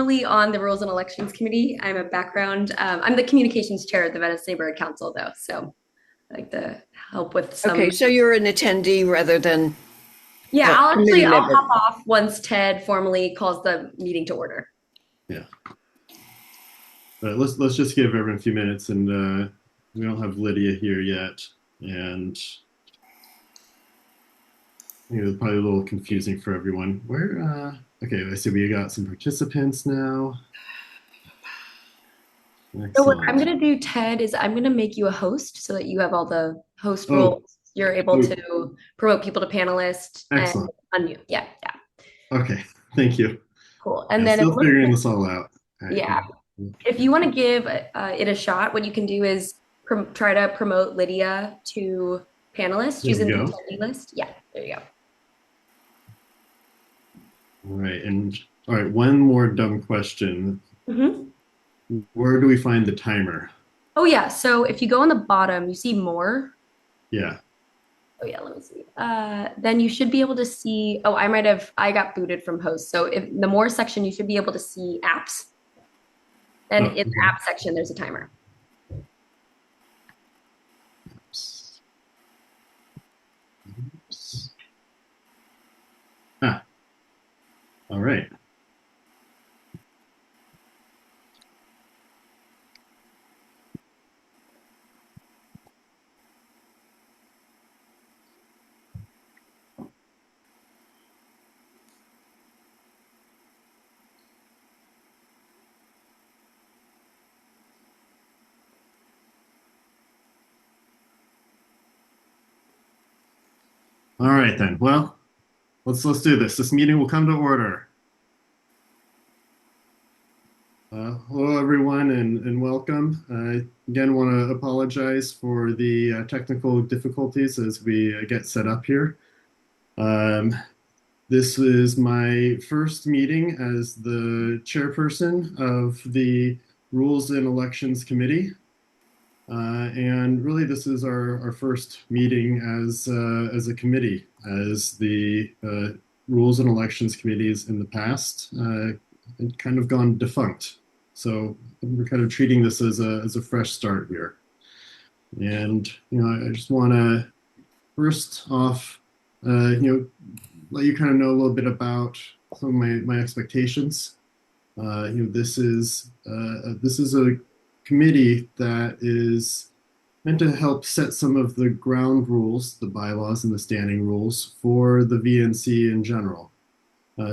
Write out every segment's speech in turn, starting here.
Currently on the Rules and Elections Committee. I'm a background, I'm the communications chair at the Venice Neighborhood Council, though. So I like to help with Okay, some. so you're an attendee rather than Yeah, a committee I'll member. hop off once Ted formally calls the meeting to order. Yeah. Let's just give everyone a few minutes, and we don't have Lydia here yet, and it's probably a little confusing for everyone. Where? Okay, I see we got some participants now. So what I'm Excellent. gonna do, Ted, is I'm gonna make you a host so that you have all the host Oh, roles. You're able oh, to promote people to panelists and excellent. unmute. Yeah, yeah, Okay, thank you. cool. And Yeah, then it still looks figuring like, this all out. All right, yeah, if you want to give it a shot, what you can do is try to promote Lydia to panelists there we using the go. attendee list. Yeah, there you go. All right, and all right, one more dumb question. Mhm. Where do we find the timer? Oh yeah, so if you go on the bottom, you see more. Yeah. Oh yeah, let me see. Then you should be able to see. Oh, I got booted from host. So if the more section, you should be able to see apps. And Oh, in the okay. app section, there's a timer. Oops. Oops. Ah, all right. All right then. Well, let's do this. This meeting will come to order. Hello, everyone, and welcome. I again want to apologize for the technical difficulties as we get set up here. Um, this is my first meeting as the chairperson of the Rules and Elections Committee. And really, this is our first meeting as a committee, as the Rules and Elections Committees in the past had kind of gone defunct. So we're kind of treating this as a fresh start here. And I just want to first off, let you kind of know a little bit about some of my expectations. This is a committee that is meant to help set some of the ground rules, the bylaws and the standing rules for the VNC in general.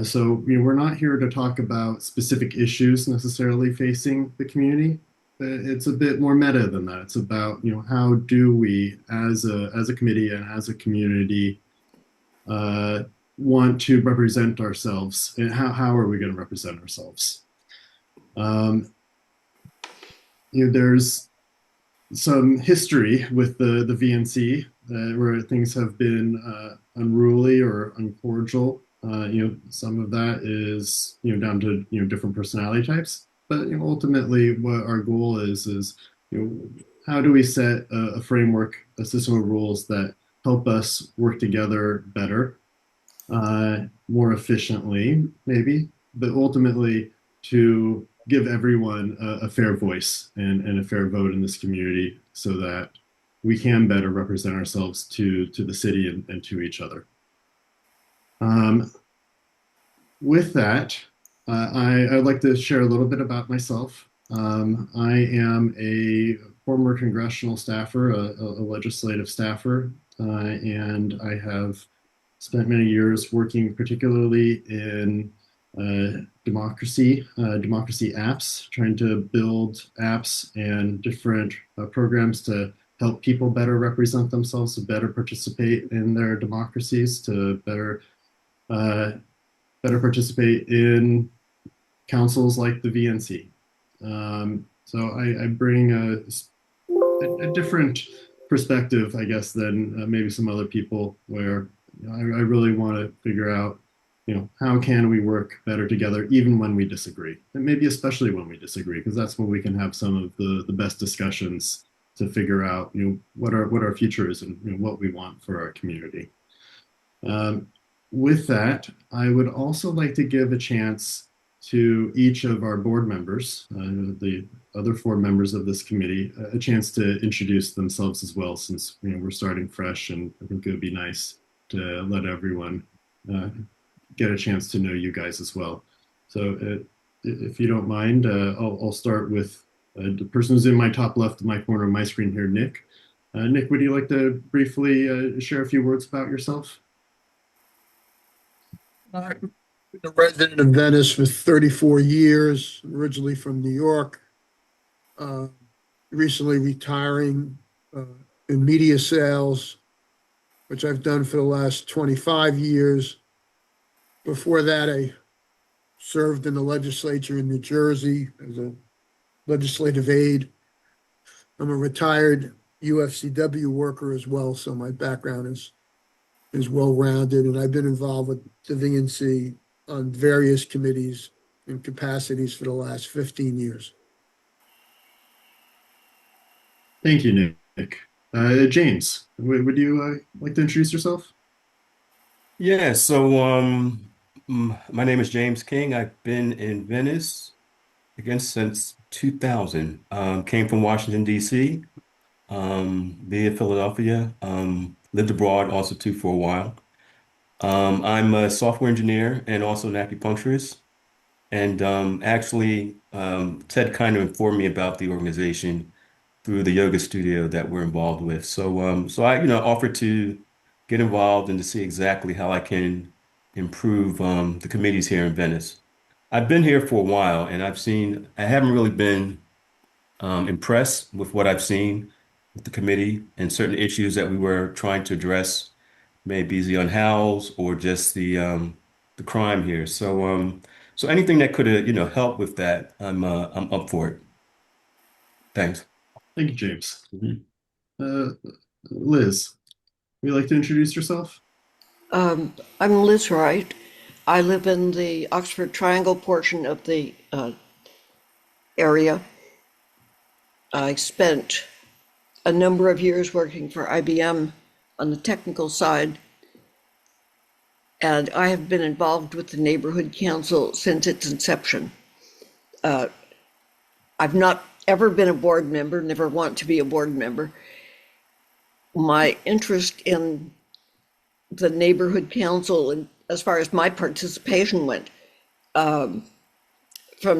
So we're not here to talk about specific issues necessarily facing the community. It's a bit more meta than that. It's about how do we, as a committee and as a community, uh, want to represent ourselves, and how are we going to represent ourselves? Um, there's some history with the VNC where things have been unruly or uncordial. Some of that is down to different personality types. But ultimately, what our goal is how do we set a framework, a system of rules that help us work together better, more efficiently, maybe, but ultimately to give everyone a fair voice and a fair vote in this community so that we can better represent ourselves to the city and to each other. Um, with that, I'd like to share a little bit about myself. I am a former congressional staffer, a legislative staffer, and I have spent many years working particularly in democracy apps, trying to build apps and different programs to help people better represent themselves, to better participate in their democracies, to uh, better participate in councils like the VNC. So I bring a different perspective, I guess, than maybe some other people, where I really want to figure out, how can we work better together, even when we disagree, and maybe especially when we disagree, because that's when we can have some of the best discussions to figure out, what our future is and what we want for our community. Um, with that, I would also like to give a chance. to each of our board members, the other four members of this committee, a chance to introduce themselves as well, since we're starting fresh, and I think it would be nice to let everyone uh, get a chance to know you guys as well. So, if you don't mind, I'll start with the person who's in my top left of my corner of my screen here, Nick. Nick, would you like to briefly share a few words about yourself? I've been a resident of Venice for 34 years, originally from New York. Uh, Recently retiring uh, in media sales, which I've done for the last 25 years. Before that, I served in the legislature in New Jersey as a legislative aide. I'm a retired UFCW worker as well, so my background is well-rounded, and I've been involved with the VNC on various committees and capacities for the last 15 years. Thank you, Nick. James, would you like to introduce yourself? Yeah, so my name is James King. I've been in Venice again since 2000. Came from Washington, D.C., via Philadelphia. Lived abroad also too for a while. I'm a software engineer and also an acupuncturist. And actually, Ted kind of informed me about the organization through the yoga studio that we're involved with. So I, offered to get involved and to see exactly how I can improve the committees here in Venice. I've been here for a while, and I haven't really been impressed with what I've seen with the committee and certain issues that we were trying to address, maybe the unhoused or just the crime here. So anything that could help with that, I'm up for it. Thanks. Thank you, James. Uh, Liz, would you like to introduce yourself? I'm Liz Wright. I live in the Oxford Triangle portion of the area. I spent a number of years working for IBM on the technical side, and I have been involved with the neighborhood council since its inception. I've not ever been a board member, never want to be a board member. My interest in the neighborhood council, and as far as my participation went, from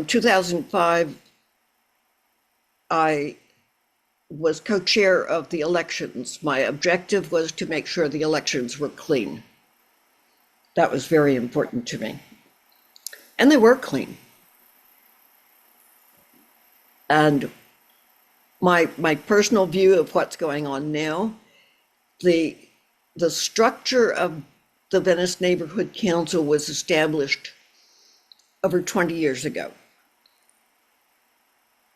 2005, I was co-chair of the elections. My objective was to make sure the elections were clean. That was very important to me. And they were clean. And my personal view of what's going on now, the structure of the Venice Neighborhood Council was established over 20 years ago.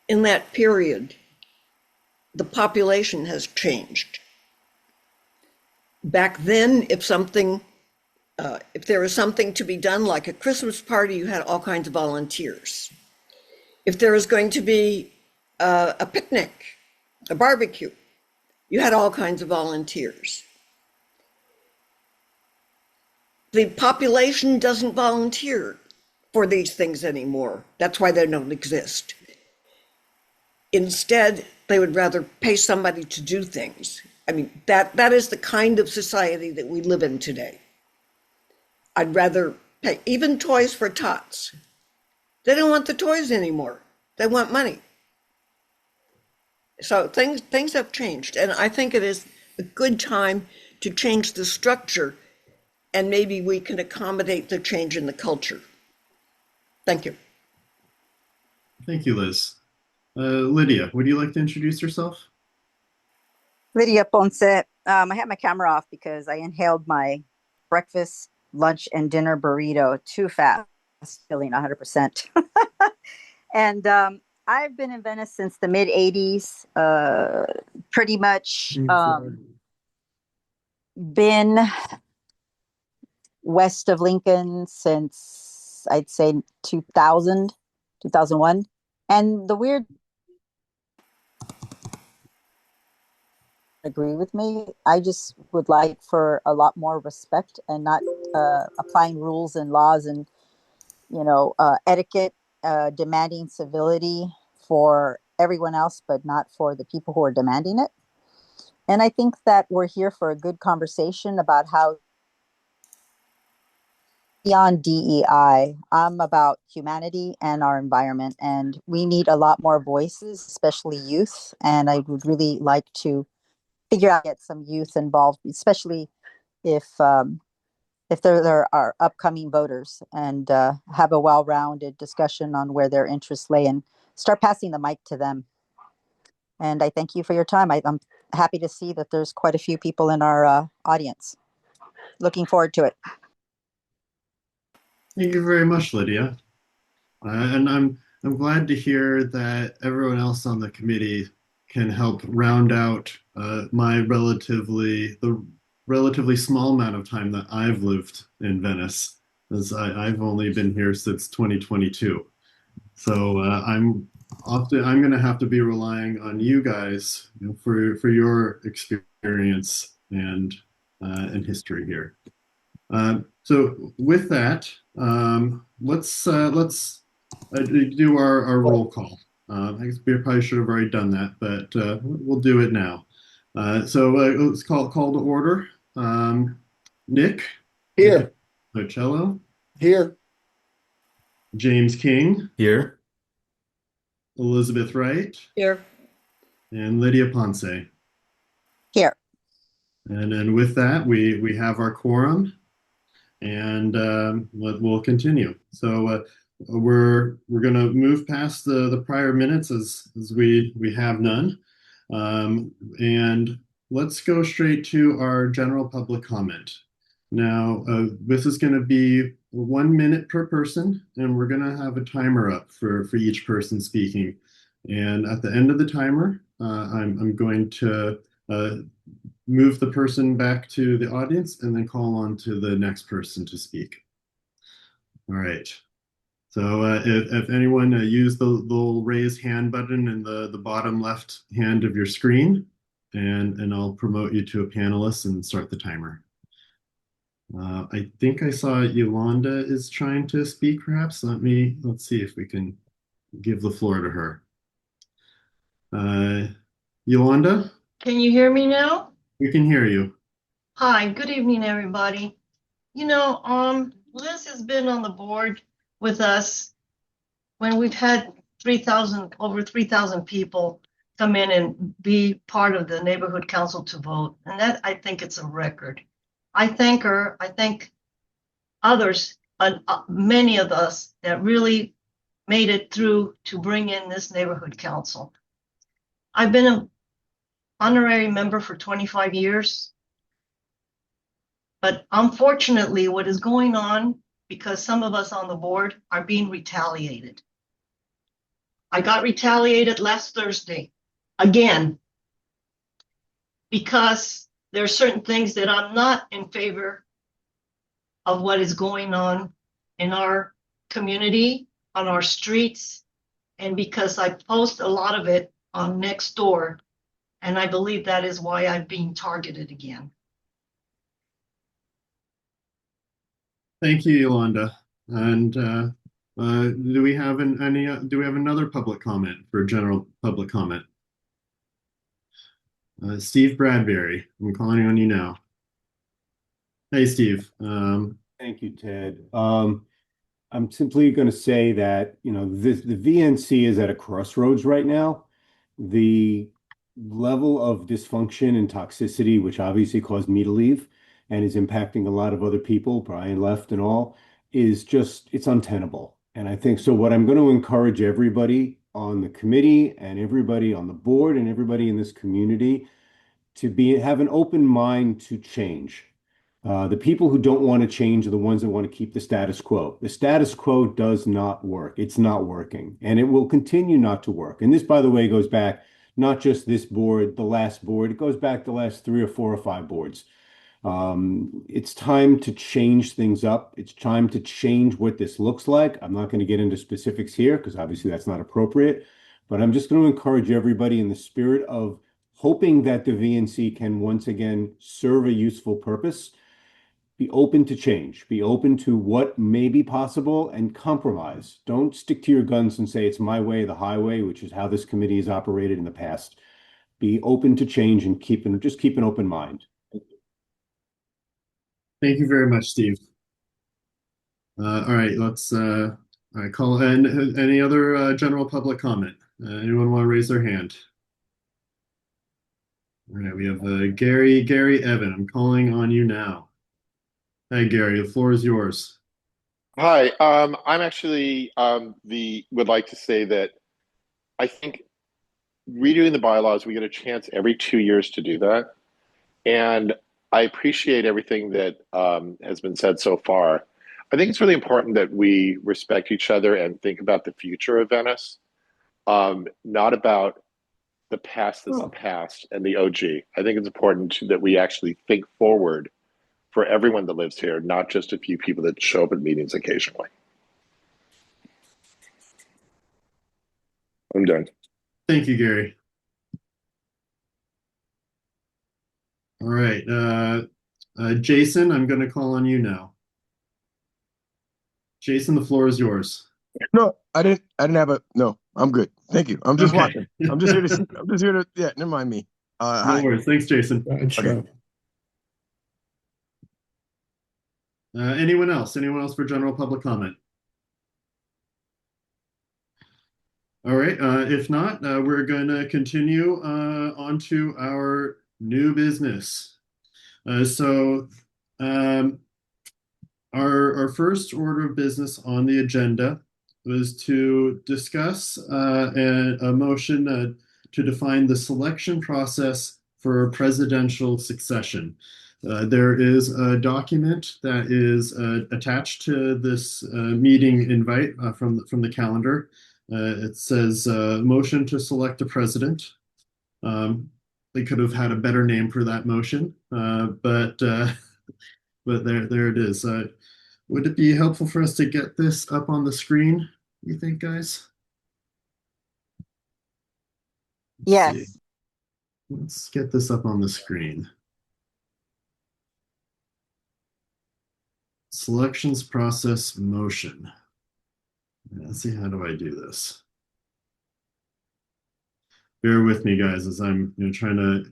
In that period, the population has changed. Back then, if there was something to be done, like a Christmas party, you had all kinds of volunteers. If there was going to be a picnic, a barbecue, you had all kinds of volunteers. The population doesn't volunteer for these things anymore. That's why they don't exist. Instead, they would rather pay somebody to do things. I mean, that is the kind of society that we live in today. I'd rather pay, even toys for tots. They don't want the toys anymore. They want money. So things have changed, and I think it is a good time to change the structure, and maybe we can accommodate the change in the culture. Thank you. Thank you, Liz. Lydia, would you like to introduce yourself? Lydia Ponce. I had my camera off because I inhaled my breakfast, lunch, and dinner burrito too fast, feeling 100%. And I've been in Venice since the mid 80s, pretty much been west of Lincoln since I'd say 2000, 2001. And the weird agree with me. I just would like for a lot more respect and not applying rules and laws and etiquette, demanding civility for everyone else, but not for the people who are demanding it. And I think that we're here for a good conversation about how beyond DEI, I'm about humanity and our environment. And we need a lot more voices, especially youth. And I would really like to figure out, get some youth involved, especially if there are upcoming voters, and have a well-rounded discussion on where their interests lay and start passing the mic to them. And I thank you for your time. I'm happy to see that there's quite a few people in our audience. Looking forward to it. Thank you very much, Lydia. And I'm glad to hear that everyone else on the committee can help round out the relatively small amount of time that I've lived in Venice, as I've only been here since 2022. So I'm going to have to be relying on you guys, for your experience and history here. So with that, let's do our roll call. I guess we probably should have already done that, but we'll do it now. Let's call to order. Nick Here. Marcello, Here. James King, Here. Elizabeth Wright, Here. and Lydia Ponce. Here. And then with that, we have our quorum, and we'll continue. So we're going to move past the prior minutes as we have none, and let's go straight to our general public comment. Now, this is going to be 1 minute per person, and we're going to have a timer up for each person speaking. And at the end of the timer, I'm going to move the person back to the audience and then call on to the next person to speak. All right. So if anyone use the little raise hand button in the bottom left hand of your screen, and I'll promote you to a panelist and start the timer. I think I saw Yolanda is trying to speak, perhaps. Let's see if we can give the floor to her. Yolanda? Can you hear me now? We can hear you. Hi, good evening, everybody. Liz has been on the board with us when we've had over 3,000 people come in and be part of the neighborhood council to vote. And that, I think it's a record. I thank her. I thank others, many of us that really made it through to bring in this neighborhood council. I've been an honorary member for 25 years. But unfortunately, what is going on, because some of us on the board are being retaliated. I got retaliated last Thursday again, because there are certain things that I'm not in favor of what is going on in our community, on our streets, and because I post a lot of it on Nextdoor, and I believe that is why I'm being targeted again. Thank you, Yolanda. And do we have another public comment for general public comment? Steve Bradbury, I'm calling on you now. Hey, Steve. Thank you, Ted. I'm simply going to say that, the VNC is at a crossroads right now. The level of dysfunction and toxicity, which obviously caused me to leave and is impacting a lot of other people, Brian left and all, it's untenable. And I think so what I'm going to encourage everybody on the committee and everybody on the board and everybody in this community to have an open mind to change. The people who don't want to change are the ones that want to keep the status quo. The status quo does not work. It's not working, and it will continue not to work. And this, by the way, goes back not just this board, the last board. It goes back the last 3 or 4 or 5 boards. It's time to change things up. It's time to change what this looks like. I'm not going to get into specifics here because obviously that's not appropriate, but I'm just going to encourage everybody in the spirit of hoping that the VNC can once again serve a useful purpose. be open to change, be open to what may be possible and compromise. Don't stick to your guns and say it's my way, the highway, which is how this committee has operated in the past. Be open to change and just keep an open mind. Thank you very much, Steve. All right, let's all right, call in any other general public comment. Anyone want to raise their hand? All right, we have Gary Evan. I'm calling on you now. Hi, Gary. The floor is yours. Hi, I'm actually the would like to say that I think redoing the bylaws, we get a chance every 2 years to do that. And I appreciate everything that has been said so far. I think it's really important that we respect each other and think about the future of Venice, not about the past that's the past and the OG. I think it's important that we actually think forward for everyone that lives here, not just a few people that show up at meetings occasionally. I'm done. Thank you, Gary. All right, Jason, I'm going to call on you now. Jason, the floor is yours. No, I didn't have a, no, I'm good. Thank you. I'm just Okay. watching. I'm just here to, yeah, never mind me. No Hi. worries. Thanks, Jason. Gotcha. Anyone else? Anyone else for general public comment? All right. If not, we're going to continue on to our new business. So our first order of business on the agenda was to discuss a motion to define the selection process for presidential succession. There is a document that is attached to this meeting invite from the calendar. It says motion to select a president. They could have had a better name for that motion, but there it is. Would it be helpful for us to get this up on the screen, you think, guys? Yes. See. Let's get this up on the screen. Selections process motion. Let's see, how do I do this? Bear with me, guys, as I'm trying to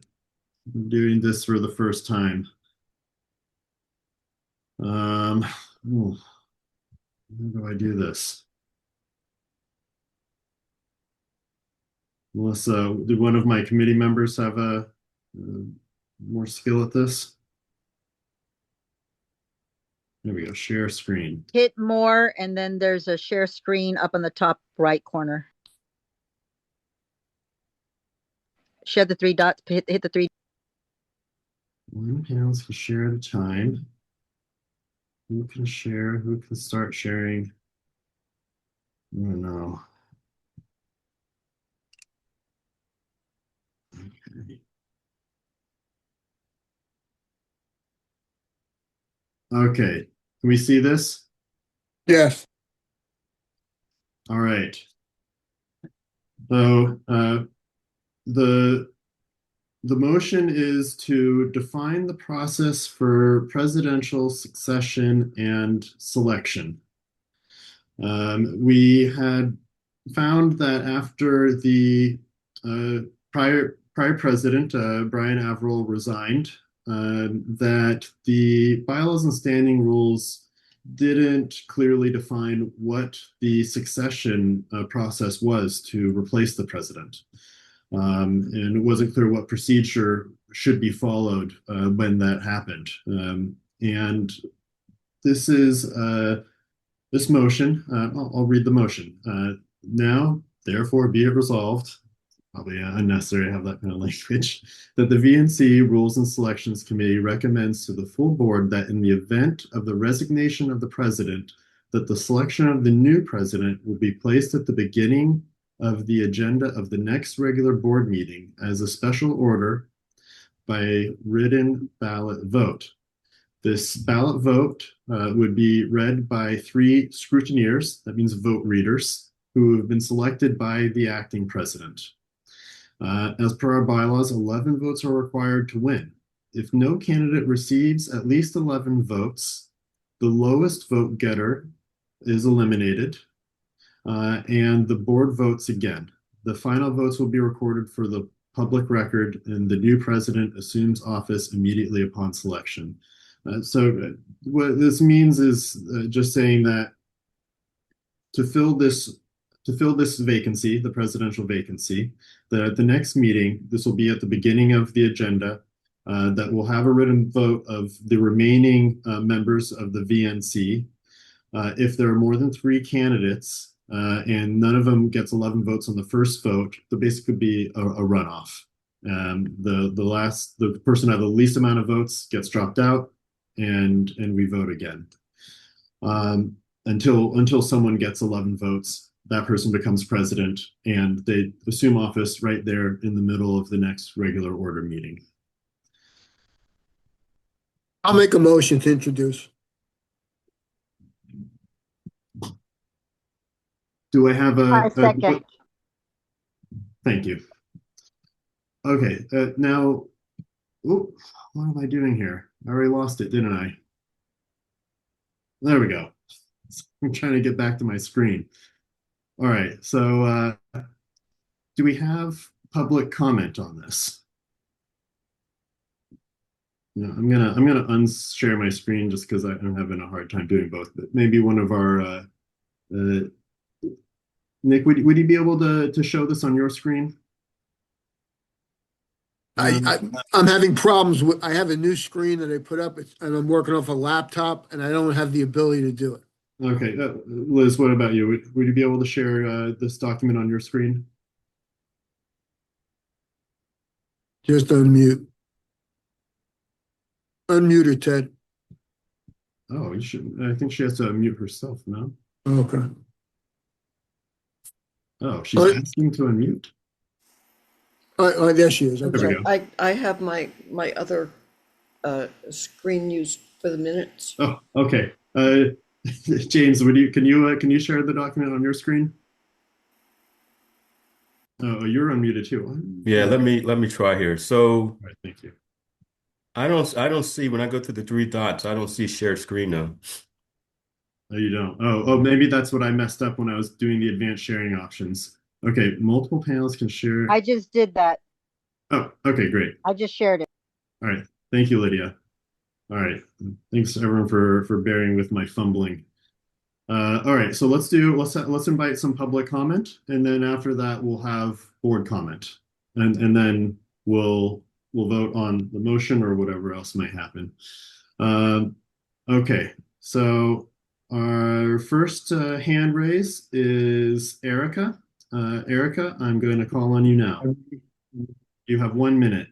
doing this for the first time. How do I do this? Melissa, did one of my committee members have a more skill at this? There we go, share screen. Hit more, and then there's a share screen up on the top right corner. Share the three dots, hit the three. One panelist can share at a time. Who can share? Who can start sharing? I don't know. Okay. Okay. Can we see this? Yes. All right. So the motion is to define the process for presidential succession and selection. We had found that after the prior president, Brian Averill, resigned, that the bylaws and standing rules didn't clearly define what the succession process was to replace the president. And it wasn't clear what procedure should be followed when that happened. And this is this motion. I'll read the motion. Now, therefore, be it resolved, probably unnecessary to have that kind of language, that the VNC Rules and Selections Committee recommends to the full board that in the event of the resignation of the president, that the selection of the new president will be placed at the beginning of the agenda of the next regular board meeting as a special order by written ballot vote. This ballot vote would be read by 3 scrutineers, that means vote readers, who have been selected by the acting president. As per our bylaws, 11 votes are required to win. if no candidate receives at least 11 votes, the lowest vote getter is eliminated, and the board votes again. The final votes will be recorded for the public record, and the new president assumes office immediately upon selection. What this means is just saying that to fill this vacancy, the presidential vacancy, the next meeting, this will be at the beginning of the agenda, that will have a written vote of the remaining members of the VNC. If there are more than three candidates and none of them gets 11 votes on the first vote, there basically could be a runoff. The person who had the least amount of votes gets dropped out, and we vote again. Until someone gets 11 votes, that person becomes president, and they assume office right there in the middle of the next regular order meeting. I'll make a motion to introduce. Do I have I second. Thank you. Okay, now, what am I doing here? I already lost it, didn't I? There we go. I'm trying to get back to my screen. All right, so do we have public comment on this? No, I'm gonna unshare my screen just because I'm having a hard time doing both. But maybe one of our Nick, would you be able to show this on your screen? I'm having problems with. I have a new screen that I put up, and I'm working off a laptop, and I don't have the ability to do it. Okay, Liz, what about you? Would you be able to share this document on your screen? Just unmute. Unmute her, Ted. Oh, you should. I think she has to unmute herself, no? Okay. Oh, she's asking to unmute. Oh, there she is. There Okay. we go. I have my other screen used for the minutes. Oh, okay. James, can you share the document on your screen? Oh, you're unmuted too. Yeah, let me try here. So All right, thank you. I don't see when I go to the three dots, I don't see shared screen now. Oh, you don't. Oh, maybe that's what I messed up when I was doing the advanced sharing options. Okay, multiple panels can share. I just did that. Oh, okay, great. I just shared it. All right. Thank you, Lydia. All right. Thanks everyone for bearing with my fumbling. All right, so let's invite some public comment, and then after that we'll have board comment, and then we'll vote on the motion or whatever else might happen. Okay, so our first hand raise is Erica. Erica, I'm going to call on you now. You have 1 minute.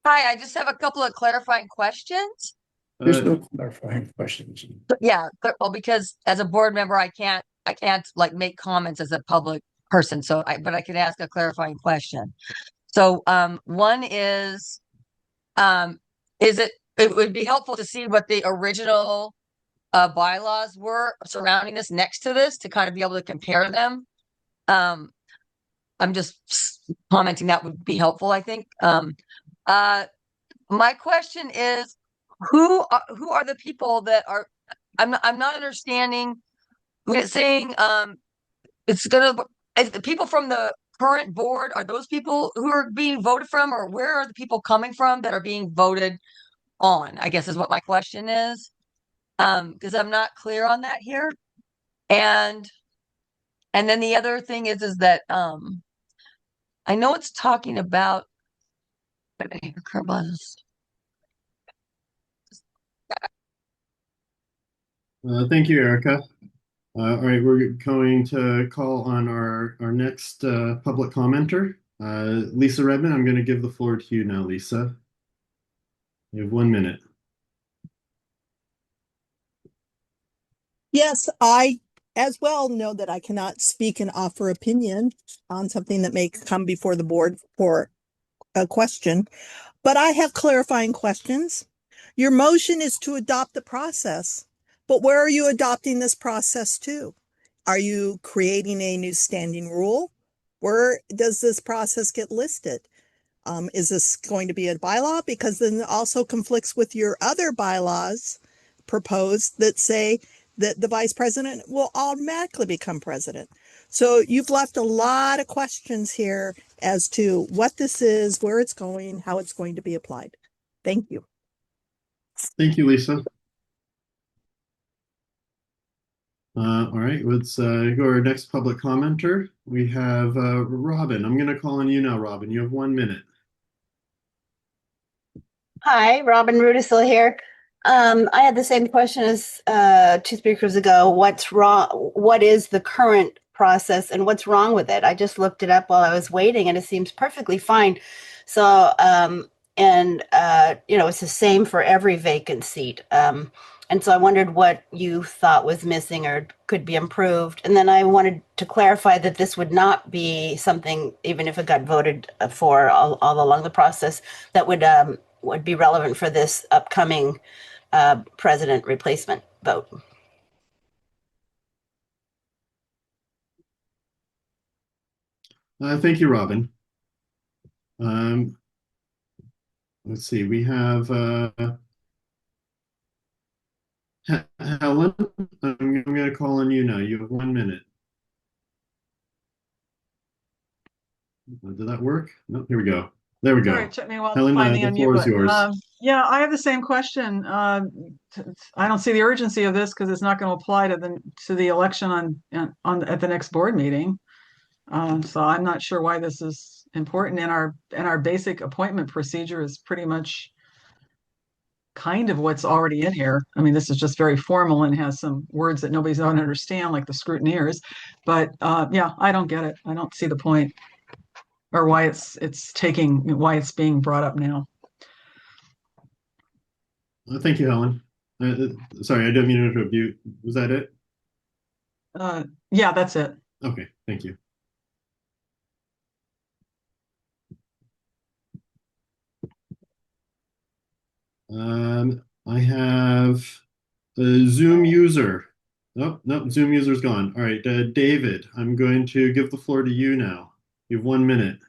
Hi, I just have a couple of clarifying questions. There's no clarifying questions. Yeah, well, because as a board member, I can't like make comments as a public person. But I can ask a clarifying question. So, one is it would be helpful to see what the original bylaws were surrounding this next to this to kind of be able to compare them. I'm just commenting that would be helpful, I think. My question is, who are the people that are? I'm not understanding. When it's saying it's gonna the people from the current board, are those people who are being voted from, or where are the people coming from that are being voted on? I guess is what my question is. Because I'm not clear on that here. And then the other thing is that I know it's talking about Thank you, Erica. All right, we're going to call on our next public commenter, Lisa Redmond. I'm going to give the floor to you now, Lisa. You have 1 minute. Yes, I as well know that I cannot speak and offer opinion on something that may come before the board for a question, but I have clarifying questions. Your motion is to adopt the process, but where are you adopting this process to? Are you creating a new standing rule? Where does this process get listed? Is this going to be a bylaw? Because then it also conflicts with your other bylaws proposed that say that the vice president will automatically become president. So you've left a lot of questions here as to what this is, where it's going, how it's going to be applied. Thank you. Thank you, Lisa. All right, let's go to our next public commenter. We have Robin. I'm going to call on you now, Robin. You have 1 minute. Hi, Robin Rudisil here. I had the same question as two speakers ago. What's wrong? What is the current process and what's wrong with it? I just looked it up while I was waiting and it seems perfectly fine. So, it's the same for every vacant seat. And so I wondered what you thought was missing or could be improved. And then I wanted to clarify that this would not be something, even if it got voted for all along the process, that would be relevant for this upcoming president replacement vote. Thank you, Robin. Let's see, we have Helen. I'm going to call on you now. You have 1 minute. Did that work? No, here we go. There we go. Sorry, it took me a while Helen, to find the the floor unmute is yours. button. Yeah, I have the same question. I don't see the urgency of this because it's not going to apply to the election at the next board meeting. So I'm not sure why this is important. And our basic appointment procedure is pretty much kind of what's already in here. I mean, this is just very formal and has some words that nobody's going to understand, like the scrutineers. But yeah, I don't get it. I don't see the point or why it's being brought up now. Thank you, Helen. Sorry, I didn't mean to interrupt you. Was that it? Yeah, that's it. Okay, thank you. I have a Zoom user. Oh, no, Zoom user's gone. All right, David, I'm going to give the floor to you now. You have 1 minute.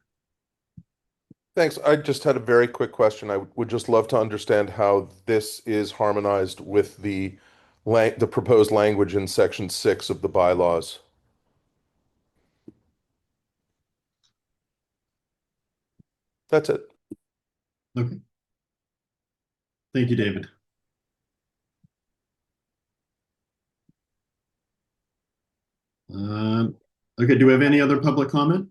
Thanks. I just had a very quick question. I would just love to understand how this is harmonized with the proposed language in section 6 of the bylaws. That's it. Okay. Thank you, David. Okay, do we have any other public comment?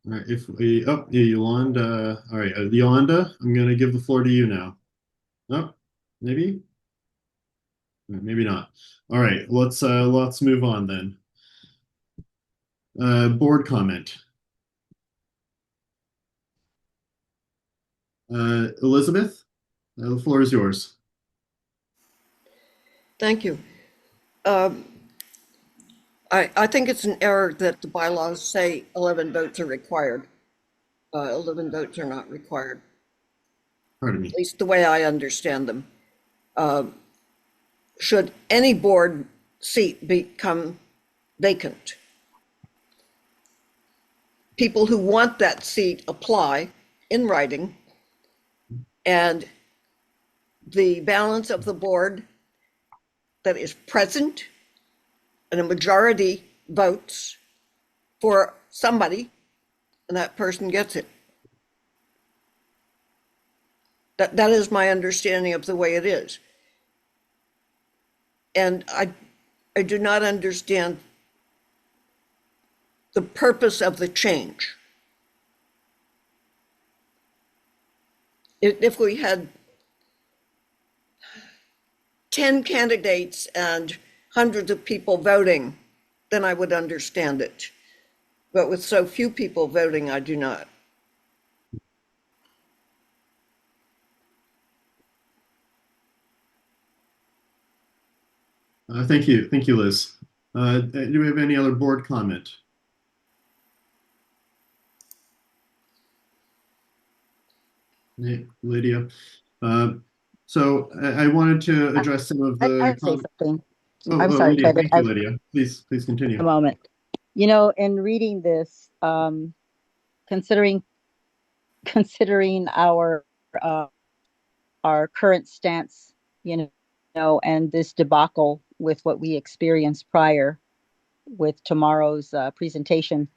All right, Yolanda. All right, Yolanda, I'm going to give the floor to you now. Oh, maybe? Maybe not. All right, let's move on then. Board comment. Elizabeth, the floor is yours. Thank you. I think it's an error that the bylaws say 11 votes are required. 11 votes are not required. Pardon me. At least the way I understand them. Should any board seat become vacant, people who want that seat apply in writing, and the balance of the board that is present and a majority votes for somebody, and that person gets it. That is my understanding of the way it is. And I do not understand the purpose of the change. If we had 10 candidates and hundreds of people voting, then I would understand it. But with so few people voting, I do not. Thank you, Liz. Do we have any other board comment? Lydia. So I wanted to address some of the. I'd say something. Oh, I'm sorry, Lydia, Kevin. thank you, Lydia. Please continue. A moment. In reading this, considering considering uh, our current stance, and this debacle with what we experienced prior with tomorrow's presentation,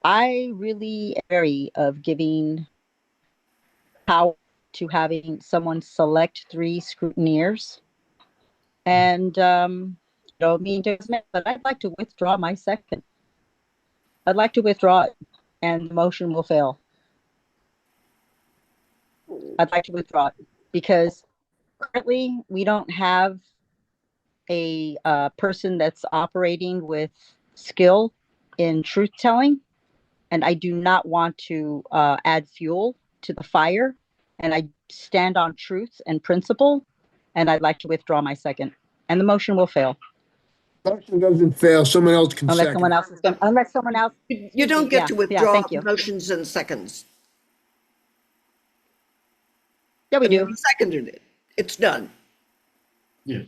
I really am wary of giving power to having someone select three scrutineers. And mean to but I'd like to withdraw my second. I'd like to withdraw it, and the motion will fail. I'd like to withdraw it because currently we don't have a person that's operating with skill in truth telling, and I do not want to add fuel to the fire. And I stand on truth and principle, and I'd like to withdraw my second, and the motion will fail. Motion doesn't fail, someone else can Unless second. someone else is going, unless someone else. You don't get to withdraw thank you. motions in seconds. Yeah, we I mean, do. you seconded it. It's done. Yeah.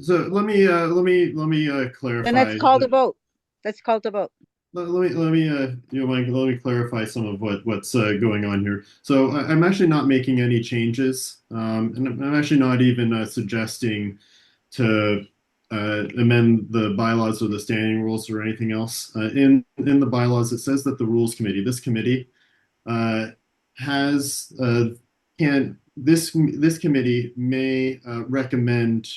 So let me clarify. Then let's call the vote. Let's call the vote. Let me Mike, let me clarify some of what's going on here. So I'm actually not making any changes, and I'm actually not even suggesting to amend the bylaws or the standing rules or anything else. In the bylaws, it says that the rules committee, this committee, has can this committee may recommend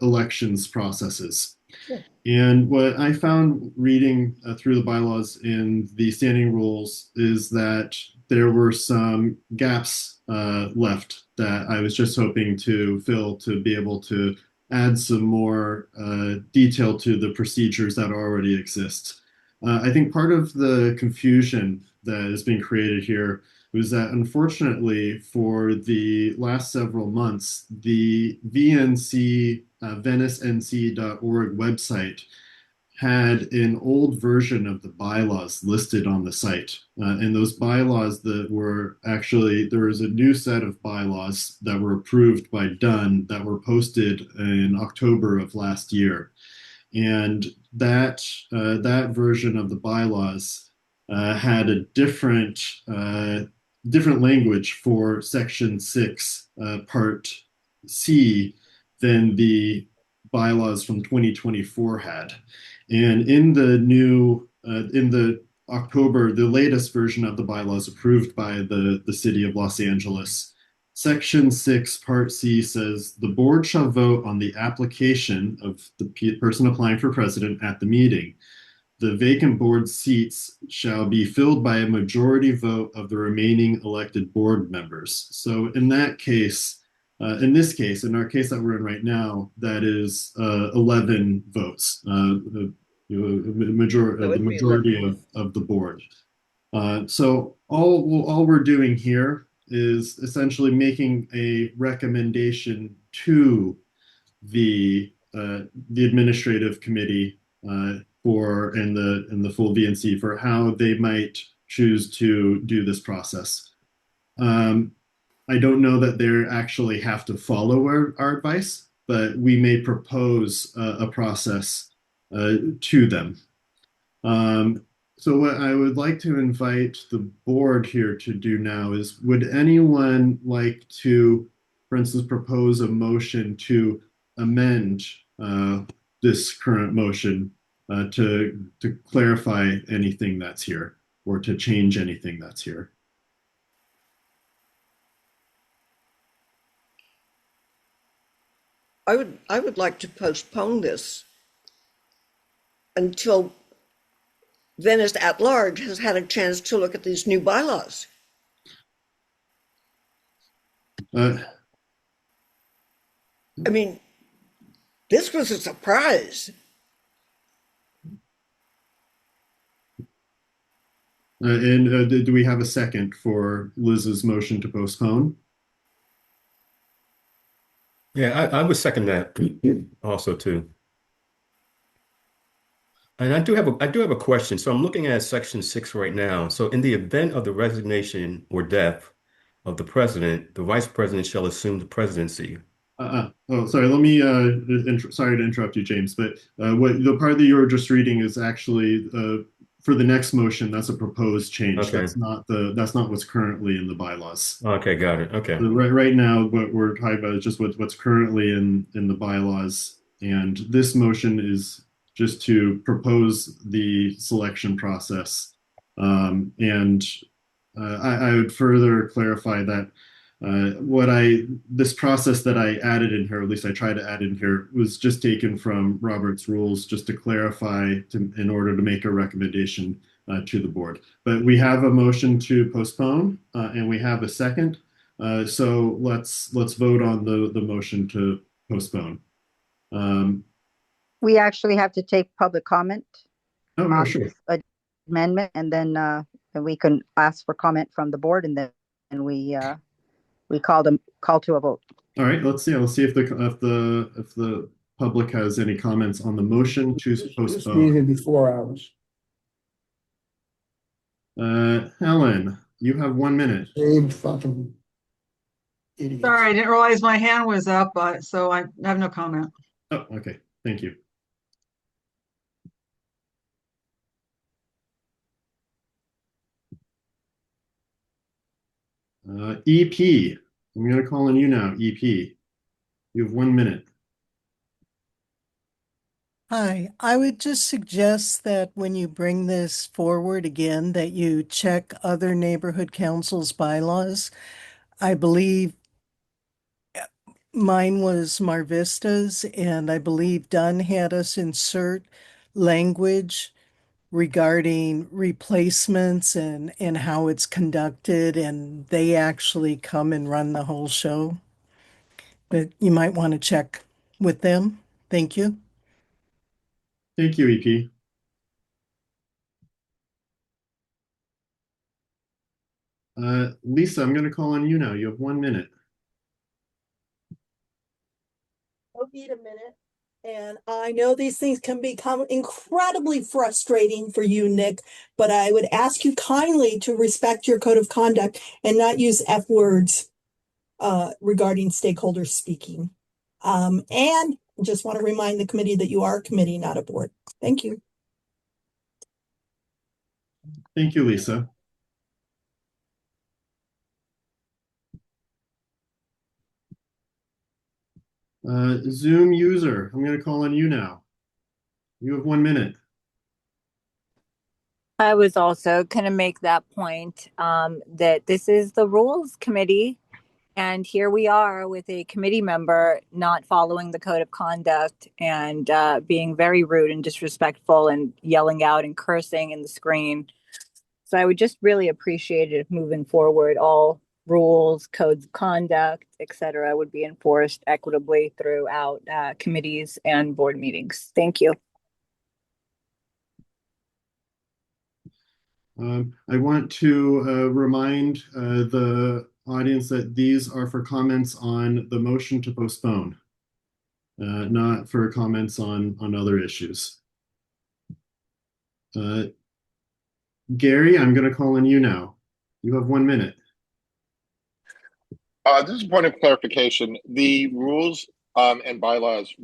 elections processes. Sure. And what I found reading through the bylaws in the standing rules is that there were some gaps left that I was just hoping to fill to be able to add some more detail to the procedures that already exist. I think part of the confusion that is being created here was that unfortunately for the last several months, the VNC, VeniceNC.org website had an old version of the bylaws listed on the site. And those bylaws that were actually, there was a new set of bylaws that were approved by Dunn that were posted in October of last year. And that version of the bylaws had a different language for Section 6, Part C, than the bylaws from 2024 had. And in the October, the latest version of the bylaws approved by the city of Los Angeles, Section 6, Part C says the board shall vote on the application of the person applying for president at the meeting. The vacant board seats shall be filled by a majority vote of the remaining elected board members. So in that case, in this case, in our case that we're in right now, that is 11 votes, the majority of the board. So all we're doing here is essentially making a recommendation to the administrative committee for in the full VNC for how they might choose to do this process. I don't know that they actually have to follow our advice, but we may propose a process to them. So what I would like to invite the board here to do now is, would anyone like to, for instance, propose a motion to amend this current motion to clarify anything that's here or to change anything that's here? I would like to postpone this until Venice at large has had a chance to look at these new bylaws. I mean, this was a surprise. And do we have a second for Liz's motion to postpone? Yeah, I would second that also too. And I do have a question. So I'm looking at Section 6 right now. So in the event of the resignation or death of the president, the vice president shall assume the presidency. Oh, sorry. Let me. Sorry to interrupt you, James. But what the part that you were just reading is actually for the next motion. That's a proposed change. Okay. That's not what's currently in the bylaws. Okay, got it. Okay. So right now, what we're talking about is just what's currently in the bylaws, and this motion is just to propose the selection process. And I would further clarify that this process that I added in here, at least I tried to add in here, was just taken from Robert's rules just to clarify in order to make a recommendation to the board. But we have a motion to postpone, and we have a second. So let's vote on the motion to postpone. We actually have to take public comment Oh, no, on sure. this amendment, and then we can ask for comment from the board, and then we call to a vote. All right, let's see. Let's see if the public has any comments on the motion to This postpone. meeting be 4 hours. Helen, you have 1 minute. Same fucking idiots. Sorry, I didn't realize my hand was up, so I have no comment. Oh, okay. Thank you. EP, I'm going to call on you now, EP. You have 1 minute. Hi, I would just suggest that when you bring this forward again, that you check other neighborhood councils' bylaws. I believe mine was Mar Vista's, and I believe Dunn had us insert language regarding replacements and how it's conducted, and they actually come and run the whole show. But you might want to check with them. Thank you. Thank you, EP. Lisa, I'm going to call on you now. You have 1 minute. Don't need a minute. And I know these things can become incredibly frustrating for you, Nick, but I would ask you kindly to respect your code of conduct and not use F words regarding stakeholders speaking. And just want to remind the committee that you are a committee, not a board. Thank you. Thank you, Lisa. Zoom user, I'm going to call on you now. You have 1 minute. I was also going to make that point that this is the rules committee. And here we are with a committee member not following the code of conduct and being very rude and disrespectful and yelling out and cursing in the screen. So I would just really appreciate it if moving forward, all rules, codes of conduct, et cetera, would be enforced equitably throughout committees and board meetings. Thank you. I want to remind the audience that these are for comments on the motion to postpone, not for comments on other issues. Gary, I'm going to call on you now. You have 1 minute. This is a point of clarification. The rules and bylaws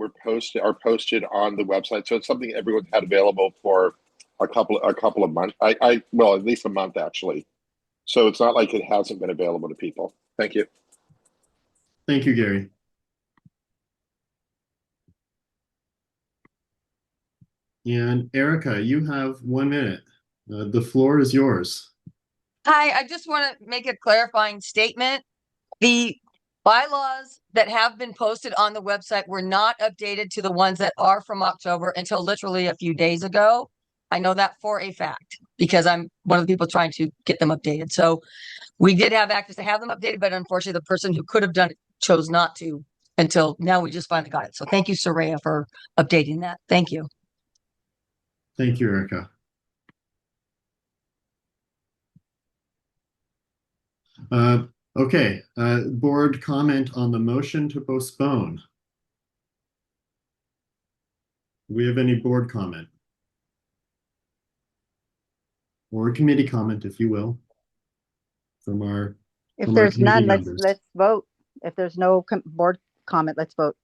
are posted on the website, so it's something everyone's had available for a couple of months. Well, at least a month actually. So it's not like it hasn't been available to people. Thank you. Thank you, Gary. And Erica, you have 1 minute. The floor is yours. Hi, I just want to make a clarifying statement. The bylaws that have been posted on the website were not updated to the ones that are from October until literally a few days ago. I know that for a fact because I'm one of the people trying to get them updated. So we did have access to have them updated, but unfortunately the person who could have done it chose not to until now. We just finally got it. So thank you, Soraya, for updating that. Thank you. Thank you, Erica. Okay, board comment on the motion to postpone. Do we have any board comment? Or committee comment, if you will, from our If from our there's committee none, members. let's vote. If there's no board comment. Let's vote.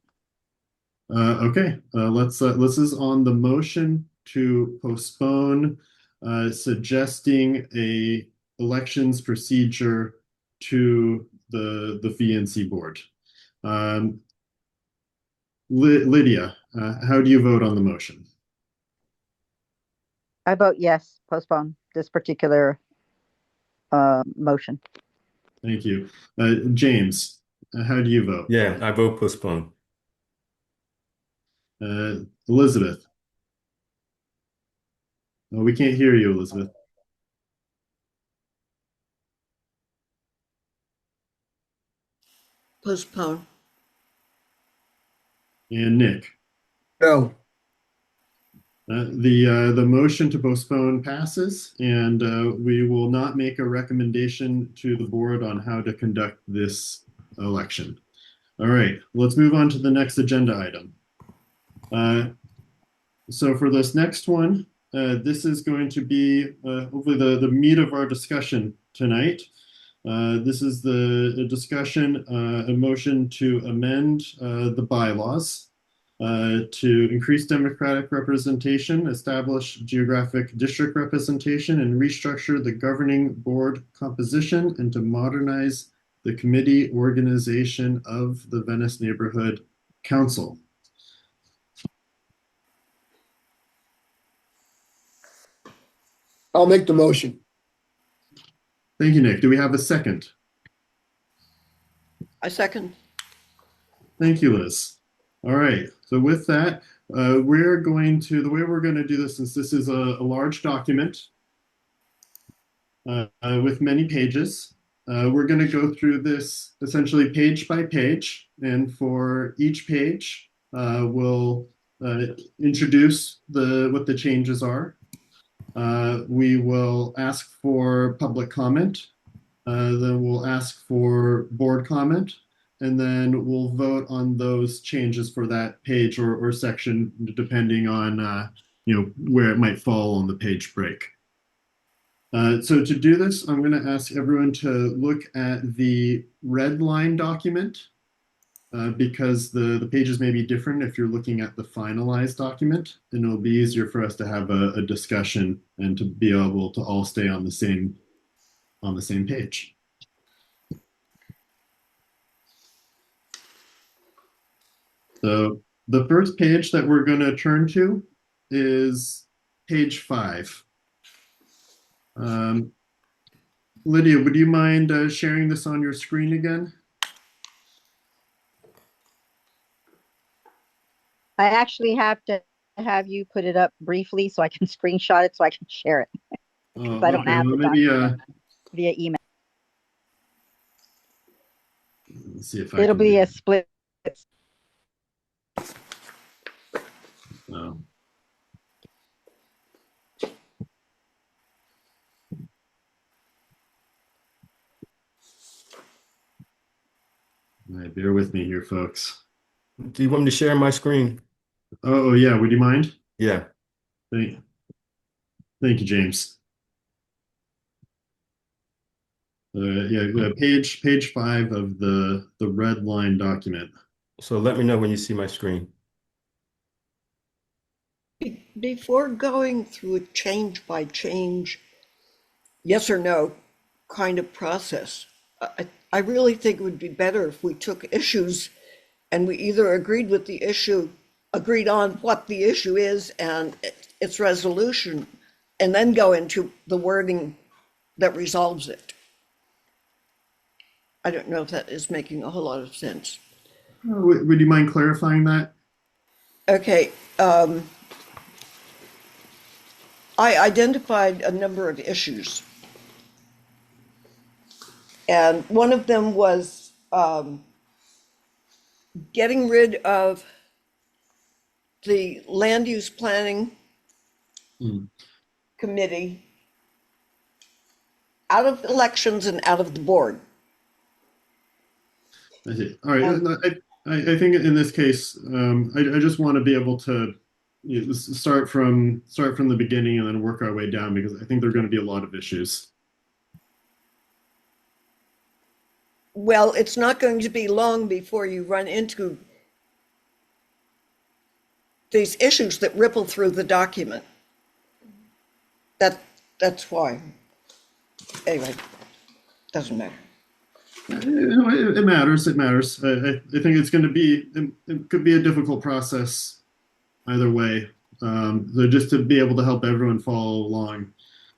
Okay, this is on the motion to postpone, suggesting a elections procedure to the VNC board. Lydia, how do you vote on the motion? I vote yes, postpone this particular motion. Thank you. James, how do you vote? Yeah, I vote postpone. Elizabeth. Oh, we can't hear you, Elizabeth. Postpone. And Nick. No. The motion to postpone passes, and we will not make a recommendation to the board on how to conduct this election. All right, let's move on to the next agenda item. So for this next one, this is going to be hopefully the meat of our discussion tonight. This is the discussion, a motion to amend the bylaws to increase democratic representation, establish geographic district representation, and restructure the governing board composition, and to modernize the committee organization of the Venice Neighborhood Council. I'll make the motion. Thank you, Nick. Do we have a second? I second. Thank you, Liz. All right. So with that, the way we're going to do this, since this is a large document with many pages, we're going to go through this essentially page by page. And for each page, we'll introduce what the changes are. We will ask for public comment. Then we'll ask for board comment. And then we'll vote on those changes for that page or section, depending on where it might fall on the page break. So to do this, I'm going to ask everyone to look at the red line document because the pages may be different if you're looking at the finalized document, and it'll be easier for us to have a discussion and to be able to all stay on the same page. So the first page that we're going to turn to is page 5. Lydia, would you mind sharing this on your screen again? I actually have to have you put it up briefly so I can screenshot it so I can share it. Oh, I don't okay. have Well, the maybe document via email. let's see if I It'll can be do a split. Oh. All right, bear with me here, folks. Do you want me to share my screen? Oh yeah, would you mind? Yeah. Thank you, James. Page 5 of the red line document. So let me know when you see my screen. Before going through a change by change, yes or no kind of process, I really think it would be better if we took issues and we either agreed on what the issue is and its resolution, and then go into the wording that resolves it. I don't know if that is making a whole lot of sense. Would you mind clarifying that? Okay. I identified a number of issues. And one of them was getting rid of the land use planning committee out of elections and out of the board. I see. All right. I think in this case, I just want to be able to start from the beginning and then work our way down, because I think there are going to be a lot of issues. Well, it's not going to be long before you run into these issues that ripple through the document. That's why. Anyway, doesn't matter. It matters. It matters. I think it's going to be, it could be a difficult process either way. So just to be able to help everyone follow along,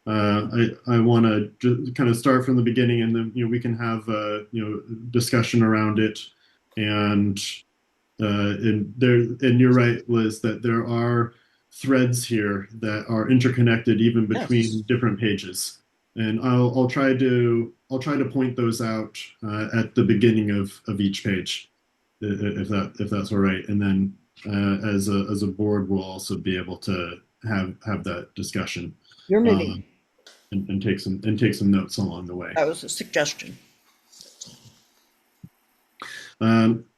I want to just kind of start from the beginning, and then we can have discussion around it, and and you're right, Liz, that there are threads here that are interconnected even between Yes. different pages, and I'll try to point those out at the beginning of each page, if that's all right, and then as a board, we'll also be able to have that discussion, You're moving. um, and take some notes along the way. That was a suggestion.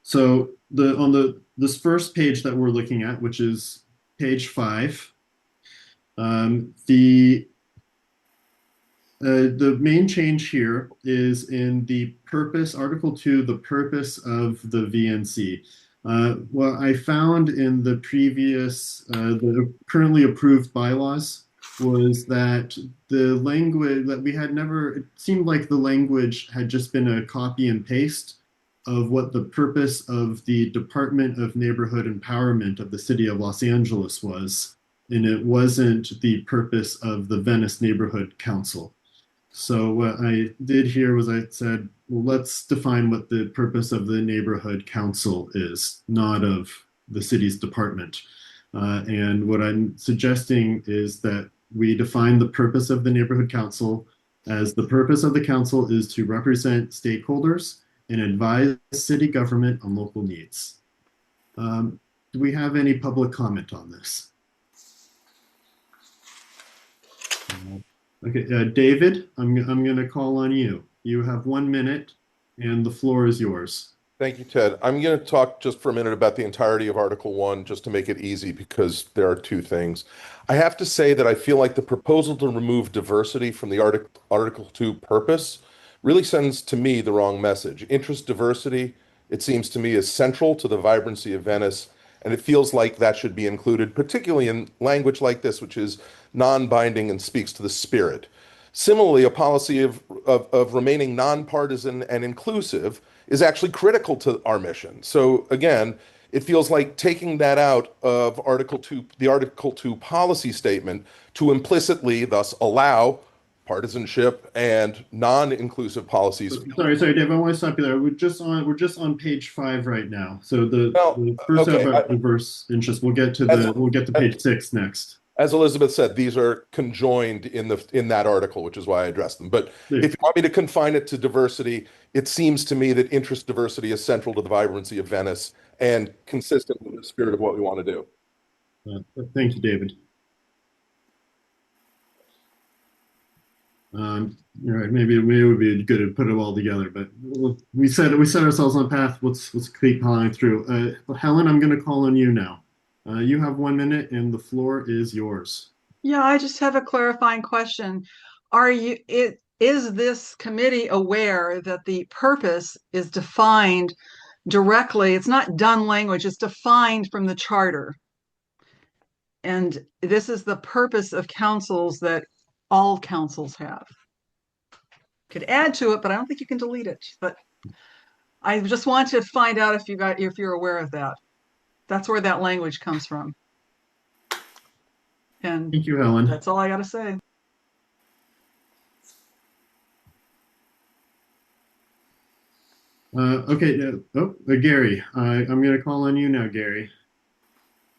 So this first page that we're looking at, which is page 5, the main change here is in the purpose, Article 2, the purpose of the VNC. What I found in the the currently approved bylaws was that the language that we had never, it seemed like the language had just been a copy and paste of what the purpose of the Department of Neighborhood Empowerment of the City of Los Angeles was, and it wasn't the purpose of the Venice Neighborhood Council. So what I did here was I said, well, let's define what the purpose of the neighborhood council is, not of the city's department. And what I'm suggesting is that we define the purpose of the neighborhood council as the purpose of the council is to represent stakeholders and advise city government on local needs. Do we have any public comment on this? Okay, David, I'm going to call on you. You have 1 minute, and the floor is yours. Thank you, Ted. I'm going to talk just for a minute about the entirety of Article 1, just to make it easy, because there are two things. I have to say that I feel like the proposal to remove diversity from the Article 2 purpose really sends to me the wrong message. Interest diversity, it seems to me, is central to the vibrancy of Venice, and it feels like that should be included, particularly in language like this, which is non-binding and speaks to the spirit. Similarly, a policy of remaining nonpartisan and inclusive is actually critical to our mission. So again, it feels like taking that out of Article 2, the Article 2 policy statement, to implicitly thus allow partisanship and non-inclusive policies. Sorry, Dave. I want to stop you there. We're just on page 5 right now. So Well, the first okay, about diverse interest. We'll get to page 6 next. As Elizabeth said, these are conjoined in that article, which is why I addressed them. But if you want me to confine it to diversity, it seems to me that interest diversity is central to the vibrancy of Venice and consistent with the spirit of what we want to do. Thank you, David. You're right. Maybe it would be good to put it all together, but we set ourselves on a path. Let's keep plowing through. Helen, I'm going to call on you now. You have 1 minute, and the floor is yours. Yeah, I just have a clarifying question. Is this committee aware that the purpose is defined directly? It's not done language, it's defined from the charter. And this is the purpose of councils that all councils have. Could add to it, but I don't think you can delete it. But I just want to find out if you're aware of that. That's where that language comes from. And thank you, Helen. That's all I got to say. Okay. Gary, I'm going to call on you now, Gary.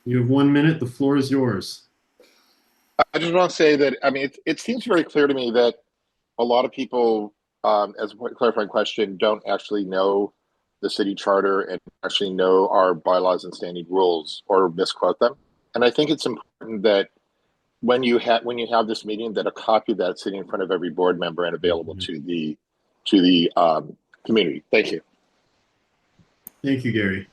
You have 1 minute. The floor is yours. I just want to say that, I mean, it seems very clear to me that a lot of people, as a clarifying question, don't actually know the city charter and actually know our bylaws and standing rules or misquote them. And I think it's important that when you have this meeting, that a copy of that sitting in front of every board member and available to the community. Thank you. Thank you, Gary.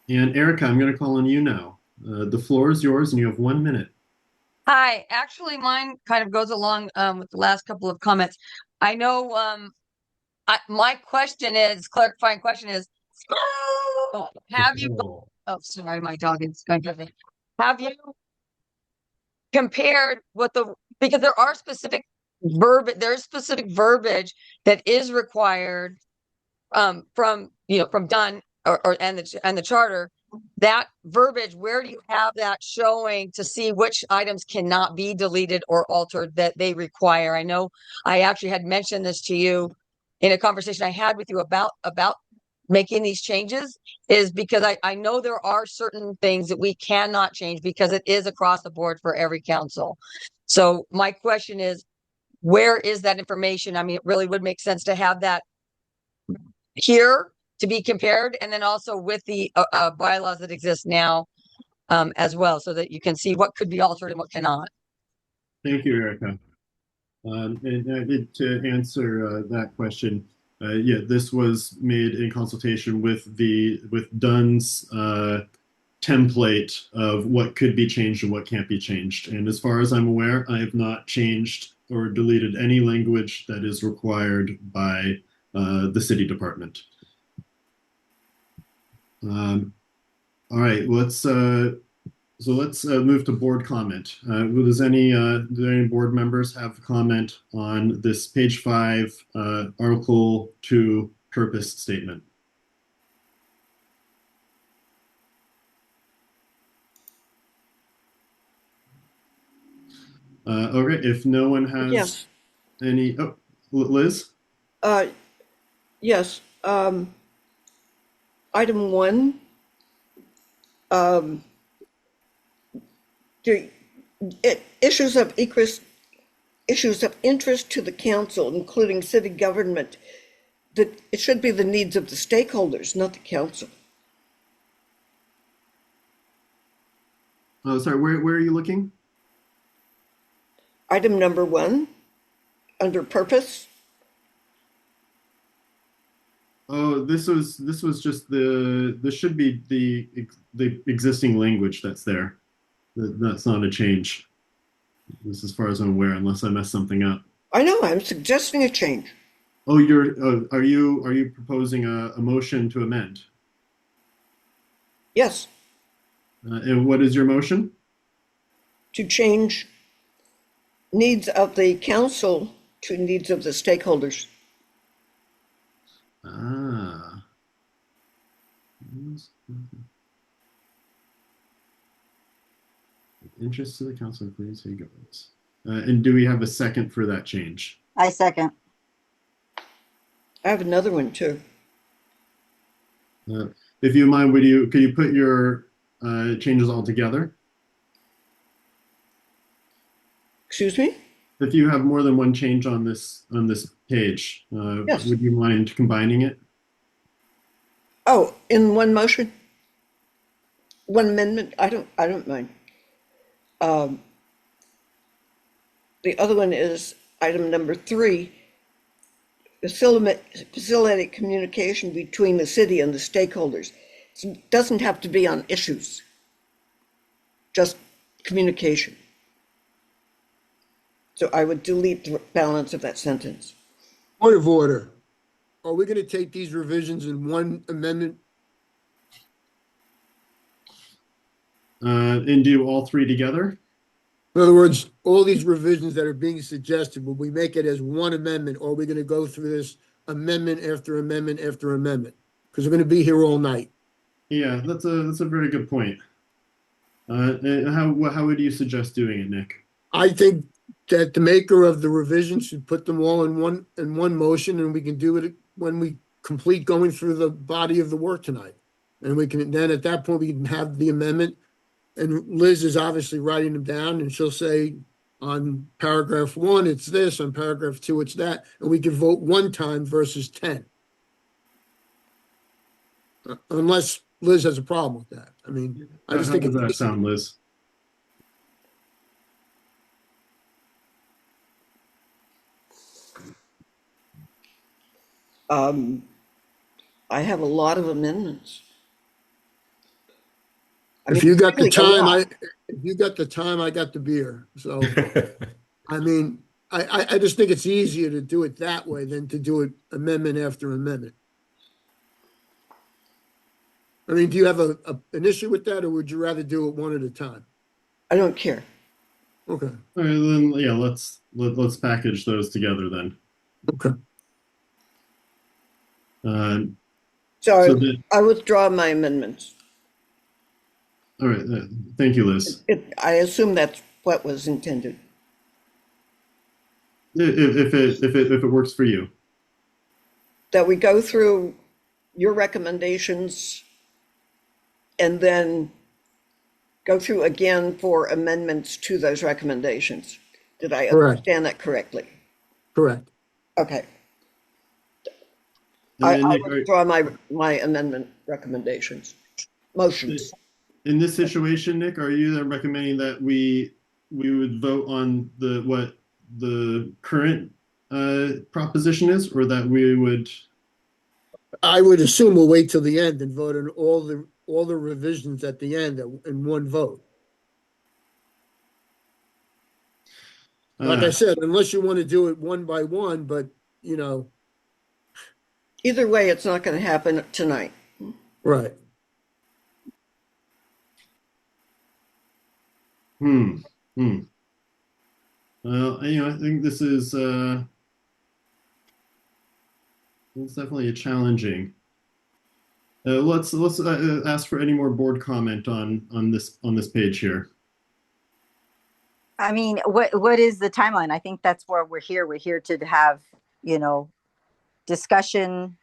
And Erica, I'm going to call on you now. The floor is yours, and you have 1 minute. Hi, actually, mine kind of goes along with the last couple of comments. I know my question is clarifying question is have you oh sorry, my dog is going crazy. Have you compared what the because there's specific verbiage that is required from from done or and the charter, that verbiage, where do you have that showing to see which items cannot be deleted or altered that they require? I know I actually had mentioned this to you in a conversation I had with you about making these changes, is because I know there are certain things that we cannot change because it is across the board for every council. So my question is, where is that information? I mean, it really would make sense to have that here to be compared, and then also with the bylaws that exist now as well, so that you can see what could be altered and what cannot. Thank you, Erica. And I did to answer that question. Yeah, this was made in consultation with Dunn's template of what could be changed and what can't be changed. And as far as I'm aware, I have not changed or deleted any language that is required by the city department. All right, let's move to board comment. Do any board members have comment on this page 5, Article 2 purpose statement? Okay, if no one has any, oh, Liz? Yes. Item 1, issues of interest to the council, including city government, that it should be the needs of the stakeholders, not the council. Oh, sorry, where are you looking? Item number 1, under purpose. Oh, this was just this should be the existing language that's there. That's not a change. This, as far as I'm aware, unless I messed something up. I know, I'm suggesting a change. Oh, are you proposing a motion to amend? Yes. And what is your motion? To change needs of the council to needs of the stakeholders. Ah. Interest to the council, please. Here you go. And do we have a second for that change? I second. I have another one too. If you mind, could you put your changes all together? Excuse me? If you have more than one change on this page, yes. Would you mind combining it? Oh, in one motion? One amendment? I don't mind. The other one is item number 3, facilitate communication between the city and the stakeholders. It doesn't have to be on issues, just communication. So I would delete the balance of that sentence. Point of order. Are we going to take these revisions in one amendment? And do all 3 together? In other words, all these revisions that are being suggested, will we make it as one amendment, or are we going to go through this amendment after amendment after amendment? Because we're going to be here all night. Yeah, that's a very good point. How would you suggest doing it, Nick? I think that the maker of the revision should put them all in one motion, and we can do it when we complete going through the body of the work tonight. And we can then, at that point, we can have the amendment. And Liz is obviously writing them down, and she'll say on paragraph 1, it's this, on paragraph 2, it's that, and we can vote one time versus 10. Unless Liz has a problem with that. I mean, I just think how does that sound, Liz? I have a lot of amendments. I mean, If you got the really a time, lot. if you got the time, I got the beer. So, I mean, I just think it's easier to do it that way than to do it amendment after amendment. I mean, do you have an issue with that, or would you rather do it one at a time? I don't care. Okay, All right, then yeah, let's package those together then. okay. So So I withdraw my amendments. all right, thank you, Liz. I assume that's what was intended. If it works for you. That we go through your recommendations and then go through again for amendments to those recommendations. Did I Correct. understand that correctly? Correct. Okay. And then, I Nick, withdraw my amendment recommendations, motions. in this situation, Nick, are you then recommending that we would vote on what the current proposition is, or that we would? I would assume we'll wait till the end and vote on all the revisions at the end in one vote. Like I said, unless you want to do it one by one, but you know. Either way, it's not going to happen tonight. Right. Well, I think this is it's definitely a challenging. Let's ask for any more board comment on this page here. I mean, what is the timeline? I think that's where we're here. We're here to have, discussion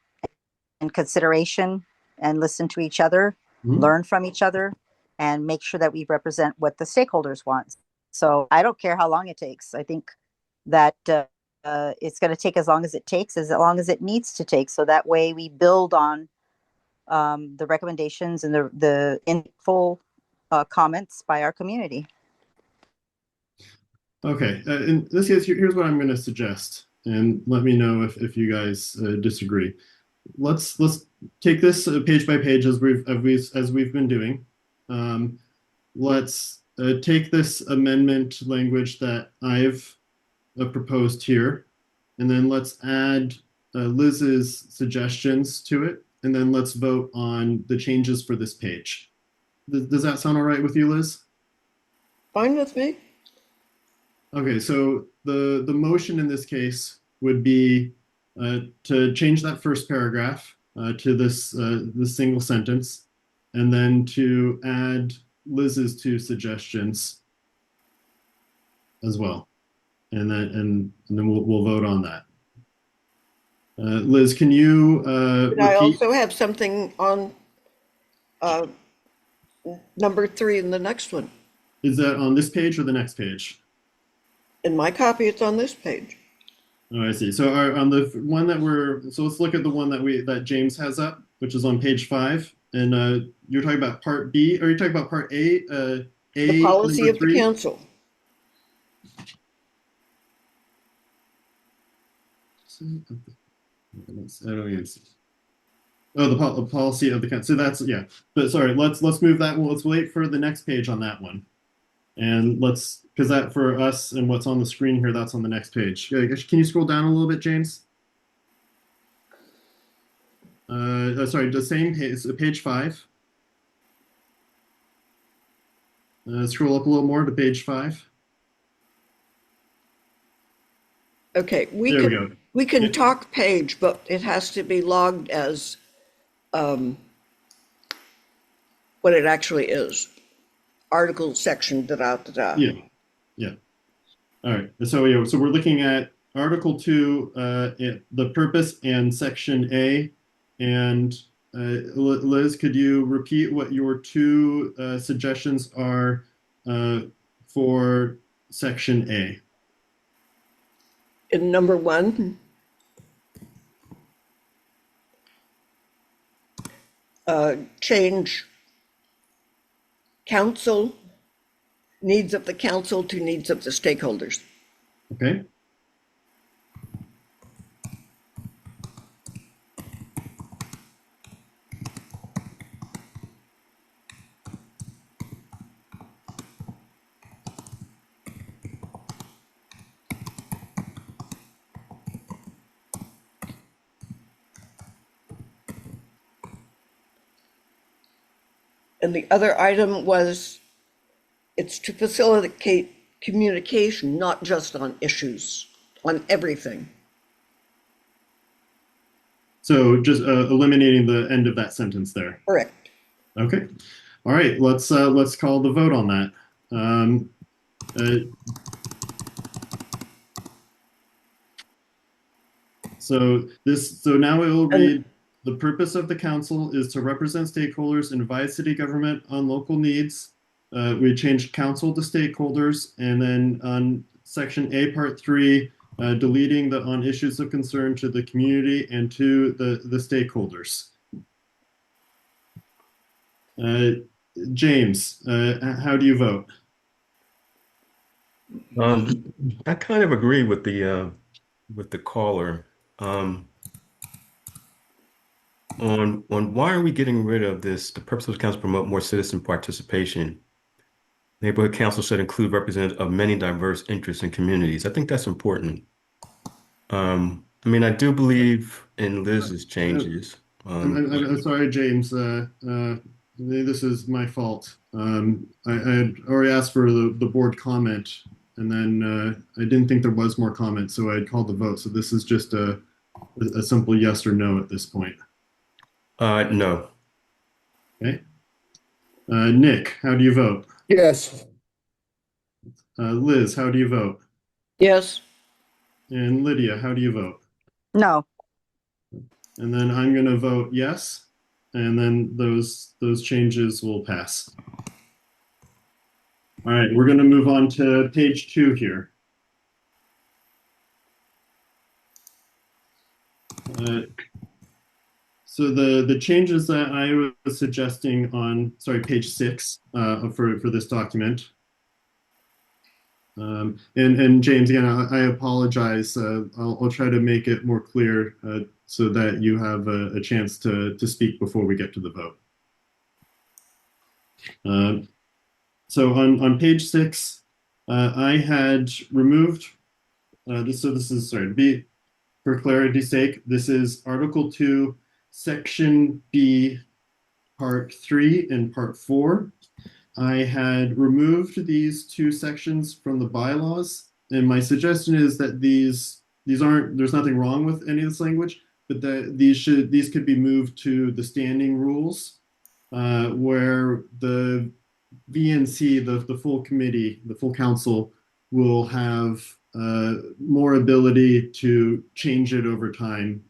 and consideration and listen to each other, learn from each other, and make sure that we represent what the stakeholders want. So I don't care how long it takes. I think that it's going to take as long as it takes, as long as it needs to take. So that way we build on the recommendations and the info comments by our community. Okay, in this case, here's what I'm going to suggest, and let me know if you guys disagree. Let's take this page by page as we've been doing. Let's take this amendment language that I've proposed here, and then let's add Liz's suggestions to it, and then let's vote on the changes for this page. Does that sound all right with you, Liz? Fine with me. Okay, so the motion in this case would be to change that first paragraph to this single sentence, and then to add Liz's two suggestions as well, and then we'll vote on that. Liz, can you repeat? I also have something on number 3 in the next one. Is that on this page or the next page? In my copy, it's on this page. Oh, I see. So on the one so let's look at the one that James has up, which is on page 5. And you're talking about part B, or are you talking about part A? The policy of the council. I don't even see. Oh, the policy of the council. So that's, yeah. But sorry, let's move that. Well, let's wait for the next page on that one. And because that for us and what's on the screen here, that's on the next page. Can you scroll down a little bit, James? Sorry, the same page, page 5. Scroll up a little more to page 5. Okay, we can talk page, but it has to be logged as what it actually is. Article, section, da-da-da-da. Yeah. All right. So we're looking at Article 2, the purpose and Section A. And Liz, could you repeat what your two suggestions are for Section A? In number 1, change council, needs of the council to needs of the stakeholders. Okay. And the other item was it's to facilitate communication, not just on issues, on everything. So just eliminating the end of that sentence there. Correct. Okay. All right. Let's call the vote on that. So now it will read, the purpose of the council is to represent stakeholders and advise city government on local needs. We changed council to stakeholders, and then on section A, part 3, deleting the on issues of concern to the community and to the stakeholders. James, how do you vote? I kind of agree with the caller. On why are we getting rid of this? The purpose of the council promote more citizen participation. Neighborhood council should include representatives of many diverse interests and communities. I think that's important. I mean, I do believe in Liz's changes. I'm sorry, James. This is my fault. I had already asked for the board comment, and then I didn't think there was more comment, so I called the vote. So this is just a simple yes or no at this point. No. Okay. Nick, how do you vote? Yes. Liz, how do you vote? Yes. And Lydia, how do you vote? No. And then I'm going to vote yes, and then those changes will pass. All right, we're going to move on to page 2 here. So the changes that I was suggesting on, page 6 for this document. And James, again, I apologize. I'll try to make it more clear so that you have a chance to speak before we get to the vote. So on page 6, I had removed this. So this is, sorry, to be for clarity's sake, this is Article 2, Section B, Part 3 and Part 4. I had removed these 2 sections from the bylaws, and my suggestion is that these aren't, there's nothing wrong with any of this language, but that these could be moved to the standing rules, where the VNC, the full committee, the full council, will have more ability to change it over time,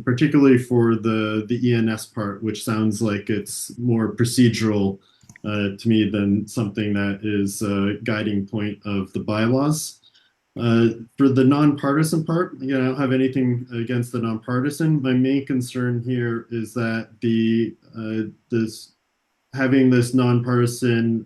particularly for the ENS part, which sounds like it's more procedural to me than something that is a guiding point of the bylaws. For the nonpartisan part, I don't have anything against the nonpartisan. My main concern here is that having this nonpartisan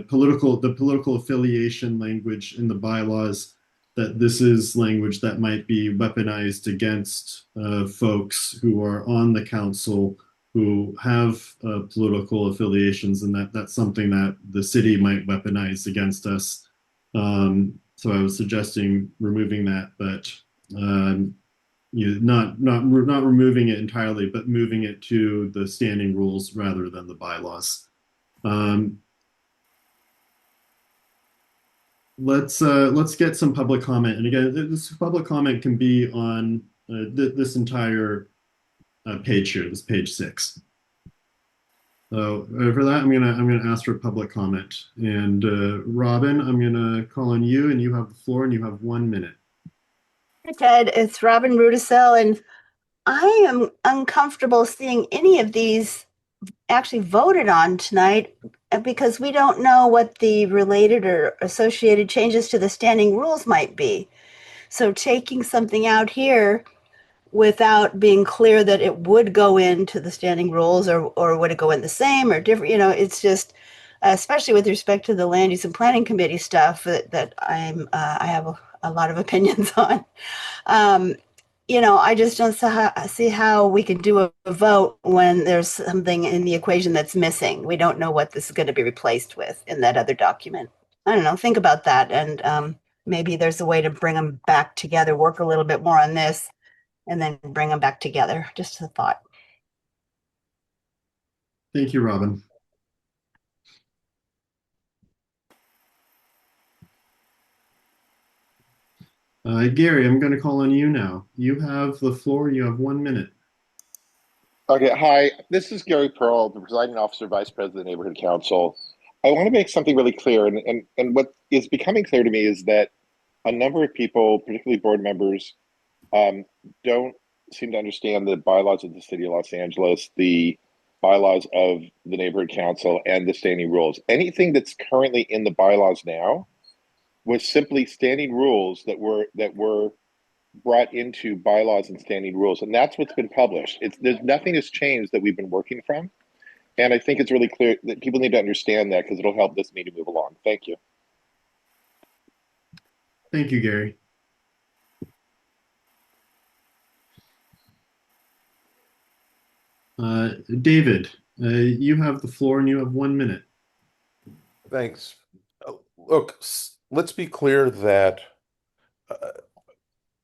political affiliation language in the bylaws, that this is language that might be weaponized against folks who are on the council who have political affiliations, and that's something that the city might weaponize against us. So I was suggesting removing that, but not removing it entirely, but moving it to the standing rules rather than the bylaws. Let's get some public comment. And again, this public comment can be on this entire page here, this page 6. So for that, I'm gonna ask for public comment. And Robin, I'm gonna call on you, and you have the floor, and you have 1 minute. Hi, Ted. It's Robin Rudisell, and I am uncomfortable seeing any of these actually voted on tonight because we don't know what the related or associated changes to the standing rules might be. So taking something out here without being clear that it would go into the standing rules, or would it go in the same or different, it's just, especially with respect to the land use and planning committee stuff that I have a lot of opinions on. I just don't see how we can do a vote when there's something in the equation that's missing. We don't know what this is going to be replaced with in that other document. I don't know. Think about that. And maybe there's a way to bring them back together, work a little bit more on this, and then bring them back together. Just a thought. Thank you, Robin. Gary, I'm going to call on you now. You have the floor. You have 1 minute. Okay, hi. This is Gary Pearl, the presiding officer, vice president of the neighborhood council. I want to make something really clear, and what is becoming clear to me is that a number of people, particularly board members, um, don't seem to understand the bylaws of the city of Los Angeles, the bylaws of the neighborhood council, and the standing rules. Anything that's currently in the bylaws now was simply standing rules that were brought into bylaws and standing rules, and that's what's been published. There's nothing has changed that we've been working from, and I think it's really clear that people need to understand that because it'll help this meeting move along. Thank you. Thank you, Gary. David, you have the floor and you have 1 minute. Thanks. Look, let's be clear that uh,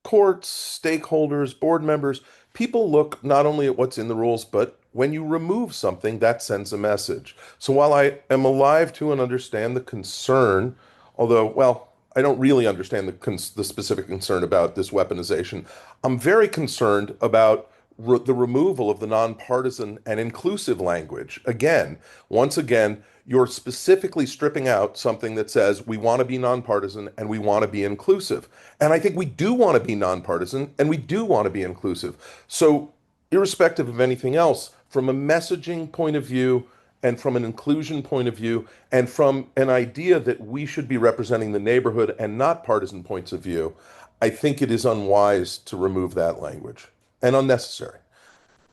courts, stakeholders, board members, people look not only at what's in the rules, but when you remove something, that sends a message. So while I am alive to and understand the concern, although, well, I don't really understand the specific concern about this weaponization, I'm very concerned about the removal of the nonpartisan and inclusive language. Again, once again, you're specifically stripping out something that says we want to be nonpartisan and we want to be inclusive. And I think we do want to be nonpartisan and we do want to be inclusive. So, irrespective of anything else, from a messaging point of view and from an inclusion point of view and from an idea that we should be representing the neighborhood and not partisan points of view, I think it is unwise to remove that language and unnecessary.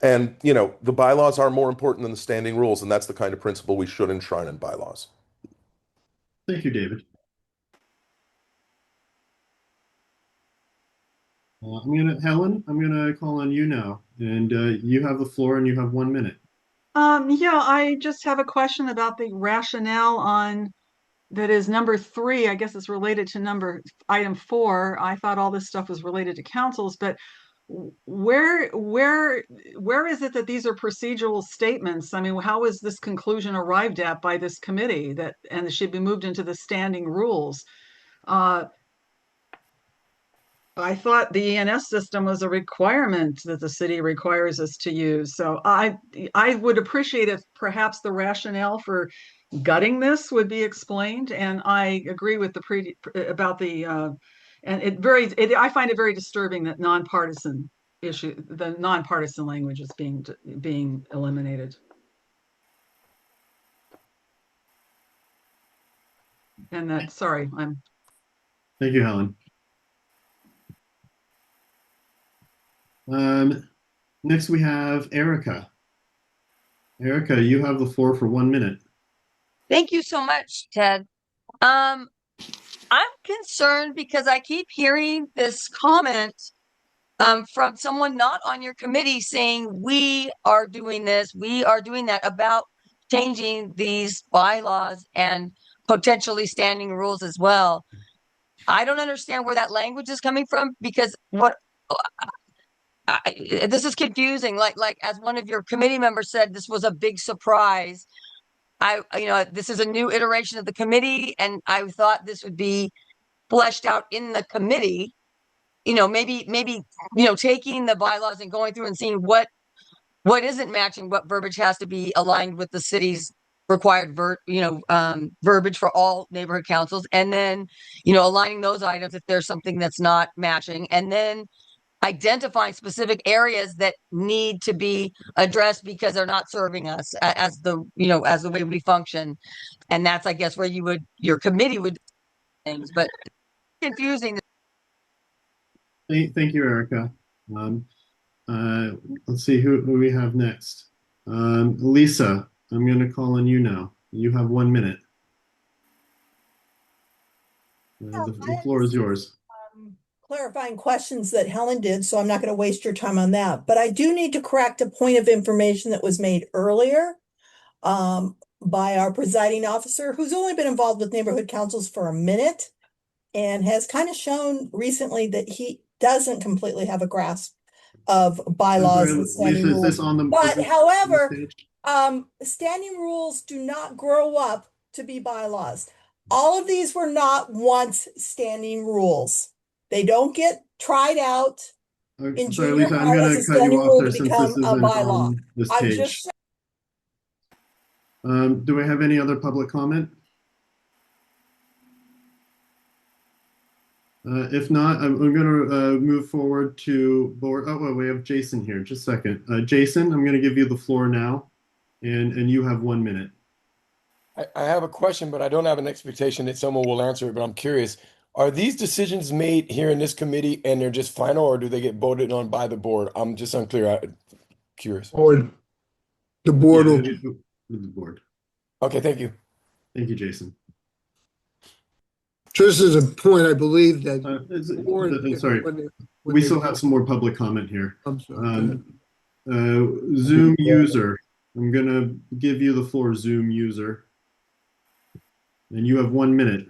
And, the bylaws are more important than the standing rules, and that's the kind of principle we should enshrine in bylaws. Thank you, David. Helen, I'm gonna call on you now, and you have the floor, and you have 1 minute. Yeah, I just have a question about the rationale on that is number 3. I guess it's related to item 4. I thought all this stuff was related to councils, but where is it that these are procedural statements? I mean, how is this conclusion arrived at by this committee and it should be moved into the standing rules? I thought the ENS system was a requirement that the city requires us to use. So I would appreciate if perhaps the rationale for gutting this would be explained. And I agree with about the and I find it very disturbing that the nonpartisan language is being eliminated. And sorry, Thank you, Helen. Next we have Erica. Erica, you have the floor for 1 minute. Thank you so much, Ted. I'm concerned because I keep hearing this comment from someone not on your committee saying we are doing this, we are doing that about changing these bylaws and potentially standing rules as well. I don't understand where that language is coming from because this is confusing. Like as one of your committee members said, this was a big surprise. This is a new iteration of the committee, and I thought this would be fleshed out in the committee. Maybe taking the bylaws and going through and seeing what isn't matching, what verbiage has to be aligned with the city's required verbiage for all neighborhood councils, and then aligning those items if there's something that's not matching, and then identifying specific areas that need to be addressed because they're not serving us as the way we function. And that's, I guess, where your committee would do things, but confusing. Thank you, Erica. Let's see who we have next. Lisa, I'm going to call on you now. You have 1 minute. The floor is yours. Clarifying questions that Helen did, so I'm not going to waste your time on that. But I do need to correct a point of information that was made earlier by our presiding officer, who's only been involved with neighborhood councils for a minute and has kind of shown recently that he doesn't completely have a grasp of bylaws and standing Lisa, is rules. this on the But on however, the stage? Standing rules do not grow up to be bylaws. All of these were not once standing rules. They don't get tried out Okay, in sorry, junior Lisa, I'm high as going a to cut you standing off rule there to since this become a isn't bylaw. on this I'm page. just Do we have any other public comment? If not, I'm going to move forward to board. Oh, well, we have Jason here. Just a second. Jason, I'm going to give you the floor now, and you have 1 minute. I have a question, but I don't have an expectation that someone will answer it, but I'm curious. Are these decisions made here in this committee and they're just final, or do they get voted on by the board? I'm just unclear. Curious. Board, the board Yeah, will, with the board. Okay, thank you. Thank you, Jason. so this is a point, I believe that board, Sorry, when we they still have vote- some more public comment here. I'm sorry. Zoom user. I'm going to give you the floor, Zoom user. And you have 1 minute.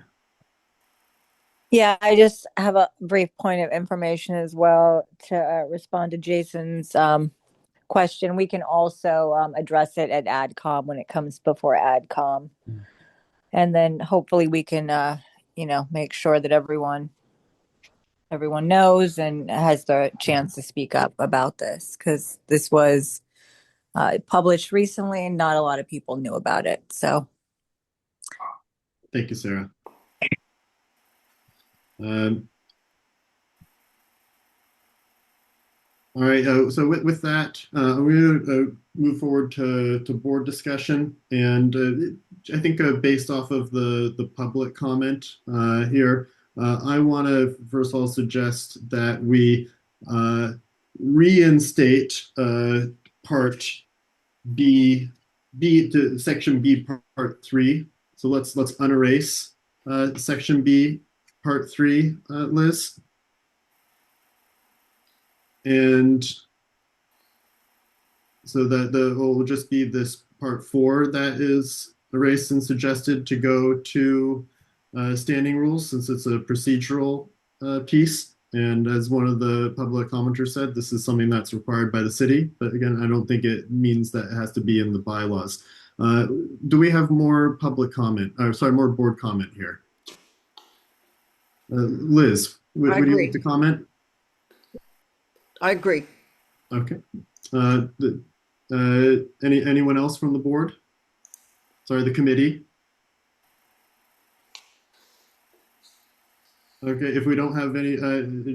Yeah, I just have a brief point of information as well to respond to Jason's question. We can also address it at AdCom when it comes before AdCom. And then hopefully we can, make sure that everyone knows and has the chance to speak up about this, because this was published recently and not a lot of people knew about it. So Thank you, Sarah. All right, so with that, we're going to move forward to board discussion. And I think based off of the public comment here, I want to first of all suggest that we reinstate part B, to section B, part 3. So let's unerase section B, part 3, Liz. And so that will just be this part 4 that is erased and suggested to go to standing rules, since it's a procedural piece. And as one of the public commenters said, this is something that's required by the city. But again, I don't think it means that it has to be in the bylaws. Do we have more public comment? Sorry, more board comment here? Liz, would you like to comment? I agree. Okay. Anyone else from the board? Sorry, the committee. Okay, if we don't have any,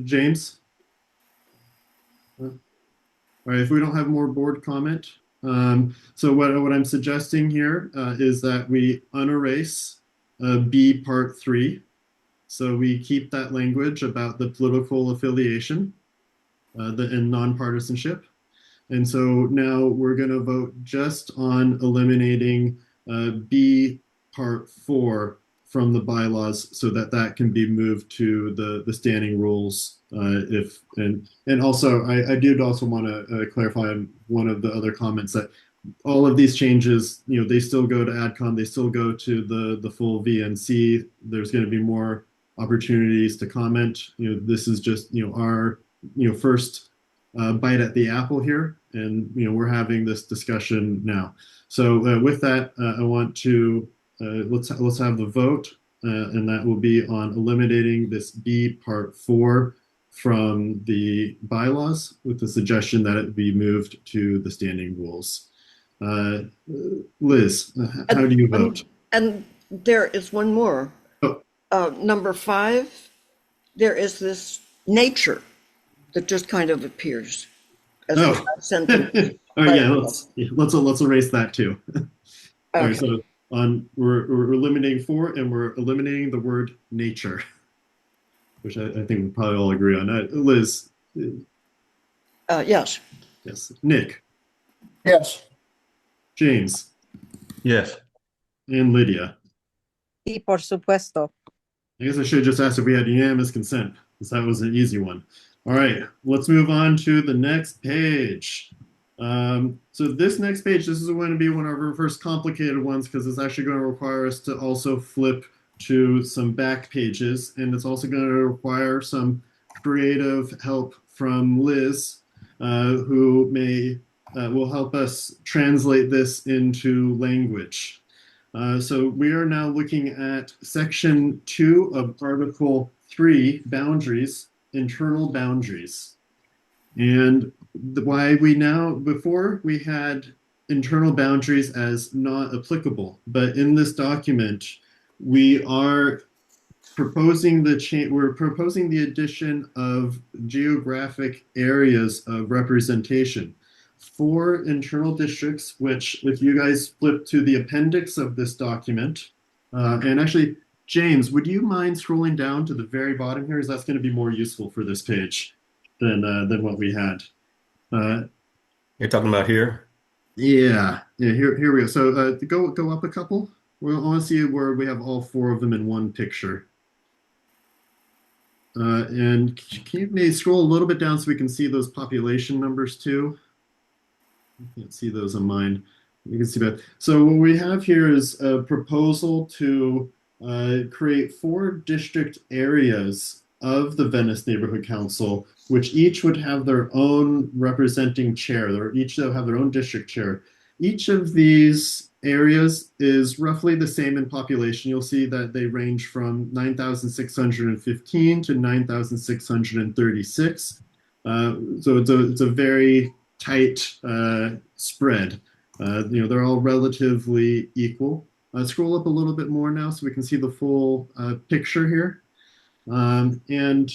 James? All right, if we don't have more board comment, so what I'm suggesting here is that we unerase B part 3. So we keep that language about the political affiliation and nonpartisanship. And so now we're going to vote just on eliminating B part 4 from the bylaws, so that can be moved to the standing rules. And also I did also want to clarify one of the other comments, that all of these changes, they still go to AdCom, they still go to the full VNC. There's going to be more opportunities to comment. This is just our first bite at the apple here, and we're having this discussion now. So with that, I want to let's have the vote, and that will be on eliminating this B part 4 from the bylaws, with the suggestion that it be moved to the standing rules. Liz, how do you vote? And there is one more. Number 5, there is this nature that just kind of appears as a sentence. Oh yeah, let's erase that too. All right, so we're eliminating 4, and we're eliminating the word nature, which I think we probably all agree on. Liz? Yes. Yes. Nick? Yes. James? Yes. And Lydia? Sí, por supuesto. I guess I should have just asked if we had unanimous consent, because that was an easy one. All right, let's move on to the next page. So this next page, this is going to be one of our first complicated ones, because it's actually going to require us to also flip to some back pages, and it's also going to require some creative help from Liz, who will help us translate this into language. So we are now looking at section 2 of Article 3, boundaries, internal boundaries. And why we now, before we had internal boundaries as not applicable, but in this document, we are proposing we're proposing the addition of geographic areas of representation for internal districts, which if you guys flip to the appendix of this document, and actually, James, would you mind scrolling down to the very bottom here? Because that's going to be more useful for this page than what we had. You're talking about here? Yeah. Here we go. So go up a couple. We want to see where we have all four of them in one picture. And can you maybe scroll a little bit down so we can see those population numbers too? I can't see those on mine. You can see that. So what we have here is a proposal to create 4 district areas of the Venice Neighborhood Council, which each would have their own representing chair, or each will have their own district chair. Each of these areas is roughly the same in population. You'll see that they range from 9,615 to 9,636. So it's a very tight spread. They're all relatively equal. Scroll up a little bit more now so we can see the full picture here. And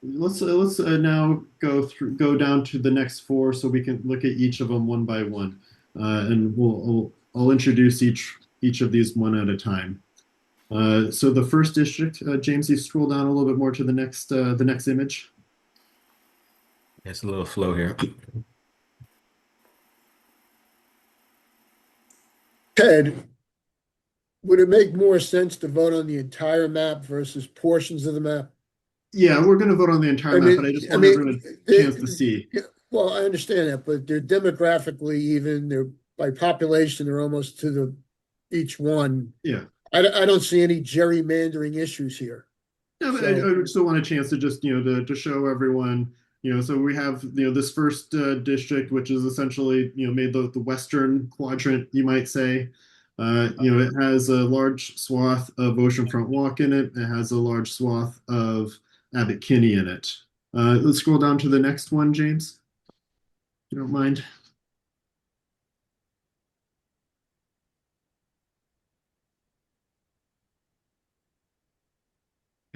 let's now go down to the next 4 so we can look at each of them one by one, and I'll introduce each of these one at a time. So the first district, James, you scroll down a little bit more to the next image. It's a little slow here. Ted, would it make more sense to vote on the entire map versus portions of the map? Yeah, we're going to vote on the entire map, but I just want everyone a chance to see. Well, I understand that, but they're demographically even, they're by population, they're almost to each one. Yeah. I don't see any gerrymandering issues here. Yeah, but I still want a chance to just, to show everyone, so we have, this first district, which is essentially, made the western quadrant, you might say. It has a large swath of oceanfront walk in it. It has a large swath of Abbot Kinney in it. Let's scroll down to the next one, James, if you don't mind.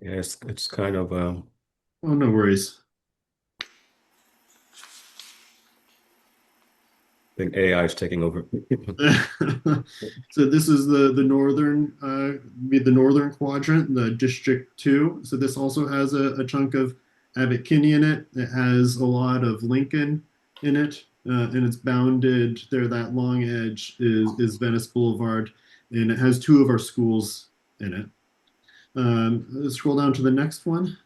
Yeah, it's kind of Oh, no worries. I think AI is taking over. So this is the northern the northern quadrant, the District 2. So this also has a chunk of Abbot Kinney in it. It has a lot of Lincoln in it, and it's bounded there. That long edge is Venice Boulevard, and it has 2 of our schools in it. Let's scroll down to the next one.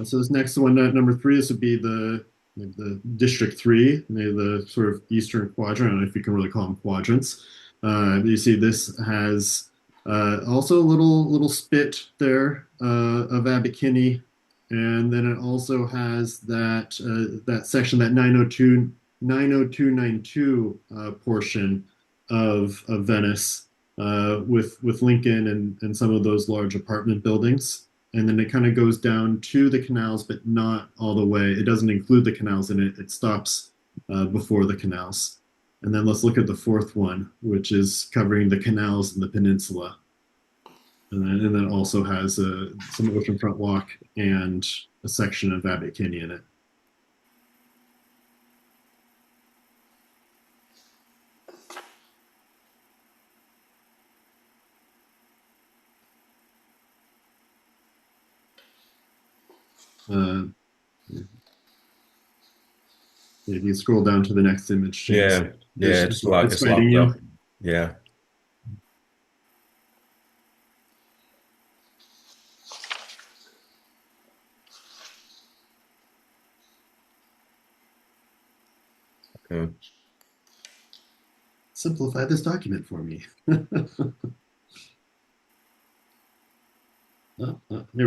So this next one, number 3, this would be the District 3, the sort of eastern quadrant. I don't know if you can really call them quadrants. You see this has also a little spit there of Abbot Kinney, and then it also has that section, that 90292 portion of Venice with Lincoln and some of those large apartment buildings. And then it kind of goes down to the canals, but not all the way. It doesn't include the canals in it. It stops before the canals. And then let's look at the 4th one, which is covering the canals and the peninsula. And then also has some oceanfront walk and a section of Abbot Kinney in it. If you scroll down to the next image, James. Yeah, it's locked up. Yeah. Okay. Simplify this document for me. Here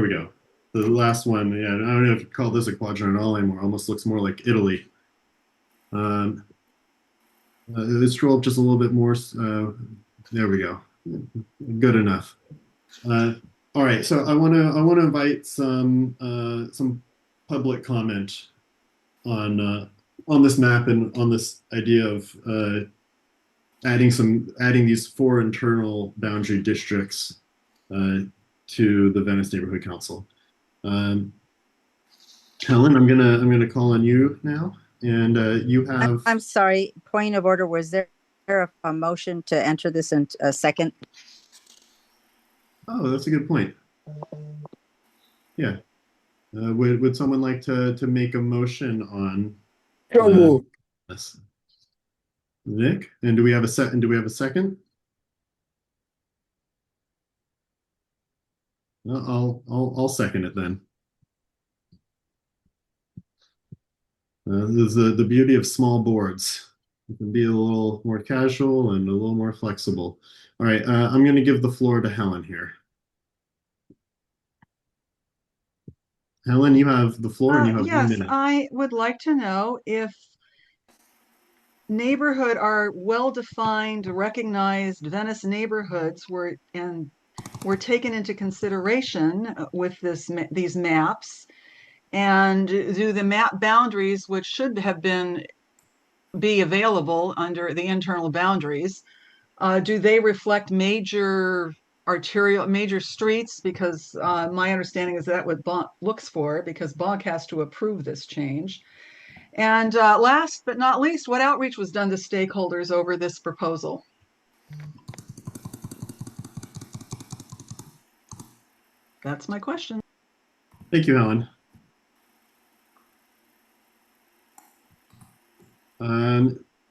we go. the last one, yeah, I don't know if you call this a quadrant at all anymore. Almost looks more like Italy. Um, let's scroll up just a little bit more. There we go. Good enough. All right, so I want to invite some public comment on this map and on this idea of adding these four internal boundary districts to the Venice Neighborhood Council. Helen, I'm gonna call on you now, and you have. I'm sorry, point of order. Was there a motion to enter this in a second? Oh, that's a good point. Yeah. Would someone like to make a motion on So moved. this? Nick, and do we have a set? And do we have a second? I'll second it then. This is the beauty of small boards. You can be a little more casual and a little more flexible. All right, I'm going to give the floor to Helen here. Helen, you have the floor and you have 1 Yes, minute. I would like to know if neighborhood are well-defined, recognized Venice neighborhoods were taken into consideration with these maps, and do the map boundaries, which should have be available under the internal boundaries, do they reflect major streets? Because my understanding is that what BOG looks for, because BOG has to approve this change. And last but not least, what outreach was done to stakeholders over this proposal? That's my question. Thank you, Helen.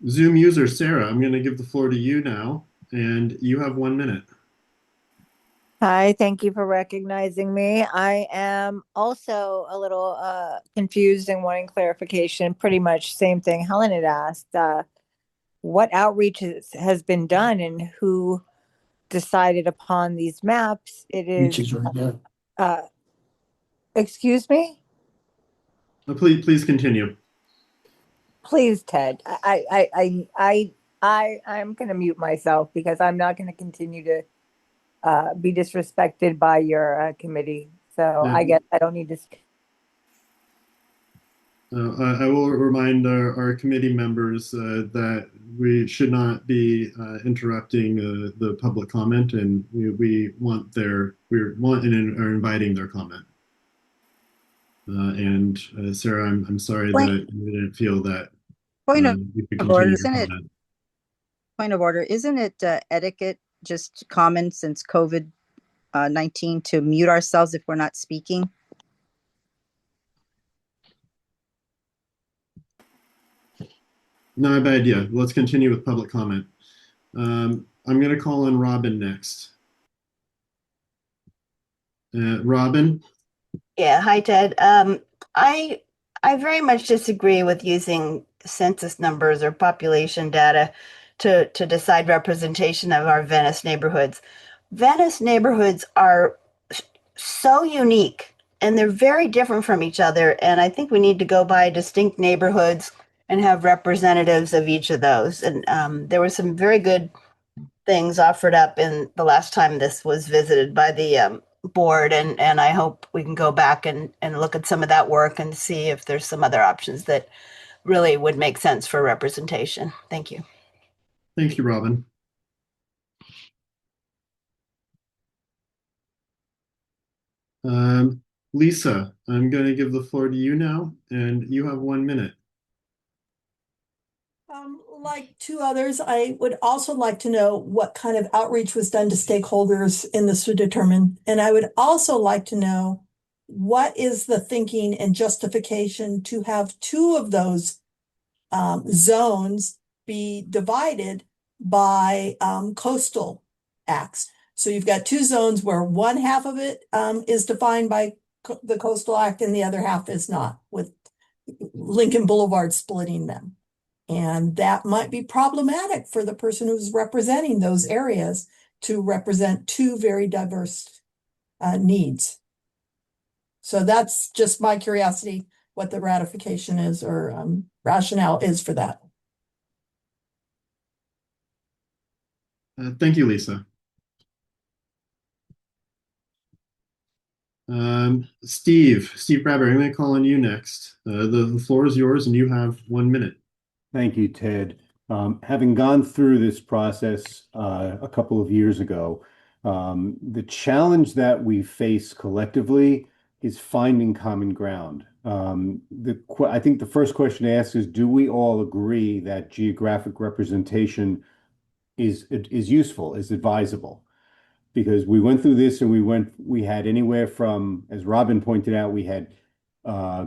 Zoom user Sarah, I'm going to give the floor to you now, and you have 1 minute. Hi, thank you for recognizing me. I am also a little confused and wanting clarification. Pretty much same thing Helen had asked. What outreach has been done and who decided upon these maps? It is. Excuse me? Please continue. Please, Ted. I'm going to mute myself because I'm not going to continue to be disrespected by your committee. So Yeah. I guess I don't need to. I will remind our committee members that we should not be interrupting the public comment, and we want and are inviting their comment. And Sarah, I'm sorry that you didn't feel that you could continue your comment. Point of order, isn't it etiquette, just common since COVID-19, to mute ourselves if we're not speaking? Not a bad idea. Let's continue with public comment. I'm going to call on Robin next. Robin? Yeah, hi Ted. I very much disagree with using census numbers or population data to decide representation of our Venice neighborhoods. Venice neighborhoods are so unique and they're very different from each other. And I think we need to go by distinct neighborhoods and have representatives of each of those. And there were some very good things offered up in the last time this was visited by the board. And I hope we can go back and look at some of that work and see if there's some other options that really would make sense for representation. Thank you. Thank you, Robin. Lisa, I'm going to give the floor to you now, and you have 1 minute. Like two others, I would also like to know what kind of outreach was done to stakeholders in this to determine. And I would also like to know what is the thinking and justification to have two of those zones be divided by coastal acts. So you've got two zones where one half of it is defined by the coastal act and the other half is not, with Lincoln Boulevard splitting them. And that might be problematic for the person who's representing those areas to represent two very diverse needs. So that's just my curiosity, what the ratification is or rationale is for that. Thank you, Lisa. Steve Bradbury, I'm going to call on you next. The floor is yours, and you have 1 minute. Thank you, Ted. Having gone through this process a couple of years ago, the challenge that we face collectively is finding common ground. I think the first question to ask is, do we all agree that geographic representation is useful, is advisable? Because we went through this and we had anywhere from, as Robin pointed out, we had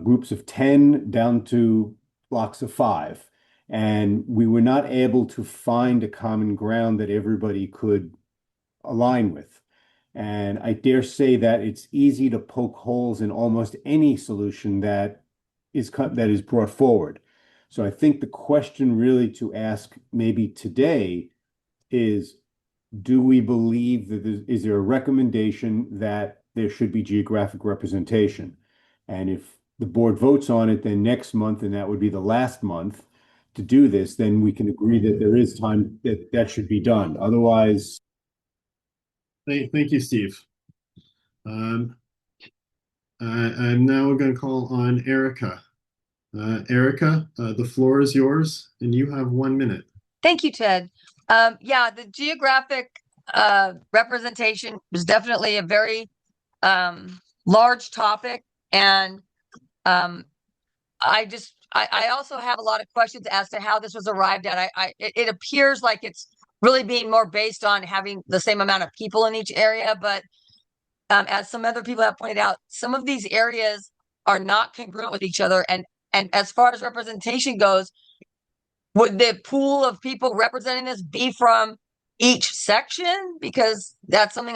groups of 10 down to blocks of 5. And we were not able to find a common ground that everybody could align with. And I dare say that it's easy to poke holes in almost any solution that is brought forward. So I think the question really to ask maybe today is, do we believe that is there a recommendation that there should be geographic representation? And if the board votes on it, then next month, and that would be the last month to do this, then we can agree that there is time that should be done. Otherwise. Thank you, Steve. I'm now going to call on Erica. Erica, the floor is yours, and you have 1 minute. Thank you, Ted. Yeah, the geographic representation was definitely a very large topic, and I also have a lot of questions as to how this was arrived at. It appears like it's really being more based on having the same amount of people in each area, but as some other people have pointed out, some of these areas are not congruent with each other, and as far as representation goes, would the pool of people representing this be from each section? Because that's something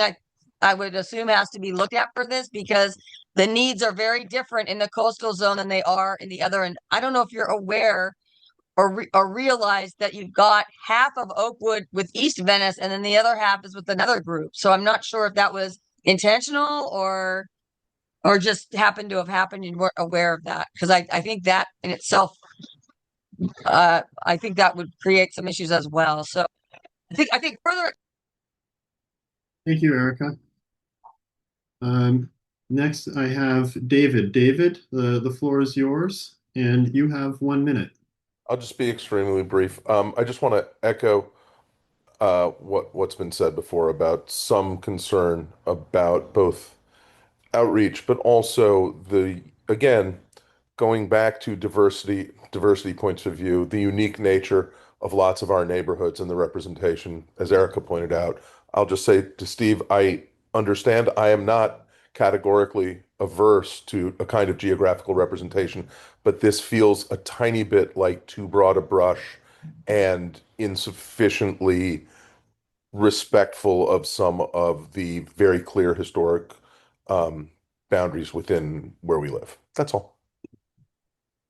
I would assume has to be looked at for this, because the needs are very different in the coastal zone than they are in the other. And I don't know if you're aware or realize that you've got half of Oakwood with East Venice, and then the other half is with another group. So I'm not sure if that was intentional or just happened to have happened and you weren't aware of that. Because I think that in itself, I think that would create some issues as well. So I think further. Thank you, Erica. Next, I have David. David, the floor is yours, and you have 1 minute. I'll just be extremely brief. I just want to echo what's been said before about some concern about both outreach, but also again, going back to diversity points of view, the unique nature of lots of our neighborhoods and the representation, as Erica pointed out. I'll just say to Steve, I understand I am not categorically averse to a kind of geographical representation, but this feels a tiny bit like too broad a brush and insufficiently respectful of some of the very clear historic boundaries within where we live. That's all.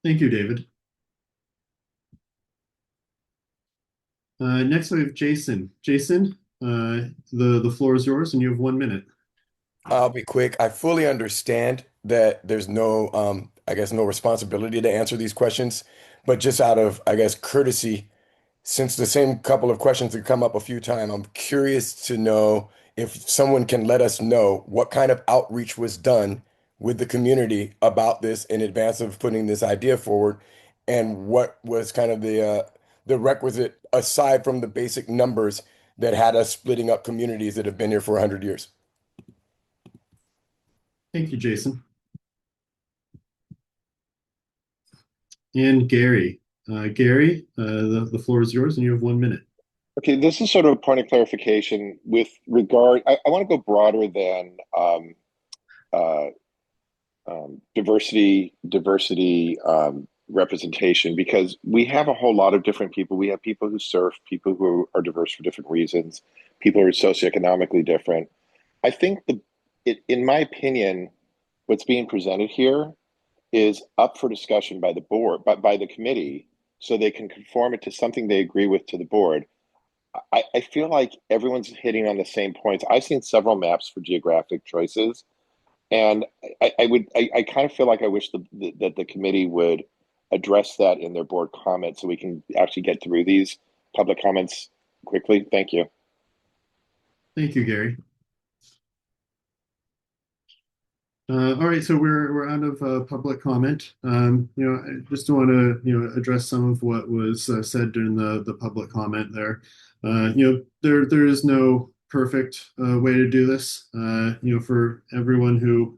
Thank you, David. Next, we have Jason. Jason, the floor is yours, and you have 1 minute. I'll be quick. I fully understand that there's no, I guess, no responsibility to answer these questions, but just out of, I guess, courtesy, since the same couple of questions have come up a few times, I'm curious to know if someone can let us know what kind of outreach was done with the community about this in advance of putting this idea forward, and what was kind of the requisite aside from the basic numbers that had us splitting up communities that have been here for 100 years. Thank you, Jason. And Gary. Gary, the floor is yours, and you have 1 minute. Okay, this is sort of a point of clarification with regard. I want to go broader than diversity representation, because we have a whole lot of different people. We have people who surf, people who are diverse for different reasons, people who are socioeconomically different. I think in my opinion, what's being presented here is up for discussion by the board, by the committee, so they can conform it to something they agree with to the board. I feel like everyone's hitting on the same points. I've seen several maps for geographic choices. And I kind of feel like I wish that the committee would address that in their board comments so we can actually get through these public comments quickly. Thank you. Thank you, Gary. All right, so we're out of public comment. I just want to address some of what was said during the public comment there. There is no perfect way to do this. For everyone who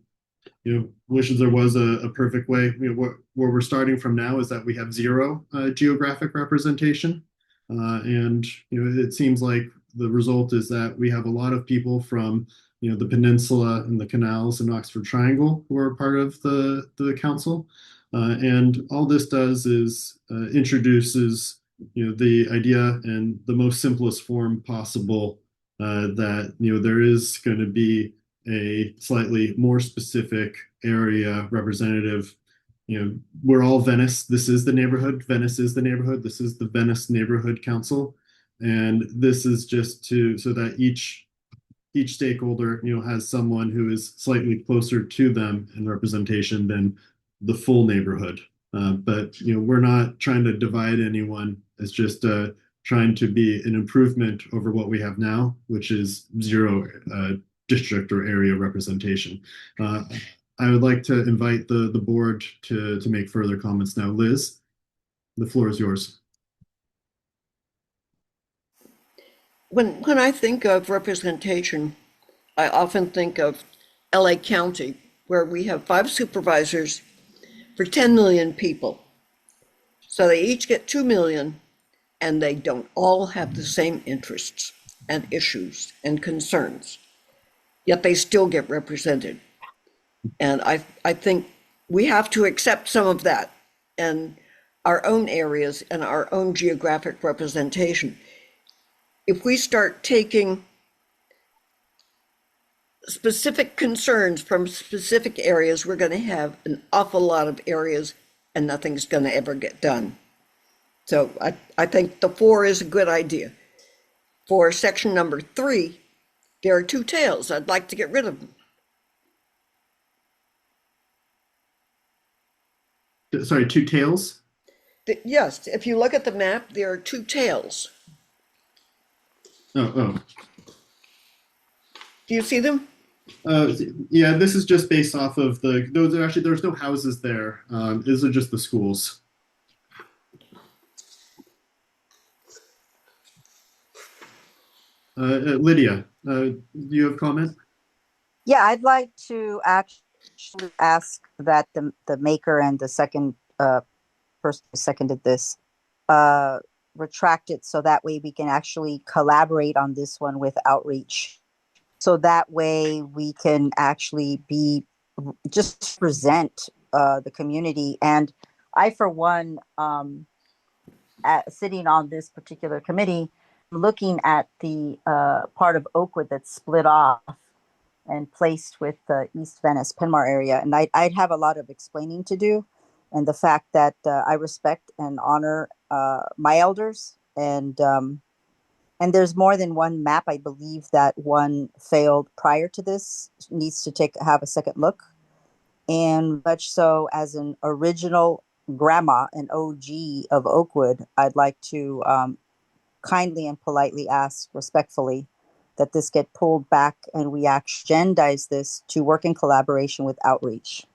wishes there was a perfect way. Where we're starting from now is that we have zero geographic representation, and it seems like the result is that we have a lot of people from the peninsula and the canals and Oxford Triangle who are part of the council, and all this does is introduces the idea in the most simplest form possible, that there is going to be a slightly more specific area representative. We're all Venice. This is the neighborhood. Venice is the neighborhood. This is the Venice Neighborhood Council. And this is just so that each stakeholder, has someone who is slightly closer to them in representation than the full neighborhood. But we're not trying to divide anyone. It's just trying to be an improvement over what we have now, which is zero district or area representation. I would like to invite the board to make further comments now. Liz, the floor is yours. When I think of representation, I often think of LA County, where we have 5 supervisors for 10 million people. So they each get 2 million, and they don't all have the same interests and issues and concerns, yet they still get represented. And I think we have to accept some of that in our own areas and our own geographic representation. If we start taking specific concerns from specific areas, we're going to have an awful lot of areas and nothing's going to ever get done. So I think the 4 is a good idea. For section number 3, there are 2 tails. I'd like to get rid of them. Sorry, 2 tails? Yes, if you look at the map, there are 2 tails. Oh. Do you see them? Yeah, this is just based off of there's no houses there. These are just the schools. Lydia, do you have a comment? Yeah, I'd like to actually ask that the maker and the second person who seconded this retract it, so that way we can actually collaborate on this one with outreach. So that way we can actually just present the community. And I, for one, sitting on this particular committee, looking at the part of Oakwood that's split off and placed with the East Venice, Penmar area. And I'd have a lot of explaining to do. And the fact that I respect and honor my elders. And there's more than one map. I believe that one failed prior to this, needs to have a second look. And much so, as an original grandma, an OG of Oakwood, I'd like to kindly and politely ask respectfully that this get pulled back and we agendize this to work in collaboration with outreach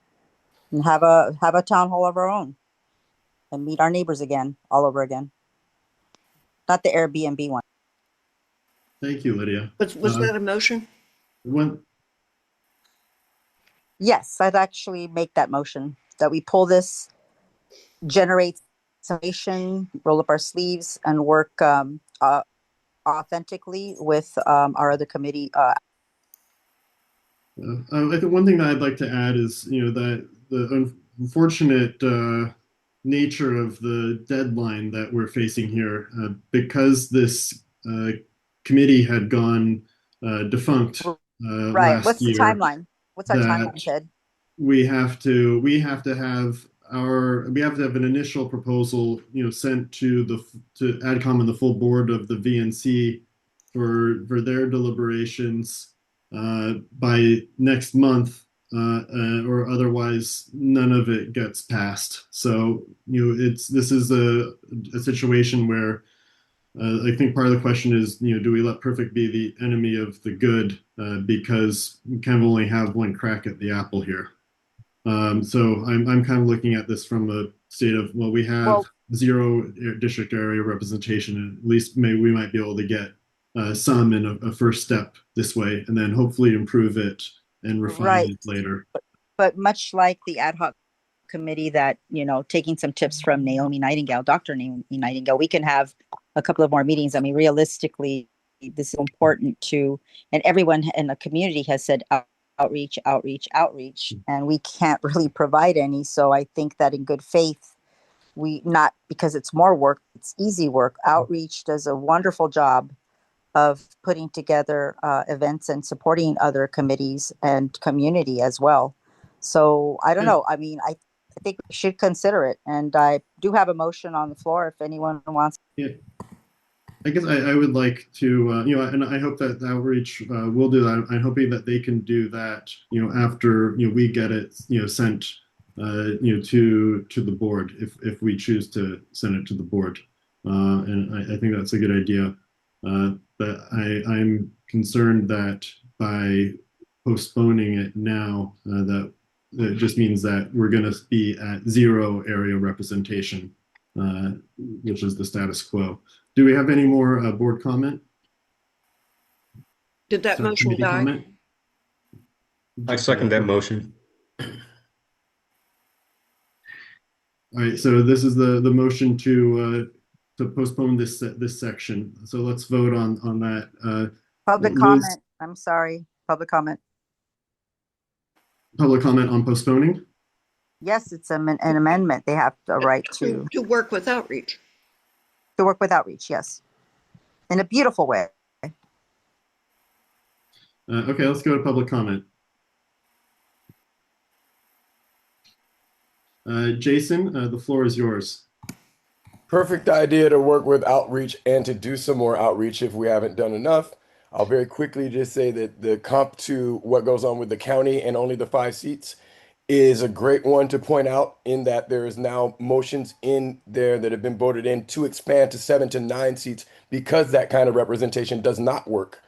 and have a town hall of our own and meet our neighbors again, all over again. Not the Airbnb one. Thank you, Lydia. Was that a motion? Yes, I'd actually make that motion that we pull this, generate information, roll up our sleeves, and work authentically with our other committee. I think one thing that I'd like to add is, that the unfortunate nature of the deadline that we're facing here, because this committee had gone defunct right. last What's the year. Timeline? What's our timeline, Ted? We have to have an initial proposal, sent to AdCom and the full board of the VNC for their deliberations by next month, or otherwise none of it gets passed. So this is a situation where I think part of the question is, do we let perfect be the enemy of the good, because we kind of only have one crack at the apple here. So I'm kind of looking at this from a state of, well, we have Well, zero district area representation, and at least maybe we might be able to get some in a first step this way, and then hopefully improve it and refine right. it later. But much like the ad hoc committee that, taking some tips from Naomi Nightingale, Dr. Naomi Nightingale, we can have a couple of more meetings. I mean, realistically, this is important to, and everyone in the community has said outreach, outreach, outreach, and we can't really provide any. So I think that in good faith, not because it's more work, it's easy work. Outreach does a wonderful job of putting together events and supporting other committees and community as well. So I don't know. I mean, I think we should consider it. And I do have a motion on the floor if anyone wants. Yeah. I guess I would like to, and I hope that outreach will do that. I'm hoping that they can do that, after, we get it, sent, to the board if we choose to send it to the board. And I think that's a good idea. But I'm concerned that by postponing it now, that just means that we're going to be at zero area representation, which is the status quo. Do we have any more board comment? Did that motion Committee die? comment? I second that motion. All right, so this is the motion to postpone this section. So let's vote on that. Public Liz, comment. I'm sorry. Public comment. public comment on postponing? Yes, it's an amendment. They have the right to work with outreach. To work with outreach, yes. In a beautiful way. Okay, let's go to public comment. Jason, the floor is yours. Perfect idea to work with outreach and to do some more outreach if we haven't done enough. I'll very quickly just say that the comp to what goes on with the county and only the 5 seats is a great one to point out, in that there is now motions in there that have been voted in to expand to 7 to 9 seats because that kind of representation does not work.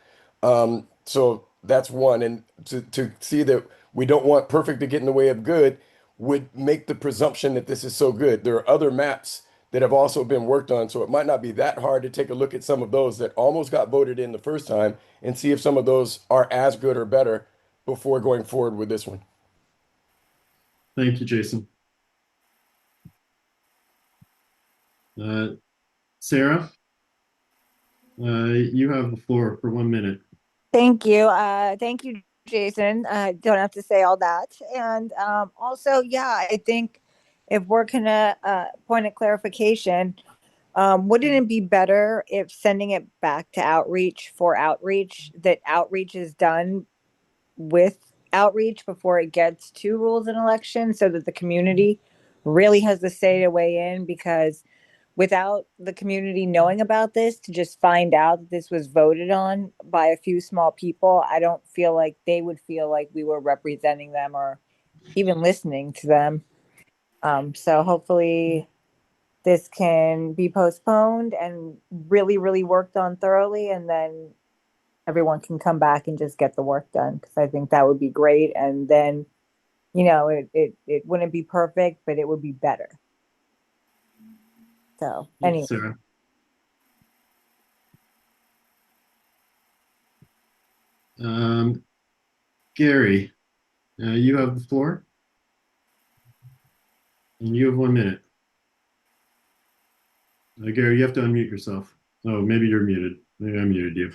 So that's one. And to see that we don't want perfect to get in the way of good would make the presumption that this is so good. There are other maps that have also been worked on, so it might not be that hard to take a look at some of those that almost got voted in the first time and see if some of those are as good or better before going forward with this one. Thank you, Jason. Sarah, you have the floor for 1 minute. Thank you. Thank you, Jason. Don't have to say all that. And also, yeah, I think if we're gonna point of clarification, wouldn't it be better if sending it back to outreach for outreach, that outreach is done with outreach before it gets to rules and elections, so that the community really has the say to weigh in? Because without the community knowing about this, to just find out that this was voted on by a few small people, I don't feel like they would feel like we were representing them or even listening to them. So hopefully this can be postponed and really, really worked on thoroughly, and then everyone can come back and just get the work done, because I think that would be great. And then, it wouldn't be perfect, but it would be better. So anyway. Sarah. Gary, you have the floor. And you have 1 minute. Gary, you have to unmute yourself. Oh, maybe you're muted. Maybe I muted you.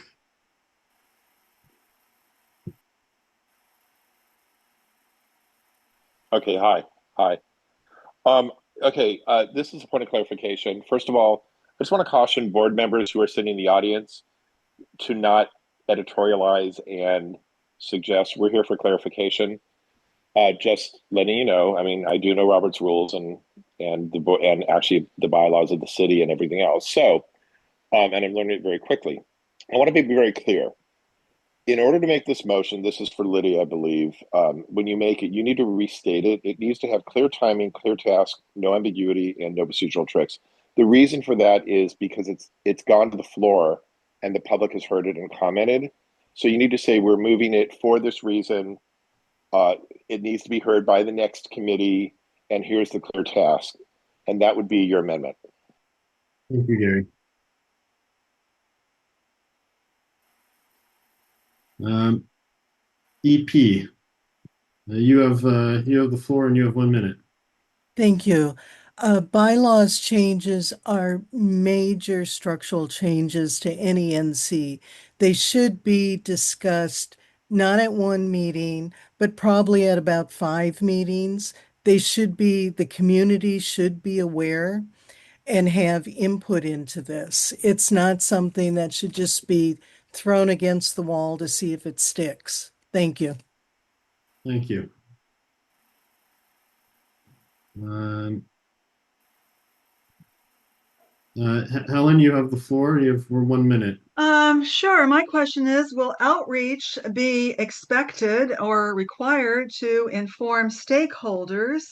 Okay, hi. Okay, this is a point of clarification. First of all, I just want to caution board members who are sitting in the audience to not editorialize and suggest. We're here for clarification. Just letting you know. I mean, I do know Robert's rules and actually the bylaws of the city and everything else. So, and I'm learning it very quickly. I want to be very clear. In order to make this motion, this is for Lydia, I believe. When you make it, you need to restate it. It needs to have clear timing, clear task, no ambiguity, and no procedural tricks. The reason for that is because it's gone to the floor and the public has heard it and commented. So you need to say we're moving it for this reason. It needs to be heard by the next committee, and here's the clear task. And that would be your amendment. Thank you, Gary. EP, you have the floor and you have 1 minute. Thank you. Bylaws changes are major structural changes to any NC. They should be discussed not at one meeting, but probably at about 5 meetings. The community should be aware and have input into this. It's not something that should just be thrown against the wall to see if it sticks. Thank you. Thank you. Helen, you have the floor. You have for 1 minute. Sure. My question is, will outreach be expected or required to inform stakeholders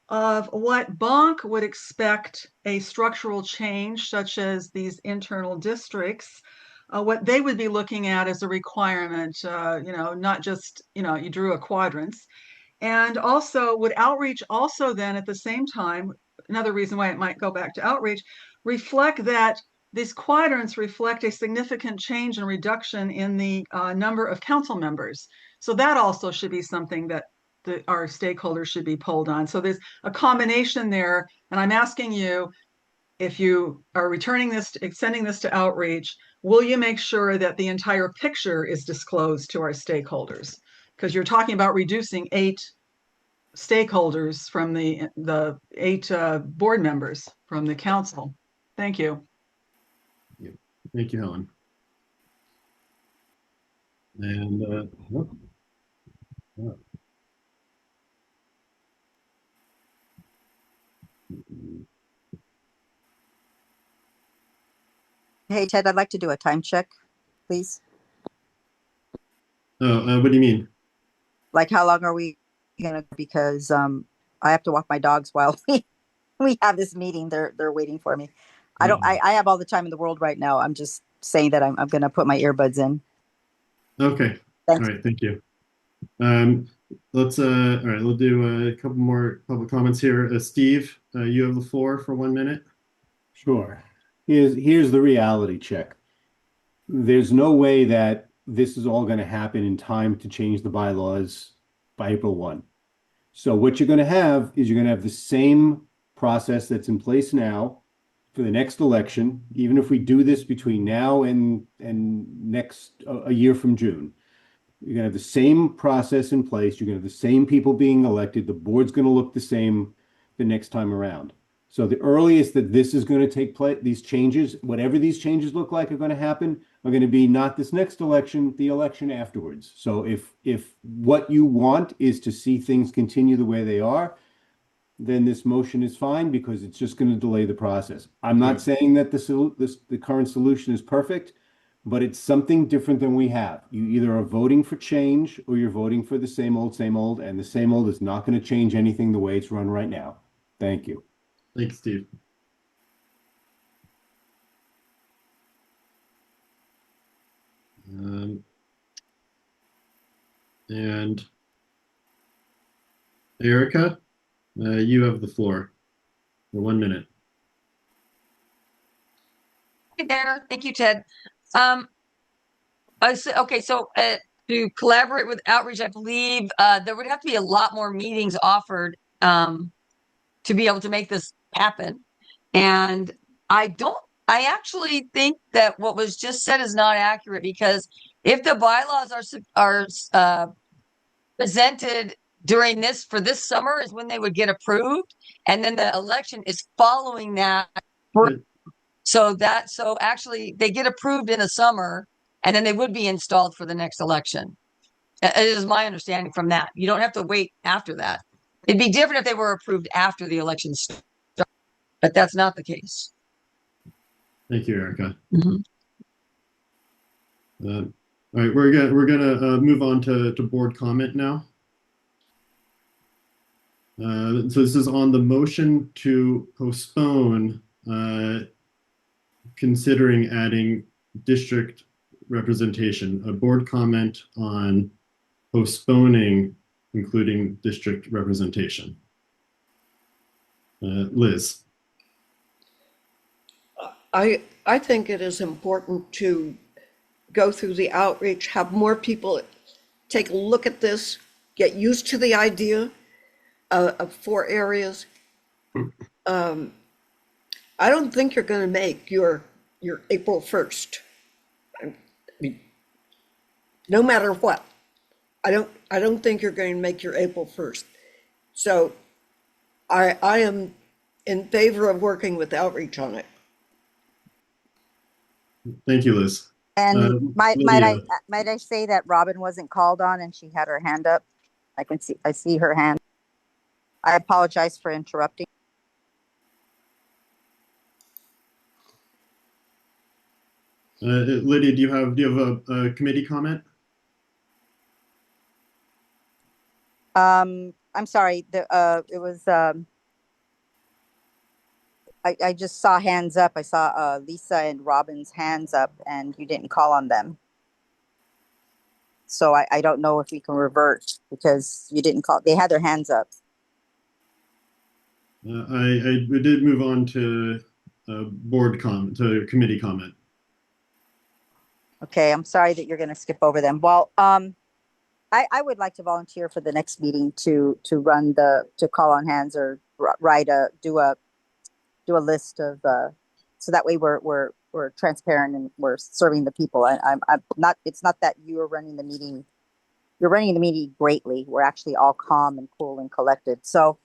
of what Bonk would expect a structural change, such as these internal districts, what they would be looking at as a requirement, not just, you drew a quadrants. And also, would outreach also then at the same time, another reason why it might go back to outreach, reflect that these quadrants reflect a significant change and reduction in the number of council members. So that also should be something that our stakeholders should be polled on. So there's a combination there. And I'm asking you, if you are sending this to outreach, will you make sure that the entire picture is disclosed to our stakeholders? Because you're talking about reducing 8 stakeholders from the 8 board members from the council. Thank you. Yeah. Thank you, Helen. And Hey, Ted, I'd like to do a time check, please. what do you mean? Like, how long are we gonna? Because I have to walk my dogs while we have this meeting. They're waiting for me. I have all the time in the world right now. I'm just saying that I'm gonna put my earbuds in. Okay. Thanks. All right. Thank you. Let's all right. We'll do a couple more public comments here. Steve, you have the floor for 1 minute. Sure. Here's the reality check. There's no way that this is all going to happen in time to change the bylaws by April 1. So what you're going to have is you're going to have the same process that's in place now for the next election, even if we do this between now and next a year from June. You're going to have the same process in place. You're going to have the same people being elected. The board's going to look the same the next time around. So the earliest that this is going to take place, these changes, whatever these changes look like are going to happen, are going to be not this next election, the election afterwards. So if what you want is to see things continue the way they are, then this motion is fine because it's just going to delay the process. I'm not saying that the current solution is perfect, but it's something different than we have. You either are voting for change or you're voting for the same old, and the same old is not going to change anything the way it's run right now. Thank you. Thanks, Steve. And Erica, you have the floor for 1 minute. Hey there. Thank you, Ted. Okay, so to collaborate with outreach, I believe there would have to be a lot more meetings offered to be able to make this happen. And I actually think that what was just said is not accurate, because if the bylaws are presented during for this summer is when they would get approved, and then the election is following that. So actually they get approved in the summer, and then they would be installed for the next election. It is my understanding from that. You don't have to wait after that. It'd be different if they were approved after the election started, but that's not the case. Thank you, Erica. All right, we're gonna move on to board comment now. So this is on the motion to postpone, considering adding district representation. A board comment on postponing including district representation. Liz. I think it is important to go through the outreach, have more people take a look at this, get used to the idea of 4 areas. I don't think you're going to make your April 1st. I mean, no matter what. I don't think you're going to make your April 1st. So I am in favor of working with outreach on it. Thank you, Liz. And Lydia. might I say that Robin wasn't called on and she had her hand up? I see her hand. I apologize for interrupting. Lydia, do you have a committee comment? I'm sorry. It was I just saw hands up. I saw Lisa and Robin's hands up, and you didn't call on them. So I don't know if we can revert because you didn't call. They had their hands up. We did move on to board comment, to committee comment. Okay, I'm sorry that you're going to skip over them. Well, I would like to volunteer for the next meeting to call on hands or do a list of so that way we're transparent and we're serving the people. I'm not. It's not that you are running the meeting. You're running the meeting greatly. We're actually all calm and cool and collected. So.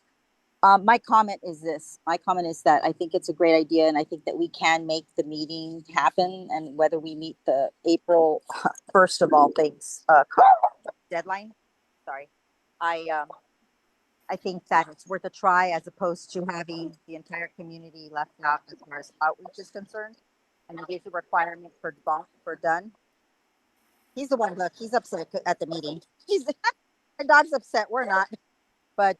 My comment is this. My comment is that I think it's a great idea, and I think that we can make the meeting happen. And whether we meet the April 1st of all things deadline, sorry, I think that it's worth a try as opposed to having the entire community left out as far as outreach is concerned. And it is a requirement for done. He's the one. Look, he's upset at the meeting. And Don's upset. We're not. But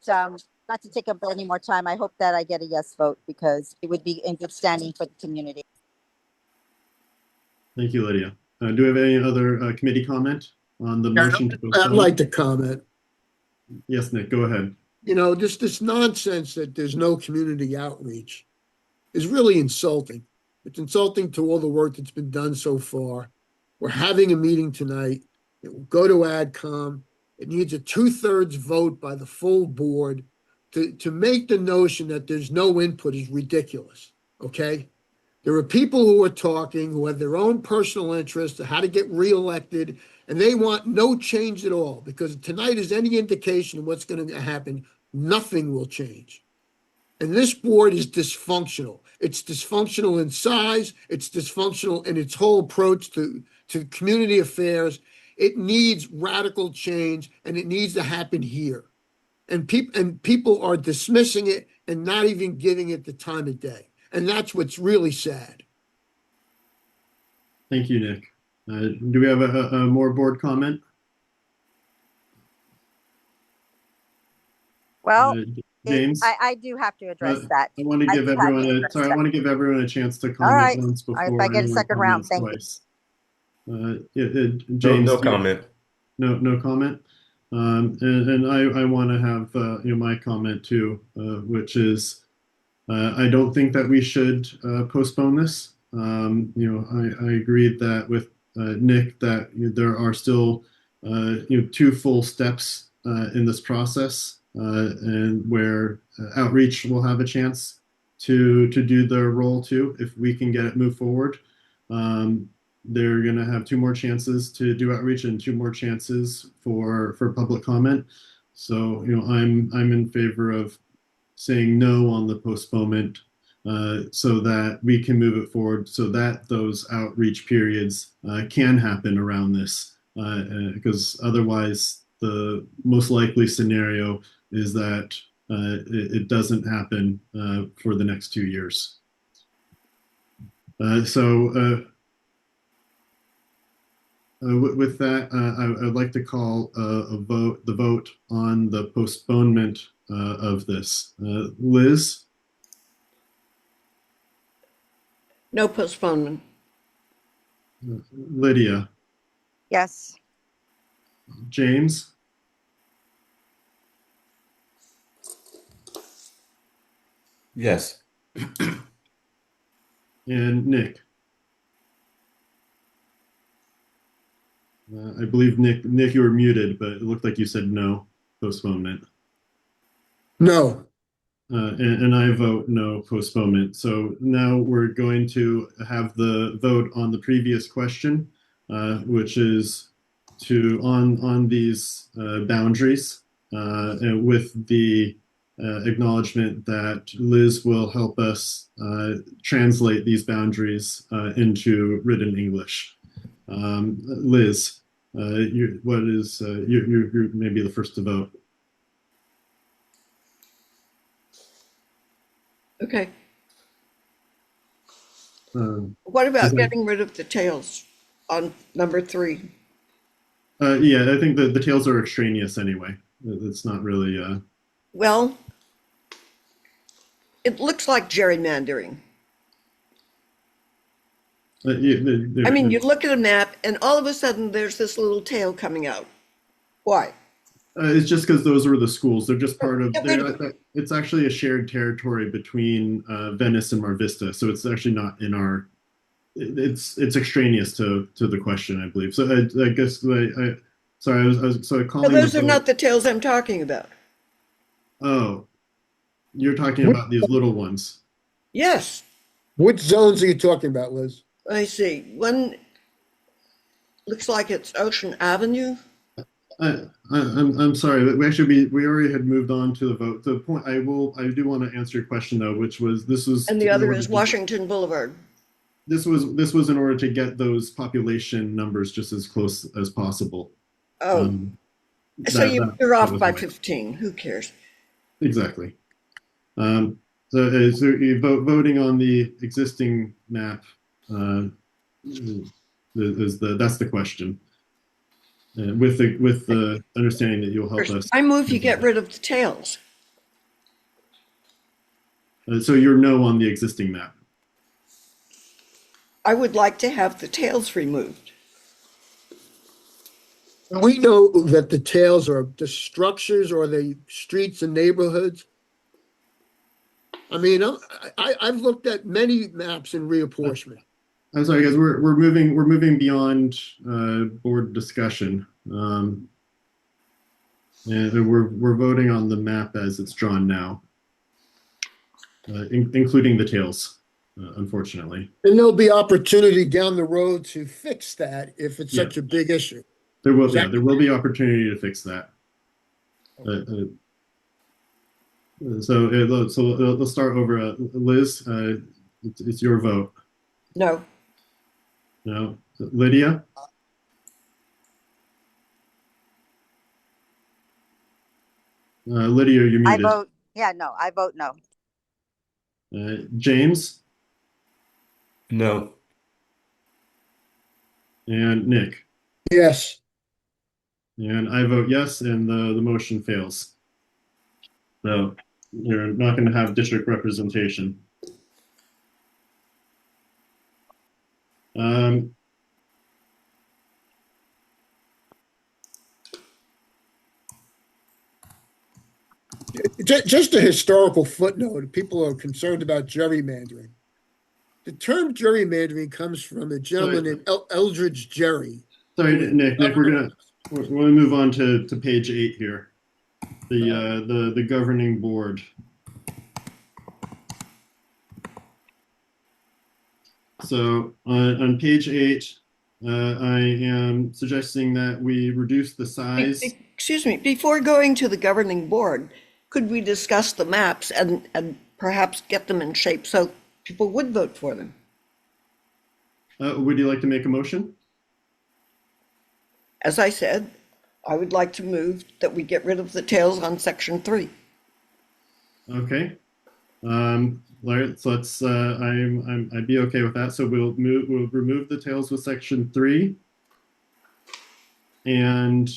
not to take up any more time, I hope that I get a yes vote because it would be in good standing for the community. Thank you, Lydia. Do we have any other committee comment on the motion to postpone? I'd like to comment. Yes, Nick, go ahead. Just this nonsense that there's no community outreach is really insulting. It's insulting to all the work that's been done so far. We're having a meeting tonight. It will go to AdCom. It needs a 2/3 vote by the full board. To make the notion that there's no input is ridiculous, okay? There are people who are talking who have their own personal interests of how to get reelected, and they want no change at all because tonight is any indication of what's going to happen. Nothing will change. And this board is dysfunctional. It's dysfunctional in size. It's dysfunctional in its whole approach to community affairs. It needs radical change, and it needs to happen here. And people are dismissing it and not even giving it the time of day. And that's what's really sad. Thank you, Nick. Do we have a more board comment? Well, James, I do have to address that. I want to give everyone a chance to comment once If before I get a anyone second round, comments thank twice. James, No comment. No comment. And I want to have my comment too, which is I don't think that we should postpone this. I agreed that with Nick that there are still 2 full steps in this process, and where outreach will have a chance to do their role too if we can get it moved forward. They're going to have 2 more chances to do outreach and 2 more chances for public comment. So I'm in favor of saying no on the postponement, so that we can move it forward, so that those outreach periods can happen around this, because otherwise the most likely scenario is that it doesn't happen for the next 2 years. With that, I'd like to call the vote on the postponement of this. Liz, No postponement. Lydia, Yes. James, Yes. and Nick. I believe Nick, you were muted, but it looked like you said no postponement. No. And I vote no postponement. So now we're going to have the vote on the previous question, which is on these boundaries, and with the acknowledgement that Liz will help us translate these boundaries into written English. Liz, you're maybe the first to vote. Okay. Um, What is about that- getting rid of the tails on number 3? Yeah, I think the tails are extraneous anyway. It's not really. Well, it looks like gerrymandering. I mean, you look at a map and all of a sudden there's this little tail coming out. Why? It's just because those were the schools. They're just part of. Yeah, wait a minute. It's actually a shared territory between Venice and Mar Vista, so it's actually not in our. It's extraneous to the question, I believe. So I guess sorry, I was No, calling. those are not the tails I'm talking about. Oh, you're talking about these little ones. Yes, Which zones are you talking about, Liz? I see. One looks like it's Ocean Avenue. I'm sorry. We already had moved on to the vote. The point I do want to answer your question though, which was this was And the other is Washington Boulevard. This was in order to get those population numbers just as close as possible. Oh, so you're off by why. 15. Who cares? Exactly. So you voting on the existing map that's the question. With the understanding that you'll help us. I move you get rid of the tails. So you're no on the existing map. I would like to have the tails removed. We know that the tails are the structures or the streets and neighborhoods. I mean, I've looked at many maps in reapportionment. I'm sorry, guys. We're moving beyond board discussion, and we're voting on the map as it's drawn now, including the tails, unfortunately. And there'll be opportunity down the road to fix that if it's such a big issue. There will be opportunity to fix that. So let's start over. Liz, it's your vote. No. No. Lydia? Lydia, you're muted. I vote, no, I vote no. James? No. And Nick? Yes. And I vote yes, and the motion fails. So you're not going to have district representation. Just a historical footnote. People are concerned about gerrymandering. The term gerrymandering comes from a gentleman named Eldridge Gerry. Sorry, Nick. We're gonna move on to page 8 here. The governing board. So on page 8, I am suggesting that we reduce the size. Excuse me, before going to the governing board, could we discuss the maps and perhaps get them in shape so people would vote for them? Would you like to make a motion? As I said, I would like to move that we get rid of the tails on section 3. Okay. Larry, so let's I'd be okay with that. So we'll remove the tails with section 3. and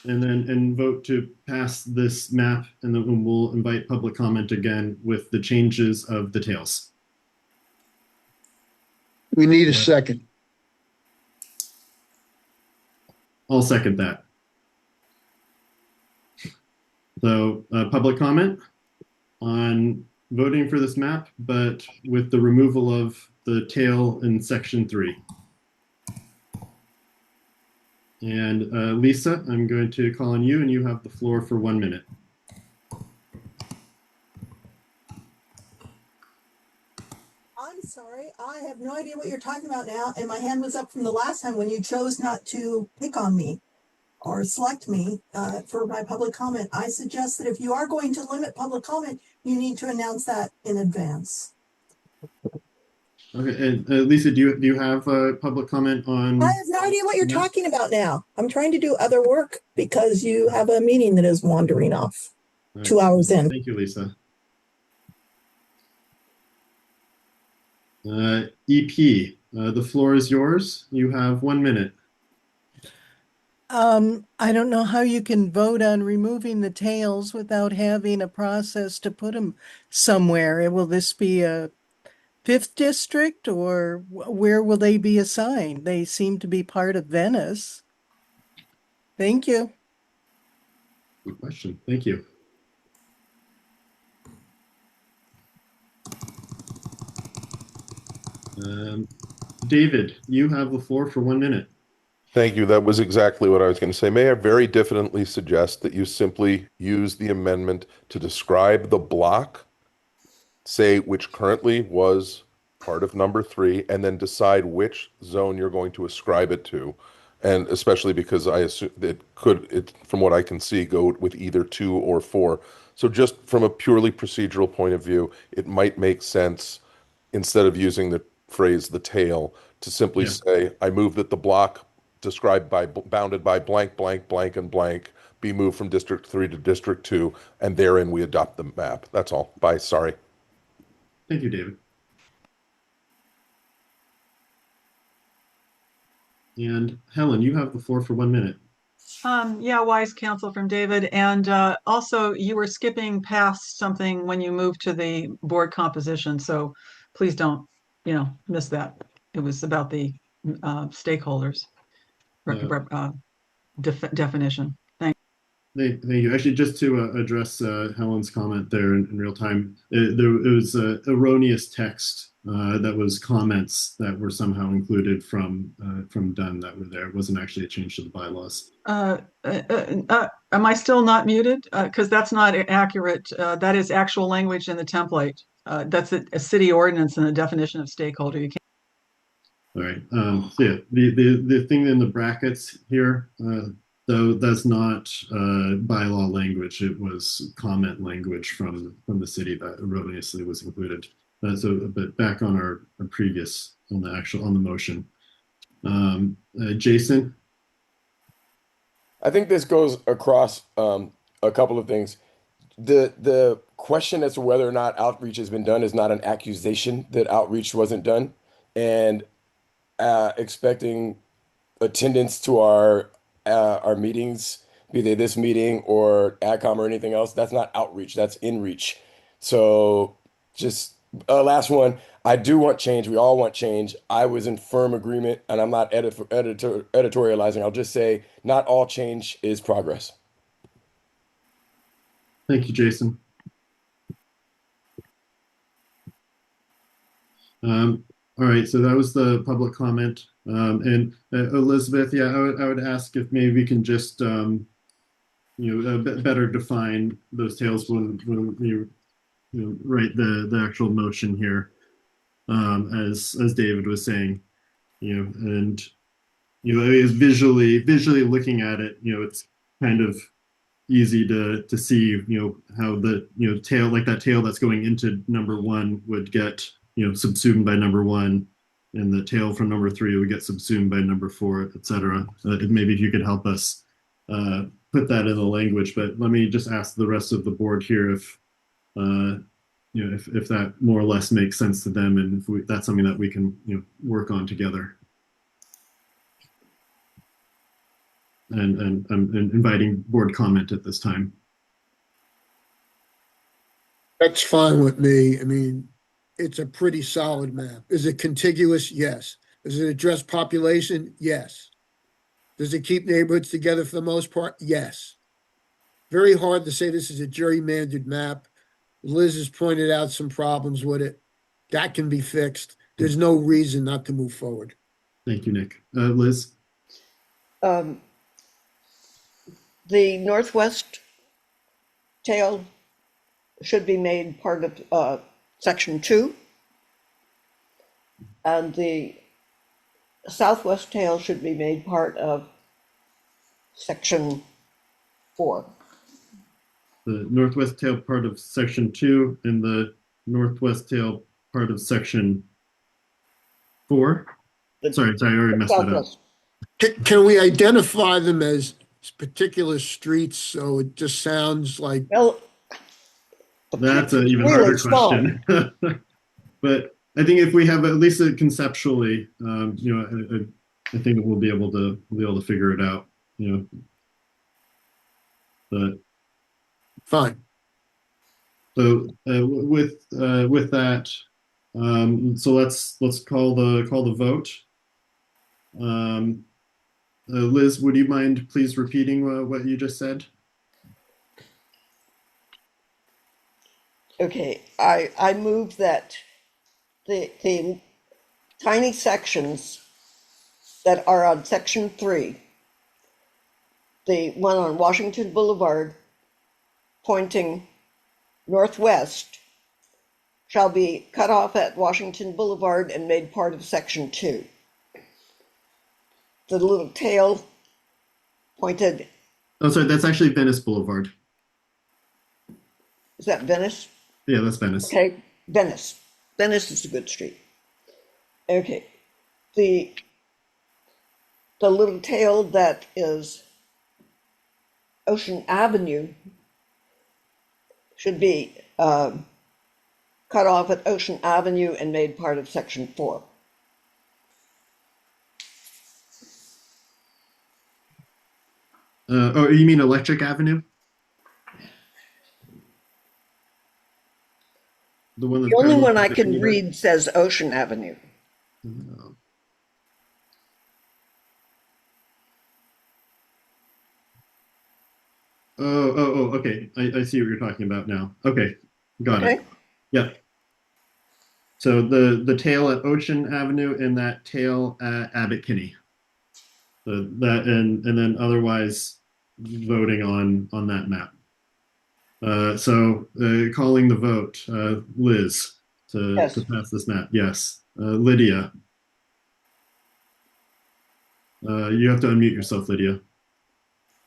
and vote to pass this map, and then we'll invite public comment again with the changes of the tails. We need a second. I'll second that. So public comment on voting for this map, but with the removal of the tail in section 3. And Lisa, I'm going to call on you, and you have the floor for 1 minute. I'm sorry, I have no idea what you're talking about now, and my hand was up from the last time when you chose not to pick on me or select me for my public comment. I suggest that if you are going to limit public comment, you need to announce that in advance. Okay, and Lisa, do you have a public comment on? I have no idea what you're talking about now. I'm trying to do other work because you have a meeting that is wandering off 2 hours in. Thank you, Lisa. EP, the floor is yours. You have 1 minute. I don't know how you can vote on removing the tails without having a process to put them somewhere. Will this be a 5th district, or where will they be assigned? They seem to be part of Venice. Thank you. Good question. Thank you. David, you have the floor for 1 minute. Thank you. That was exactly what I was going to say. May I very diffidently suggest that you simply use the amendment to describe the block, say which currently was part of number 3, and then decide which zone you're going to ascribe it to. And especially because I assume it, from what I can see, go with either 2 or 4. So just from a purely procedural point of view, it might make sense, instead of using the phrase "the tail," to simply say, "I move that the block described by bounded by blank, blank, blank, and blank be moved from District 3 to District 2, and therein we adopt the map." That's all. Bye. Sorry. Thank you, David. And Helen, you have the floor for 1 minute. Yeah, wise counsel from David. And also, you were skipping past something when you moved to the board composition. So please don't, miss that. It was about the stakeholders definition. Thanks. Thank you. Actually, just to address Helen's comment there in real time, it was erroneous text that was comments that were somehow included from Dunn that were there. It wasn't actually a change to the bylaws. Am I still not muted? Because that's not accurate. That is actual language in the template. That's a city ordinance and a definition of stakeholder. You can't. All right. So yeah, the thing in the brackets here, though, that's not bylaw language. It was comment language from the city that erroneously was included. But back on our previous on the motion. Jason. I think this goes across a couple of things. The question as to whether or not outreach has been done is not an accusation that outreach wasn't done, and expecting attendance to our meetings, be they this meeting or AdCom or anything else, that's not outreach, that's inreach. So just last one, I do want change. We all want change. I was in firm agreement, and I'm not editorializing. I'll just say not all change is progress. Thank you, Jason. All right, so that was the public comment. And Elizabeth, yeah, I would ask if maybe we can just better define those tails when you write the actual motion here, as David was saying, and is visually looking at it, it's kind of easy to see, how the tail, like that tail that's going into number 1 would get subsumed by number 1, and the tail from number 3 would get subsumed by number 4, etc. Maybe if you could help us put that in the language. But let me just ask the rest of the board here if if that more or less makes sense to them, and if that's something that we can work on together. and I'm inviting board comment at this time. That's fine with me. I mean, it's a pretty solid map. Is it contiguous? Yes. Does it address population? Yes. Does it keep neighborhoods together for the most part? Yes. Very hard to say this is a gerrymandered map. Liz has pointed out some problems with it. That can be fixed. There's no reason not to move forward. Thank you, Nick. Liz? The northwest tail should be made part of section 2, and the southwest tail should be made part of section 4. The northwest tail part of section 2 and the northwest tail part of section 4. Sorry, I already messed that up. Can we identify them as particular streets so it just sounds like? Well, that's an even harder question. But I think if we have at least conceptually, I think we'll be able to figure it out. But fine. So with that, so let's call the vote. Liz, would you mind please repeating what you just said? Okay, I move that the tiny sections that are on section 3, the one on Washington Boulevard pointing northwest, shall be cut off at Washington Boulevard and made part of section 2. The little tail pointed. Oh, sorry, that's actually Venice Boulevard. Is that Venice? Yeah, that's Venice. Okay, Venice. Venice is a good street. Okay, the little tail that is Ocean Avenue should be cut off at Ocean Avenue and made part of section 4. Oh, you mean Electric Avenue? The only one I can read says Ocean Avenue. Okay. I see what you're talking about now. Okay, got it. Yeah. So the tail at Ocean Avenue and that tail at Abbot Kinney. So that and then otherwise voting on that map. So calling the vote, Liz to pass this map. Yes. Lydia. You have to unmute yourself, Lydia.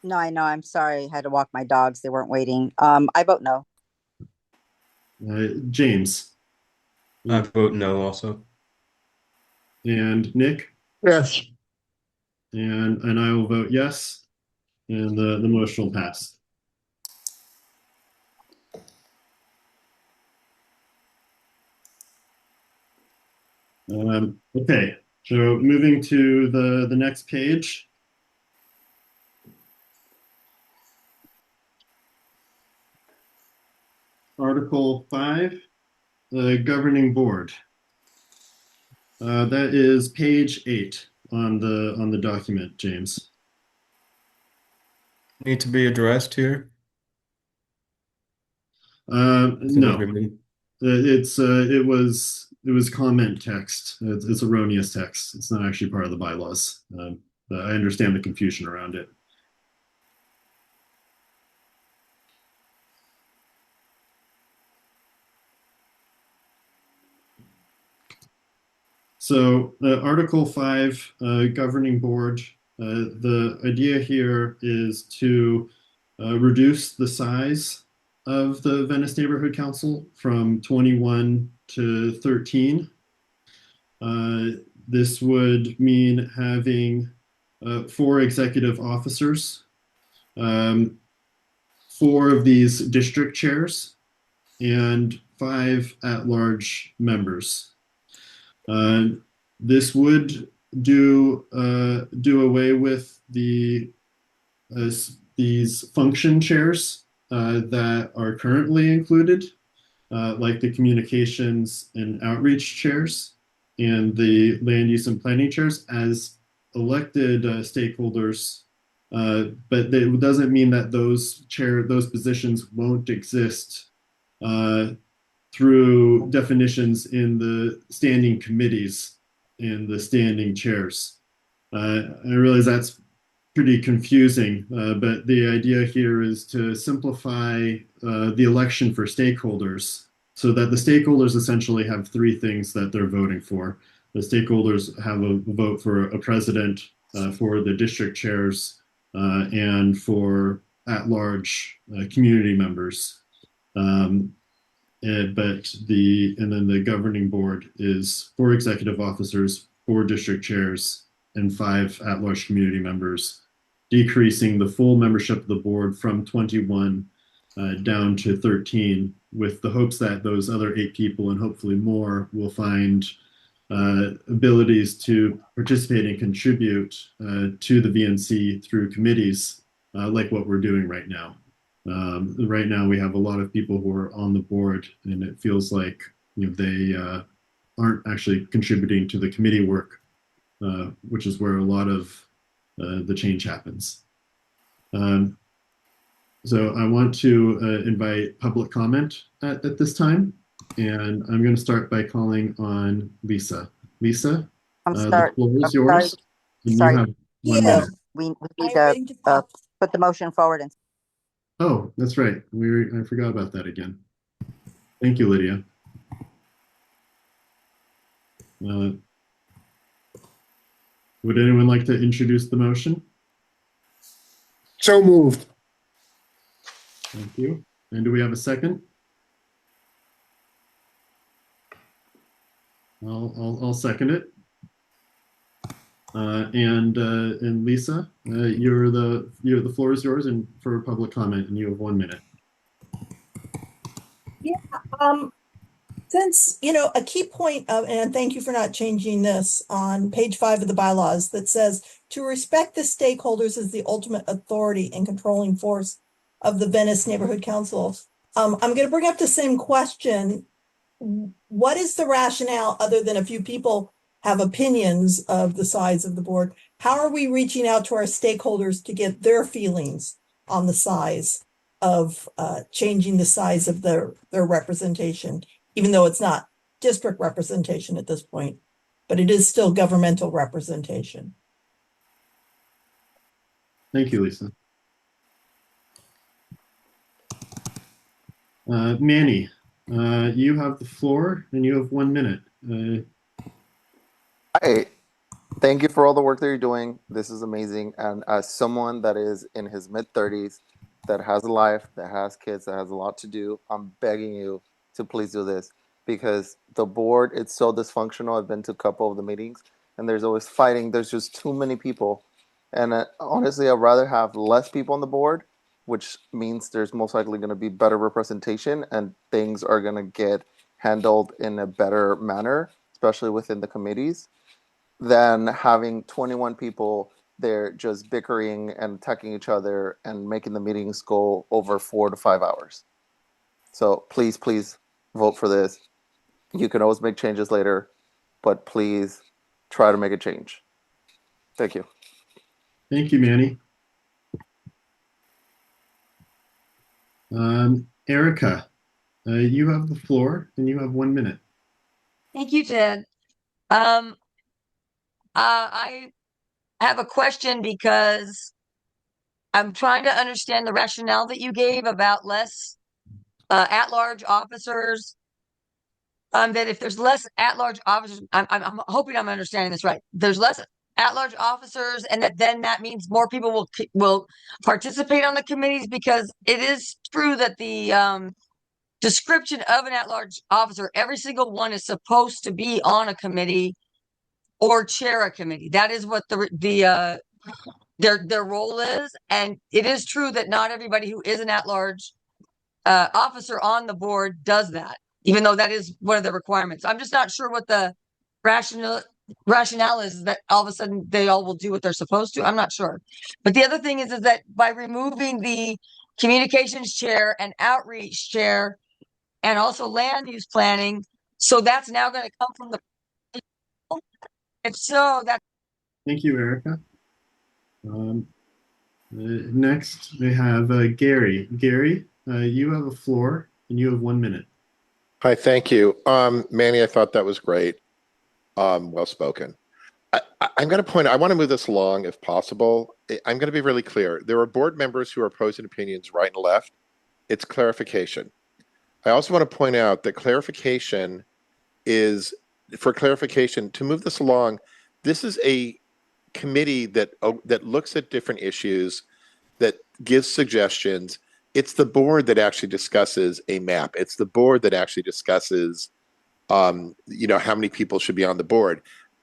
No, I know. I'm sorry. I had to walk my dogs. They weren't waiting. I vote no. James. I vote no also. And Nick? Yes. And I will vote yes. And the motion will pass. Okay, so moving to the next page. Article 5, the governing board. That is page 8 on the document, James. Need to be addressed here? No. It was comment text. It's erroneous text. It's not actually part of the bylaws. But I understand the confusion around it. So Article 5, governing board, the idea here is to reduce the size of the Venice Neighborhood Council from 21 to 13. This would mean having 4 executive officers, 4 of these district chairs, and 5 at-large members. This would do away with the these function chairs that are currently included, like the communications and outreach chairs and the land use and planning chairs, as elected stakeholders. But it doesn't mean that those positions won't exist uh, through definitions in the standing committees and the standing chairs. I realize that's pretty confusing, but the idea here is to simplify the election for stakeholders so that the stakeholders essentially have three things that they're voting for. The stakeholders have a vote for a president, for the district chairs, and for at-large community members. Um, and then the governing board is four executive officers, four district chairs, and five at-large community members, decreasing the full membership of the board from 21 down to 13, with the hopes that those other 8 people and hopefully more will find abilities to participate and contribute to the VNC through committees like what we're doing right now. Right now, we have a lot of people who are on the board, and it feels like they aren't actually contributing to the committee work, which is where a lot of the change happens. So I want to invite public comment at this time, and I'm going to start by calling on Lisa. Lisa, the floor is yours, and you have 1 minute. We need to put the motion forward. And Oh, that's right. I forgot about that again. Thank you, Lydia. Would anyone like to introduce the motion? So moved. Thank you. And do we have a second? I'll second it. And Lisa, the floor is yours, and for public comment, and you have 1 minute. Yeah. Since, a key point of, and thank you for not changing this, on page 5 of the bylaws that says to respect the stakeholders as the ultimate authority and controlling force of the Venice Neighborhood Council. I'm going to bring up the same question. What is the rationale, other than a few people have opinions of the size of the board? How are we reaching out to our stakeholders to get their feelings on the size of changing the size of their representation, even though it's not district representation at this point, but it is still governmental representation? Thank you, Lisa. Manny, you have the floor, and you have 1 minute. Hi, thank you for all the work that you're doing. This is amazing. And as someone that is in his mid-30s, that has a life, that has kids, that has a lot to do, I'm begging you to please do this, because the board, it's so dysfunctional. I've been to a couple of the meetings, and there's always fighting. There's just too many people. And honestly, I'd rather have less people on the board, which means there's most likely going to be better representation and things are going to get handled in a better manner, especially within the committees, than having 21 people there just bickering and attacking each other and making the meetings go over 4 to 5 hours. So please, please vote for this. You can always make changes later, but please try to make a change. Thank you. Thank you, Manny. Erica, you have the floor, and you have 1 minute. Thank you, Ted. I have a question because I'm trying to understand the rationale that you gave about less at-large officers. That if there's less at-large officers, I'm hoping I'm understanding this right. There's less at-large officers, and that means more people will participate on the committees, because it is true that the description of an at-large officer, every single one is supposed to be on a committee or chair a committee. That is what their role is, and it is true that not everybody who is an at-large officer on the board does that, even though that is one of the requirements. I'm just not sure what the rationale is that all of a sudden they all will do what they're supposed to. I'm not sure. But the other thing is that by removing the communications chair and outreach chair and also land use planning, so that's now going to come from the people. If so, that. Thank you, Erica. Next, we have Gary. Gary, you have a floor and you have 1 minute. Hi, thank you. Manny, I thought that was great. Well spoken. I'm going to point out, I want to move this along if possible. I'm going to be really clear. There are board members who are opposing opinions right and left. It's clarification. I also want to point out that clarification is, for clarification, to move this along, this is a committee that looks at different issues, that gives suggestions. It's the board that actually discusses a map. It's the board that actually discusses how many people should be on the board.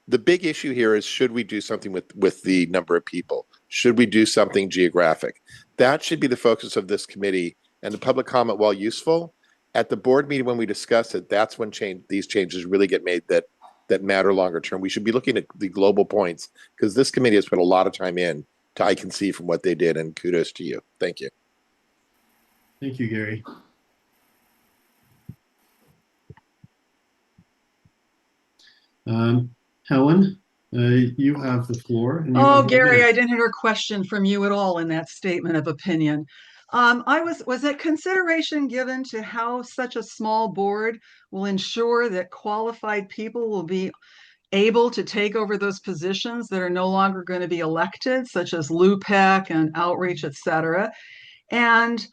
The big issue here is, should we do something with the number of people? Should we do something geographic? That should be the focus of this committee. And the public comment, while useful, at the board meeting when we discuss it, that's when these changes really get made that matter longer term. We should be looking at the global points, because this committee has put a lot of time in to, I can see from what they did, and kudos to you. Thank you. Thank you, Gary. Helen, you have the floor. And you Oh, have 1 Gary, minute. I didn't hear a question from you at all in that statement of opinion. Was it consideration given to how such a small board will ensure that qualified people will be able to take over those positions that are no longer going to be elected, such as LUPEC and outreach, et cetera? And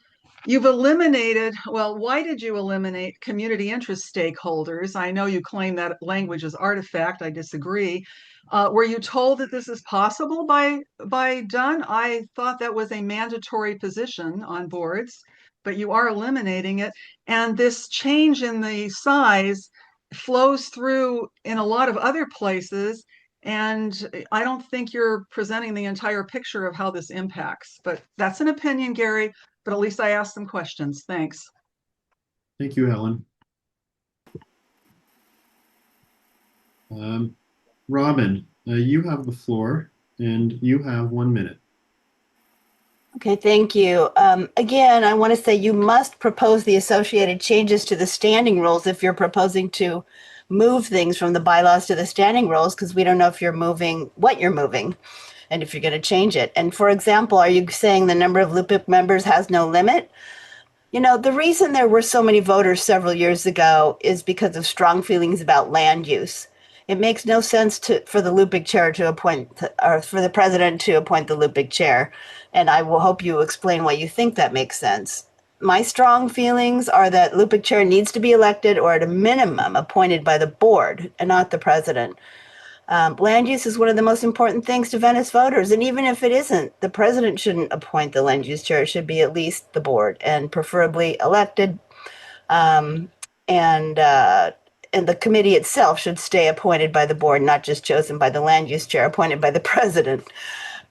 you've eliminated, well, why did you eliminate community interest stakeholders? I know you claim that language is artifact. I disagree. Were you told that this is possible by Dunn? I thought that was a mandatory position on boards, but you are eliminating it. And this change in the size flows through in a lot of other places. And I don't think you're presenting the entire picture of how this impacts, but that's an opinion, Gary, but at least I asked some questions. Thanks. Thank you, Helen. Robin, you have the floor and you have 1 minute. Okay, thank you. Again, I want to say you must propose the associated changes to the standing rules if you're proposing to move things from the bylaws to the standing rules, because we don't know if you're moving what you're moving and if you're going to change it. And for example, are you saying the number of LUPIC members has no limit? You know, the reason there were so many voters several years ago is because of strong feelings about land use. It makes no sense for the LUPIC chair to appoint, or for the president to appoint the LUPIC chair. And I will hope you explain why you think that makes sense. My strong feelings are that LUPIC chair needs to be elected, or at a minimum appointed by the board and not the president. Land use is one of the most important things to Venice voters. And even if it isn't, the president shouldn't appoint the land use chair. It should be at least the board, and preferably elected. And the committee itself should stay appointed by the board, not just chosen by the land use chair, appointed by the president.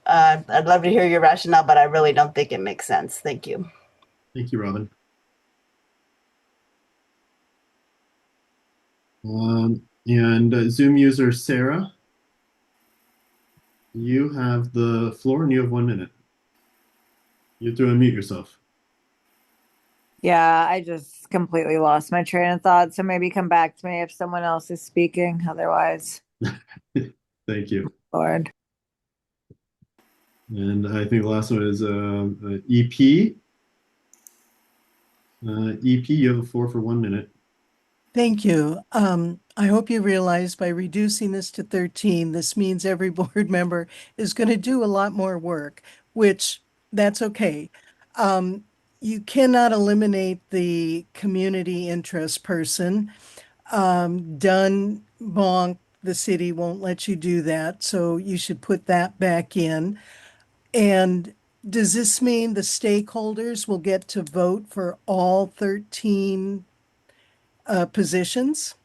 I'd love to hear your rationale, but I really don't think it makes sense. Thank you. Thank you, Robin. Zoom user Sarah, you have the floor and you have 1 minute. You have to unmute yourself. Yeah, I just completely lost my train of thought. So maybe come back to me if someone else is speaking. Otherwise, Thank you. Lord. And I think the last one is EP. EP, you have the floor for 1 minute. Thank you. I hope you realize by reducing this to 13, this means every board member is going to do a lot more work, which that's okay. You cannot eliminate the community interest person. Dunn Bonk, the city won't let you do that, so you should put that back in. And does this mean the stakeholders will get to vote for all 13 positions?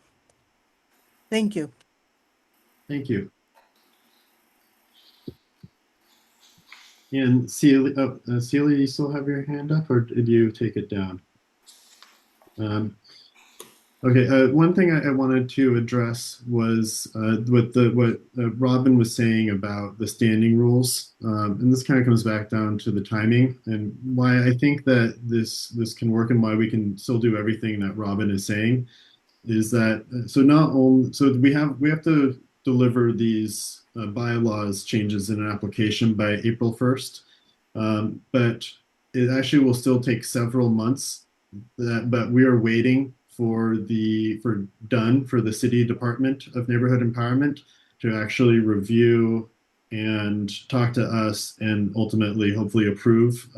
Thank you. Thank you. And Celia, Celia, you still have your hand up, or did you take it down? Okay, one thing I wanted to address was what Robin was saying about the standing rules, and this kind of comes back down to the timing and why I think that this can work and why we can still do everything that Robin is saying is that so not only so we have to deliver these bylaws changes in an application by April 1st, but it actually will still take several months but we are waiting for done for the City Department of Neighborhood Empowerment to actually review and talk to us and ultimately hopefully approve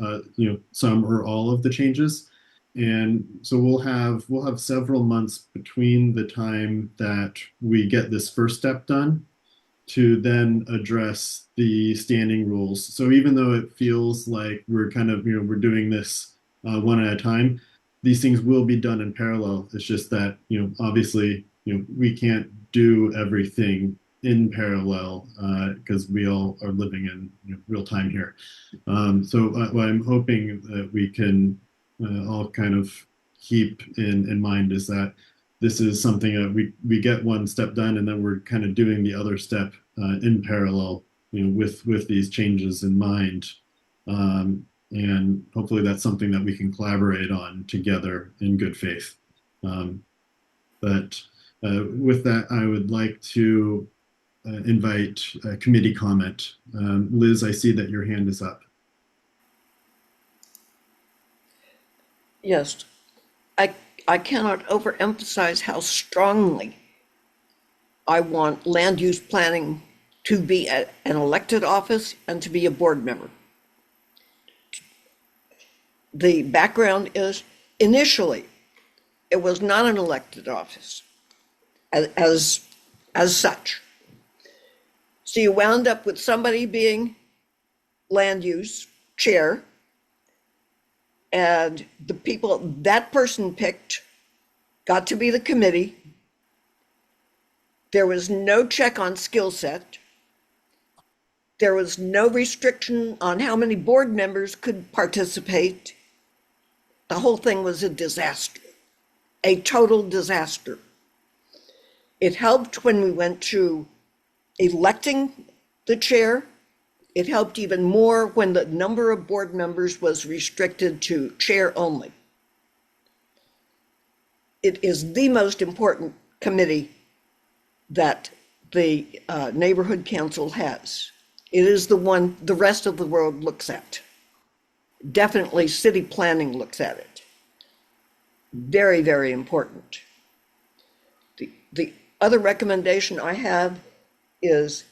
some or all of the changes. And so we'll have several months between the time that we get this first step done to then address the standing rules. So even though it feels like we're kind of, we're doing this one at a time, these things will be done in parallel. It's just that, obviously, we can't do everything in parallel because we all are living in real time here. So what I'm hoping that we can all kind of keep in mind is that this is something that we get one step done and then we're kind of doing the other step in parallel, with these changes in mind. And hopefully that's something that we can collaborate on together in good faith. But with that, I would like to invite a committee comment. Liz, I see that your hand is up. Yes, I cannot overemphasize how strongly I want land use planning to be an elected office and to be a board member. The background is initially it was not an elected office as such. So you wound up with somebody being land use chair, and the people that person picked got to be the committee. There was no check on skill set. There was no restriction on how many board members could participate. The whole thing was a disaster, a total disaster. It helped when we went to electing the chair. It helped even more when the number of board members was restricted to chair only. It is the most important committee that the neighborhood council has. It is the one the rest of the world looks at. Definitely city planning looks at it. Very, very important. The other recommendation I have is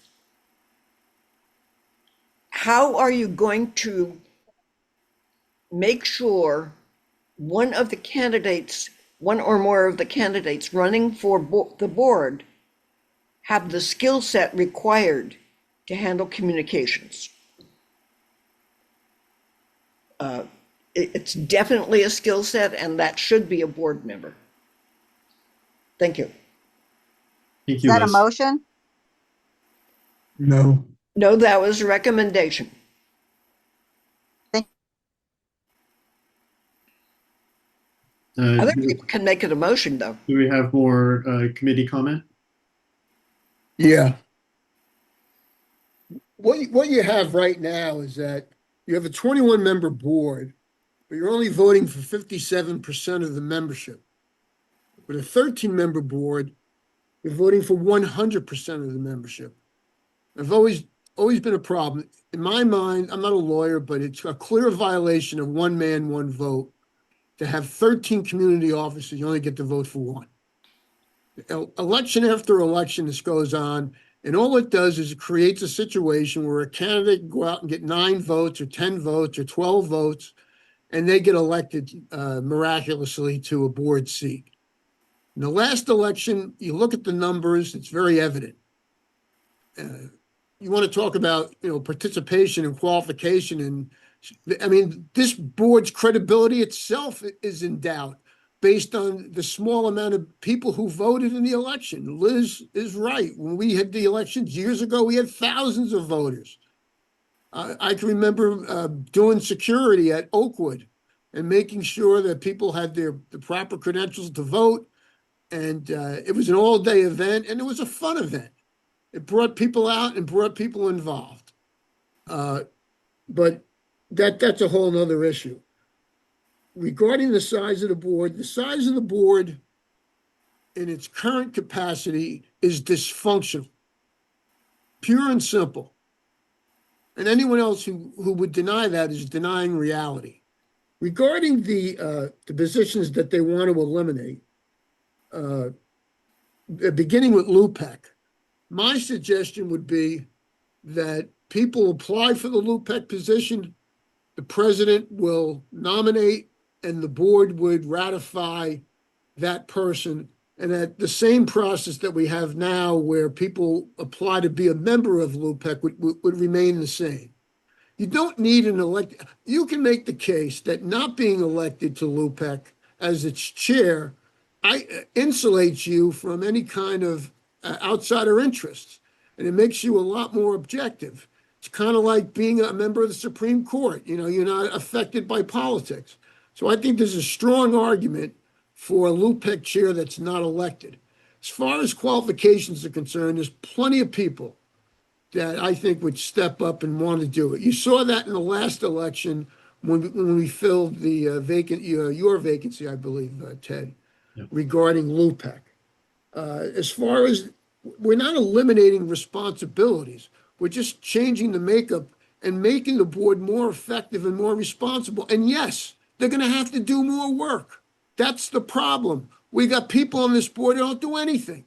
how are you going to make sure one or more of the candidates running for the board have the skill set required to handle communications? It's definitely a skill set, and that should be a board member. Thank you. Thank Is you, that a Liz. motion? No. No, that was a recommendation. Other people can make it a motion, though. Do we have more committee comment? Yeah. What you have right now is that you have a 21-member board, but you're only voting for 57% of the membership. With a 13-member board, you're voting for 100% of the membership. I've always been a problem. In my mind, I'm not a lawyer, but it's a clear violation of one man, one vote to have 13 community officers. You only get to vote for one. Election after election, this goes on, and all it does is it creates a situation where a candidate can go out and get 9 votes or 10 votes or 12 votes, and they get elected miraculously to a board seat. In the last election, you look at the numbers, it's very evident. You want to talk about, participation and qualification, and I mean, this board's credibility itself is in doubt based on the small amount of people who voted in the election. Liz is right. When we had the elections years ago, we had thousands of voters. I can remember doing security at Oakwood and making sure that people had the proper credentials to vote. And it was an all-day event, and it was a fun event. It brought people out and brought people involved. But that's a whole nother issue. Regarding the size of the board in its current capacity is dysfunctional, pure and simple. And anyone else who would deny that is denying reality. Regarding the positions that they want to eliminate, beginning with LUPEC, my suggestion would be that people apply for the LUPEC position, the president will nominate, and the board would ratify that person. And that the same process that we have now, where people apply to be a member of LUPEC, would remain the same. You don't need an elect. You can make the case that not being elected to LUPEC as its chair insulates you from any kind of outsider interests, and it makes you a lot more objective. It's kind of like being a member of the Supreme Court. You know, you're not affected by politics. So I think there's a strong argument for a LUPEC chair that's not elected. As far as qualifications are concerned, there's plenty of people that I think would step up and want to do it. You saw that in the last election when we filled the your vacancy, I believe, Ted, regarding LUPEC. As far as we're not eliminating responsibilities, we're just changing the makeup and making the board more effective and more responsible. And yes, they're going to have to do more work. That's the problem. We got people on this board that don't do anything.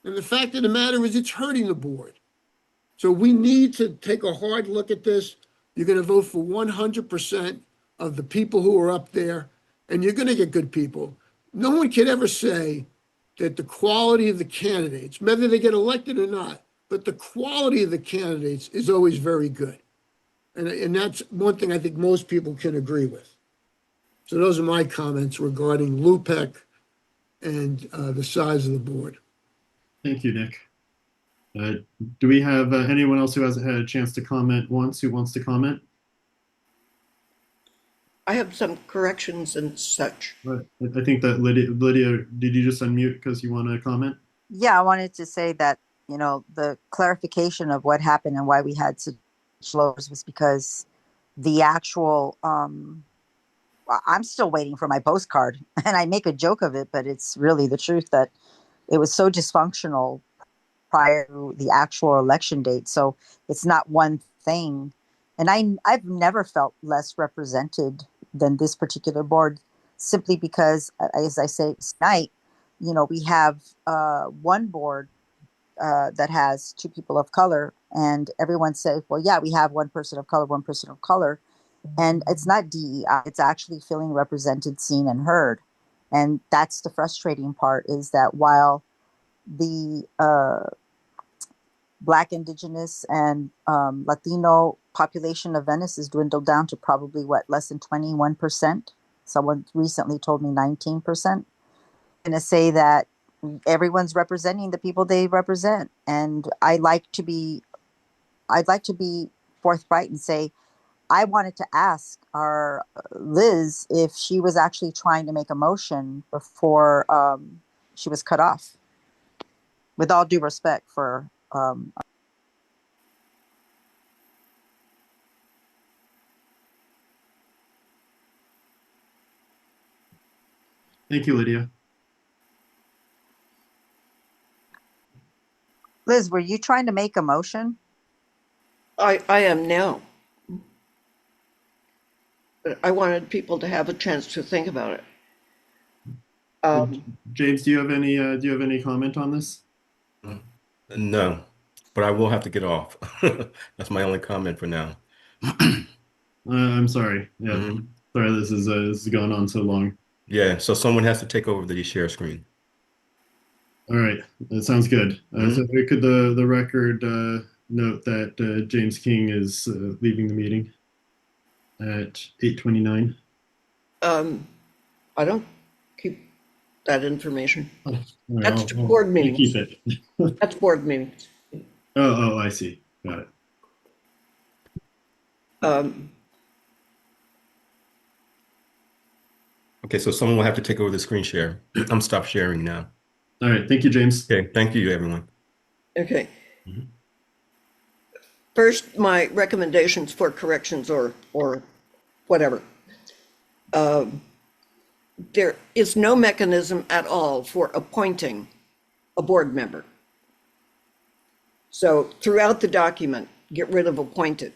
And the fact of the matter is it's hurting the board. So we need to take a hard look at this. You're going to vote for 100% of the people who are up there, and you're going to get good people. No one can ever say that the quality of the candidates, whether they get elected or not, but the quality of the candidates is always very good. And that's one thing I think most people can agree with. So those are my comments regarding LUPEC and the size of the board. Thank you, Nick. Do we have anyone else who hasn't had a chance to comment once who wants to comment? I have some corrections and such. Right. I think that Lydia, did you just unmute because you want to comment? Yeah, I wanted to say that, you know, the clarification of what happened and why we had such lows was because the actual, I'm still waiting for my postcard, and I make a joke of it, but it's really the truth that it was so dysfunctional prior to the actual election date. So it's not one thing. And I've never felt less represented than this particular board, simply because, as I say tonight, you know, we have one board that has two people of color, and everyone says, well, yeah, we have one person of color, one person of color. And it's not DEI, it's actually feeling represented, seen, and heard. And that's the frustrating part, is that while the Black, Indigenous, and Latino population of Venice is dwindled down to probably less than 21%. Someone recently told me 19%. I'm going to say that everyone's representing the people they represent. And I'd like to be forthright and say, I wanted to ask our Liz if she was actually trying to make a motion before she was cut off. With all due respect for Thank you, Lydia. Liz, were you trying to make a motion? I am now. But I wanted people to have a chance to think about it. James, do you have any comment on this? No, but I will have to get off. That's my only comment for now. I'm sorry. Yeah, sorry. This is going on so long. Yeah, so someone has to take over the share screen. All right, that sounds good. So could the record note that James King is leaving the meeting at 8:29. I don't keep that information. Oh, right, That's board meetings. Keep it. That's board meetings. Oh, I see. Got it. Okay, so someone will have to take over the screen share. I'm stop sharing now. All right. Thank you, James. Okay, thank you, everyone. Okay. Mhm. First, my recommendations for corrections or whatever. There is no mechanism at all for appointing a board member. So throughout the document, get rid of appointed.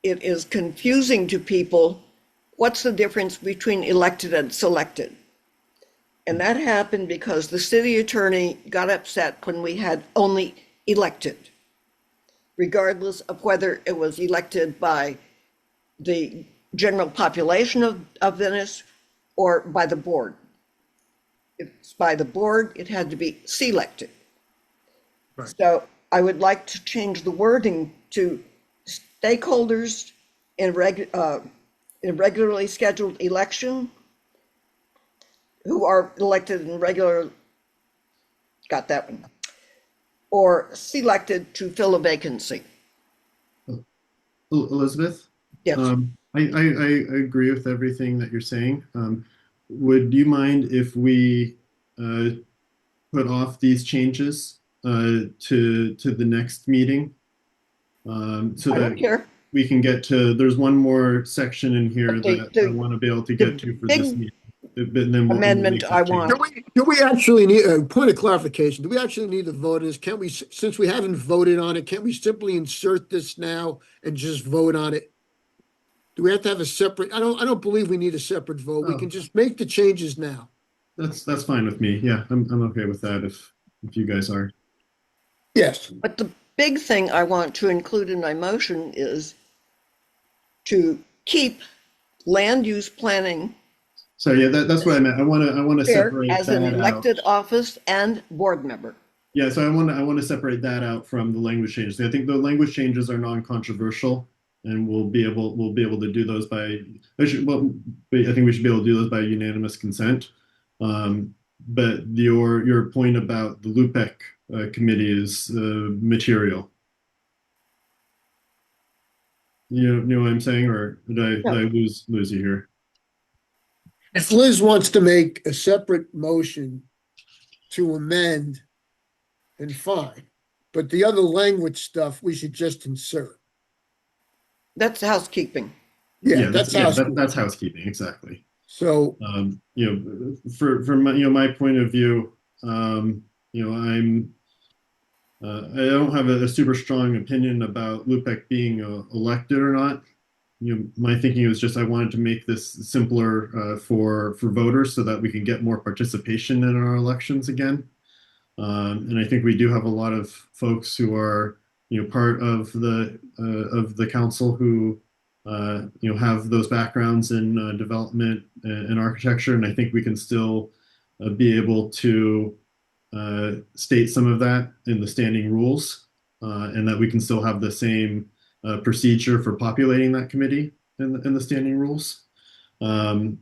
It is confusing to people. What's the difference between elected and selected? And that happened because the city attorney got upset when we had only elected, regardless of whether it was elected by the general population of Venice or by the board. If it's by the board, it had to be selected. Right. So I would like to change the wording to stakeholders in regularly scheduled election who are elected in regular, got that one, or selected to fill a vacancy. Elizabeth? Yes. I agree with everything that you're saying. Would you mind if we put off these changes to the next meeting? So I don't that care. we can get to, there's one more section in here But that I want to be able to get to for this big meeting. But then we'll amendment make I that change. want. Do we actually need a point of clarification? Do we actually need to vote on this? Can't we, since we haven't voted on it, can't we simply insert this now and just vote on it? Do we have to have a separate? I don't believe we need a separate vote. We Oh. can just make the changes now. That's fine with me. Yeah, I'm okay with that if you guys are. Yes. But the big thing I want to include in my motion is to keep land use planning So yeah, that's what I meant. I want to fair separate as an that out. elected office and board member. Yeah, so I want to separate that out from the language changes. I think the language changes are non-controversial, and we'll be able to do those by. I think we should be able to do those by unanimous consent. But your point about the LUPEC committee is material. You know what I'm saying, or did I lose you here? If Liz wants to make a separate motion to amend, then fine. But the other language stuff, we should just insert. That's housekeeping. Yeah, that's housekeeping. That's housekeeping, exactly. So, you know, from my, my point of view, you know, I don't have a super strong opinion about Lupek being elected or not. You know, my thinking was just I wanted to make this simpler for voters so that we can get more participation in our elections again. And I think we do have a lot of folks who are, you know, part of the council who, you know, have those backgrounds in development and architecture, and I think we can still be able to state some of that in the standing rules, and that we can still have the same procedure for populating that committee in the standing rules. I'm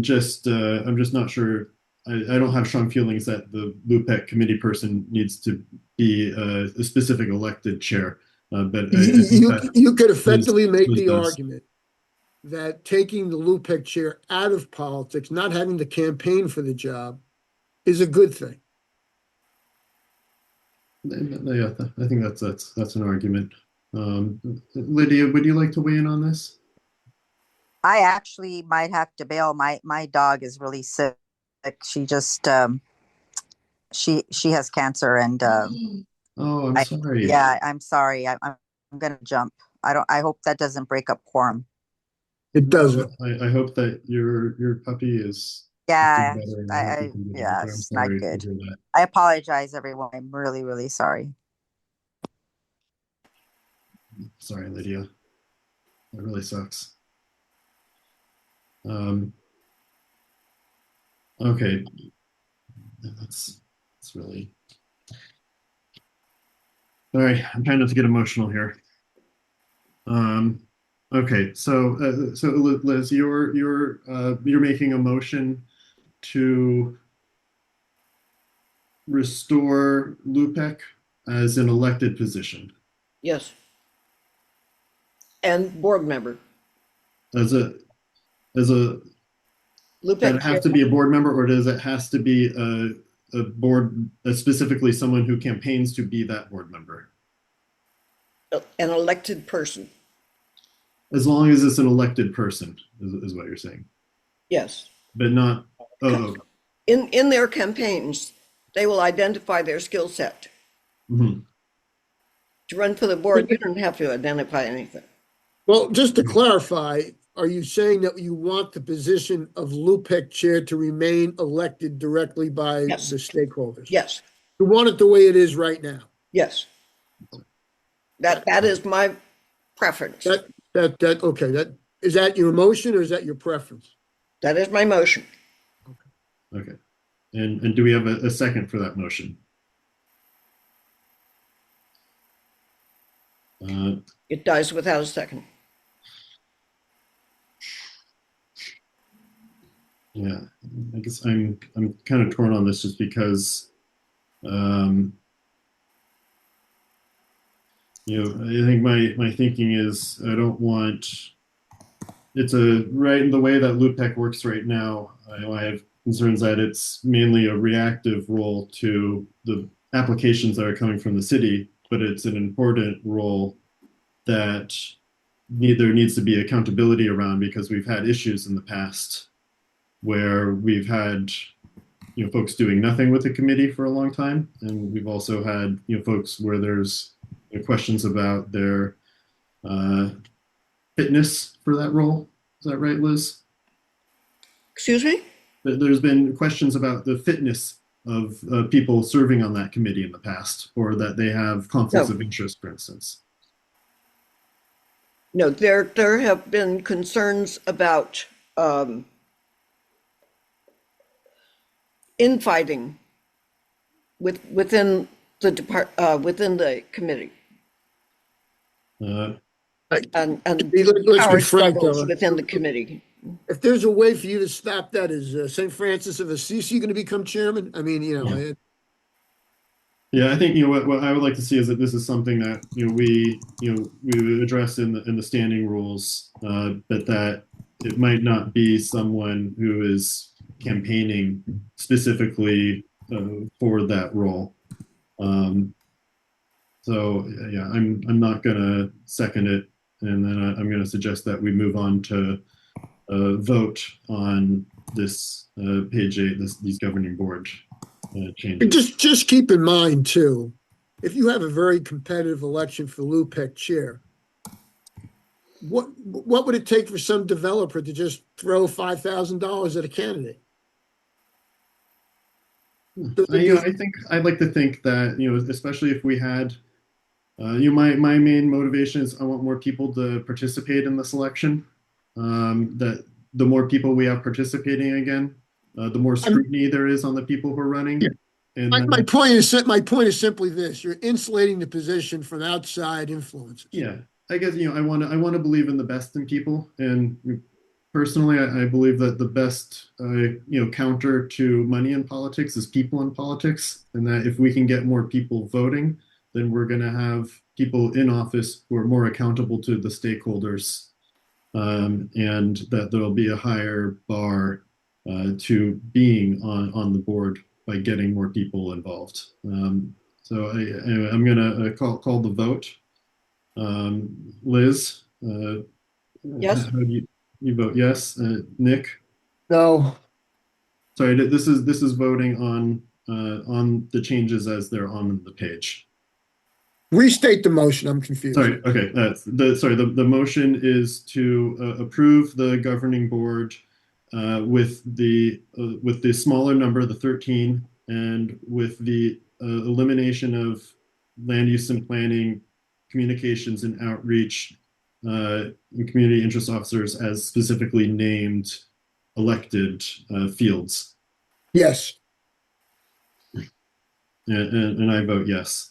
just not sure. I don't have strong feelings that the LUPEC committee person needs to be a specific elected chair. But I think that you could effectively make Liz the does. argument that taking the LUPEC chair out of politics, not having to campaign for the job, is a good thing. Yeah, I think that's an argument. Lydia, would you like to weigh in on this? I actually might have to bail. My dog is really sick. She just she has cancer and Oh, I'm sorry. yeah, I'm sorry. I'm gonna jump. I hope that doesn't break up quorum. It doesn't. I hope that your puppy is Yeah, better, and I hope you can do better, but I'm it's not sorry to good. hear that. I apologize, everyone. I'm really, really sorry. Sorry, Lydia. That really sucks. Okay. That's really all right. I'm trying not to get emotional here. Okay, so Liz, you're making a motion to restore LUPEC as an elected position. Yes. And board member. as a that it Lupek have chair, to be a board member, or does it has to be a board, specifically someone who campaigns to be that board member? an elected person. As long as it's an elected person, is what you're saying, Yes. but not. Oh, In their campaigns, they will identify their skill set. mhm. To run for the board, you don't have to identify anything. Well, just to clarify, are you saying that you want the position of LUPEC chair to remain elected directly by Yes. the stakeholders? Yes. You want it the way it is right now? Yes. That is my preference. Okay, is that your motion or is that your preference? That is my motion. Okay. And do we have a second for that motion? It dies without a second. Yeah, I guess I'm kind of torn on this just because, I think my thinking is I don't want it's a right in the way that LUPEC works right now. I have concerns that it's mainly a reactive role to the applications that are coming from the city, but it's an important role that there needs to be accountability around because we've had issues in the past where we've had folks doing nothing with the committee for a long time, and we've also had folks where there's questions about their fitness for that role. Is that right, Liz? Excuse me? There's been questions about the fitness of people serving on that committee in the past, or that they have conflicts of interest, for instance. No, there have been concerns about infighting within the committee. And let's be power frank, struggles within the committee. If there's a way for you to stop that, is St. Francis of Assisi going to become chairman? I mean, Yeah, I think what I would like to see is that this is something that we address in the standing rules, but that it might not be someone who is campaigning specifically for that role. So yeah, I'm not gonna second it, and then I'm gonna suggest that we move on to vote on this page 8, these governing board changes. Just keep in mind too, if you have a very competitive election for LUPEC chair, what would it take for some developer to just throw $5,000 at a candidate? I think I'd like to think that especially if we had my main motivation is I want more people to participate in this election. That the more people we have participating again, the more scrutiny there is on the people who are running. Yeah. And my point is simply this: you're insulating the position from outside influences. Yeah, I guess I want to believe in the best in people, and personally, I believe that the best counter to money in politics is people in politics, and that if we can get more people voting, then we're going to have people in office who are more accountable to the stakeholders, and that there'll be a higher bar to being on the board by getting more people involved. So I'm going to call the vote. Liz? Yes. How do you vote yes? Nick? No. Sorry, this is voting on the changes as they're on the page. Restate the motion. I'm confused. Sorry. Okay. The motion is to approve the governing board with the smaller number, the 13, and with the elimination of land use and planning, communications and outreach, and community interest officers as specifically named elected fields. Yes. And I vote yes.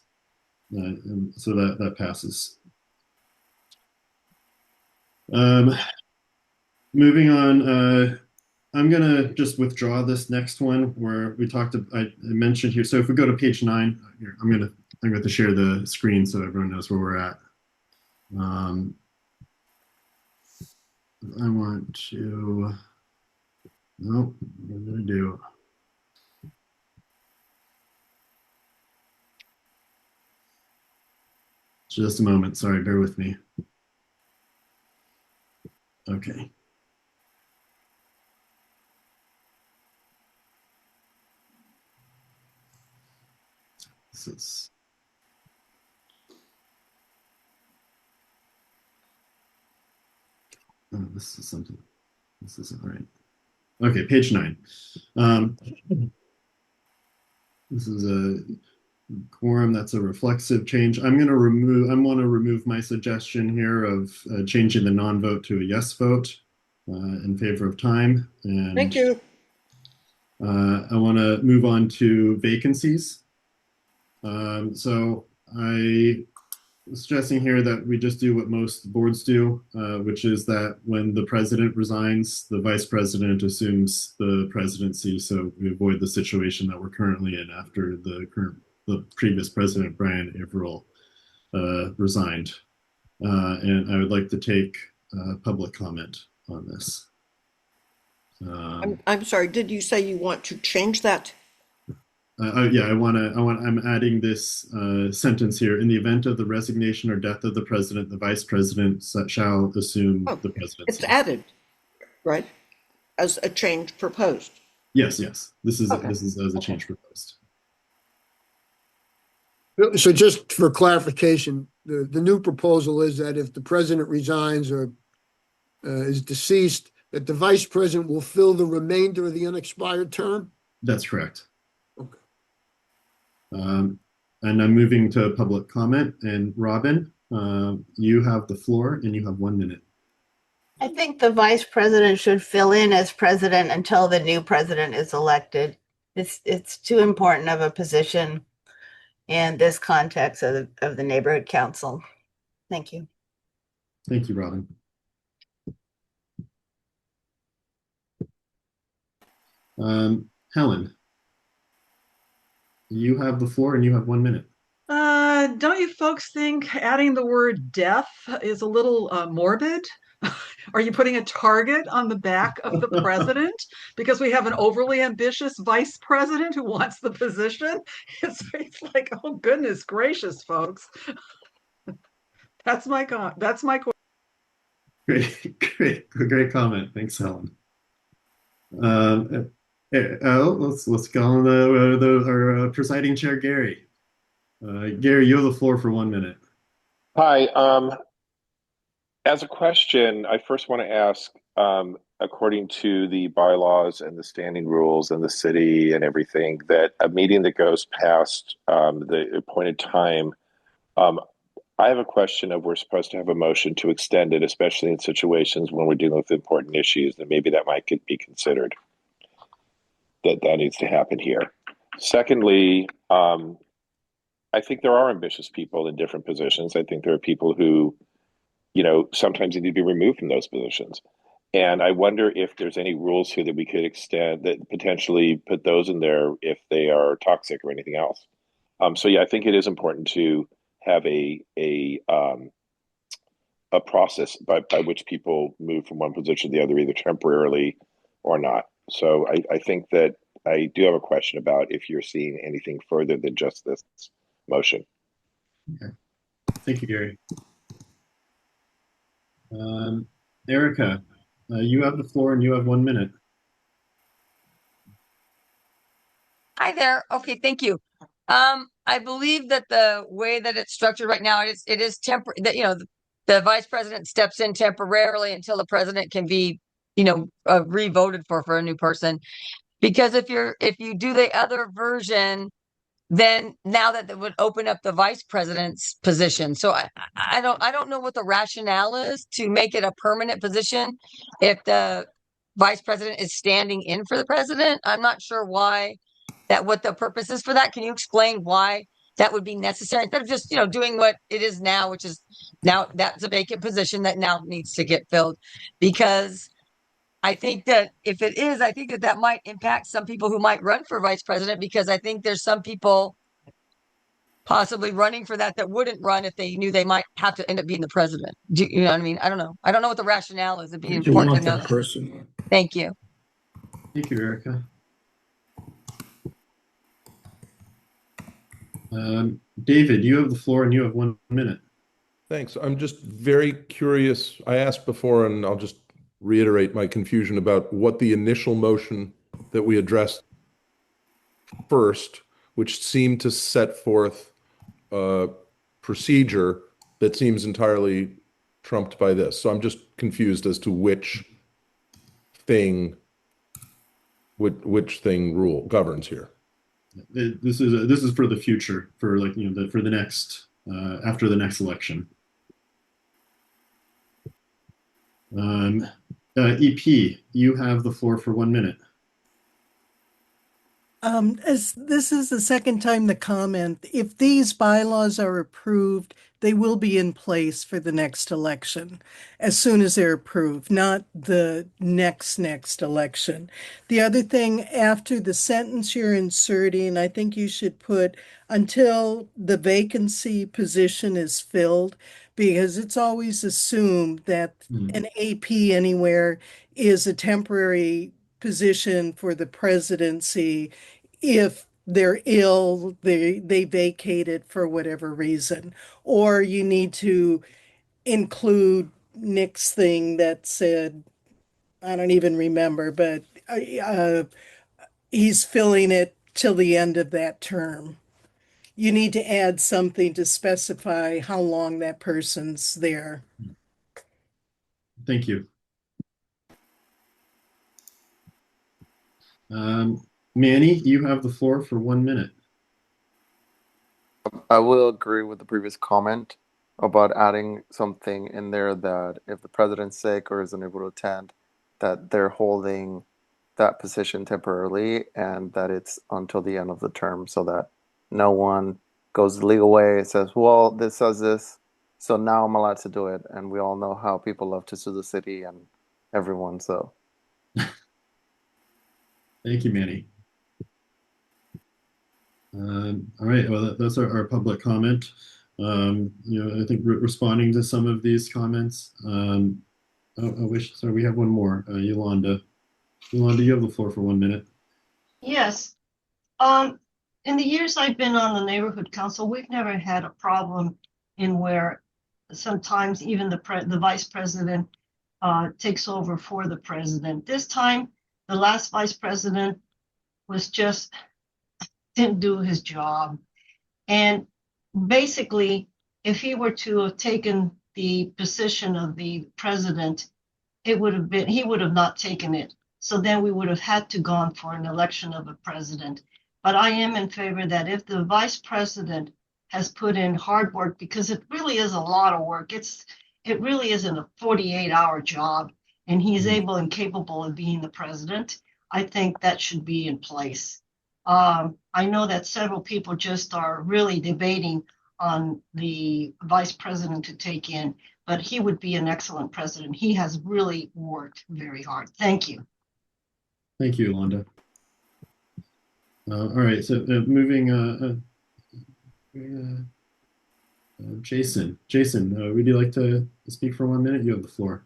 And so that passes. Moving on, I'm gonna just withdraw this next one where I mentioned here. So if we go to page 9, here, I'm going to share the screen so everyone knows where we're at. I want to, nope, what am I gonna do? Just a moment, sorry, bear with me. Okay. This is, oh, this is something, this isn't right. Okay, page 9. This is a quorum, that's a reflexive change. I want to remove my suggestion here of changing the non-vote to a yes vote in favor of time. And Thank you. I want to move on to vacancies. So I suggesting here that we just do what most boards do, which is that when the president resigns, the vice president assumes the presidency. So we avoid the situation that we're currently in after the previous president, Brian Averill, resigned. And I would like to take public comment on this. I'm sorry, did you say you want to change that? Yeah, I'm adding this sentence here. In the event of the resignation or death of the president, the vice president shall assume the presidency. It's added, right? As a change proposed. Yes. This is as a change proposed. So just for clarification, the new proposal is that if the president resigns or is deceased, that the vice president will fill the remainder of the unexpired term? That's correct. Okay. And I'm moving to public comment. And Robin, you have the floor and you have 1 minute. I think the vice president should fill in as president until the new president is elected. It's too important of a position in this context of the neighborhood council. Thank you. Thank you, Robin. Helen, you have the floor and you have 1 minute. Don't you folks think adding the word death is a little morbid? Are you putting a target on the back of the president because we have an overly ambitious vice president who wants the position? It's like, oh goodness gracious, folks. That's my question. Great comment. Thanks, Helen. Let's go on our presiding chair, Gary. Gary, you have the floor for 1 minute. Hi. As a question, I first want to ask, according to the bylaws and the standing rules and the city and everything, that a meeting that goes past the appointed time, I have a question of we're supposed to have a motion to extend it, especially in situations when we're dealing with important issues, and maybe that might be considered. That needs to happen here. Secondly, I think there are ambitious people in different positions. I think there are people who, sometimes need to be removed from those positions. And I wonder if there's any rules here that we could extend that potentially put those in there if they are toxic or anything else. So yeah, I think it is important to have a process by which people move from one position to the other, either temporarily or not. So I think that I do have a question about if you're seeing anything further than just this motion. Okay. Thank you, Gary. Erica, you have the floor and you have 1 minute. Hi there. Okay, thank you. I believe that the way that it's structured right now, it is temporary. That the vice president steps in temporarily until the president can be, re-voted for a new person. Because if you do the other version, then now that would open up the vice president's position. So I don't know what the rationale is to make it a permanent position if the vice president is standing in for the president. I'm not sure what the purpose is for that. Can you explain why that would be necessary instead of just doing what it is now, which is now that's a vacant position that now needs to get filled? Because I think that if it is, I think that might impact some people who might run for vice president, because I think there's some people possibly running for that wouldn't run if they knew they might have to end up being the president. You know what I mean? I don't know. I don't know what the rationale is. It'd be Would you important to want know that that. person? Thank you. Thank you, Erica. David, you have the floor and you have 1 minute. Thanks. I'm just very curious. I asked before, and I'll just reiterate my confusion about what the initial motion that we addressed first, which seemed to set forth a procedure that seems entirely trumped by this. So I'm just confused as to thing, which thing rule governs here. This is for the future, for like, for the next after the next election. EP, you have the floor for 1 minute. As this is the second time to comment, if these bylaws are approved, they will be in place for the next election as soon as they're approved, not the next election. The other thing, after the sentence you're inserting, I think you should put until the vacancy position is filled, because it's always assumed that an AP anywhere is a temporary position for the presidency. If they're ill, they vacate it for whatever reason. Or you need to include Nick's thing that said, I don't even remember, but he's filling it till the end of that term. You need to add something to specify how long that person's there. Thank you. Manny, you have the floor for 1 minute. I will agree with the previous comment about adding something in there that if the president's sick or isn't able to attend, that they're holding that position temporarily and that it's until the end of the term, so that no one goes the legal way and says, well, this says this, so now I'm allowed to do it. And we all know how people love to sue the city and everyone, so. Thank you, Manny. All right, well, that's our public comment. I think responding to some of these comments. Sorry, we have one more. Yolanda. Yolanda, you have the floor for 1 minute. Yes. In the years I've been on the neighborhood council, we've never had a problem in where sometimes even the vice president takes over for the president. This time, the last vice president didn't do his job. And basically, if he were to have taken the position of the president, he would have not taken it. So then we would have had to gone for an election of a president. But I am in favor that if the vice president has put in hard work, because it really is a lot of work. It really isn't a 48-hour job, and he's able and capable of being the president. I think that should be in place. I know that several people just are really debating on the vice president to take in, but he would be an excellent president. He has really worked very hard. Thank you. Thank you, Yolanda. All right, so moving, Jason. Jason, would you like to speak for 1 minute? You have the floor.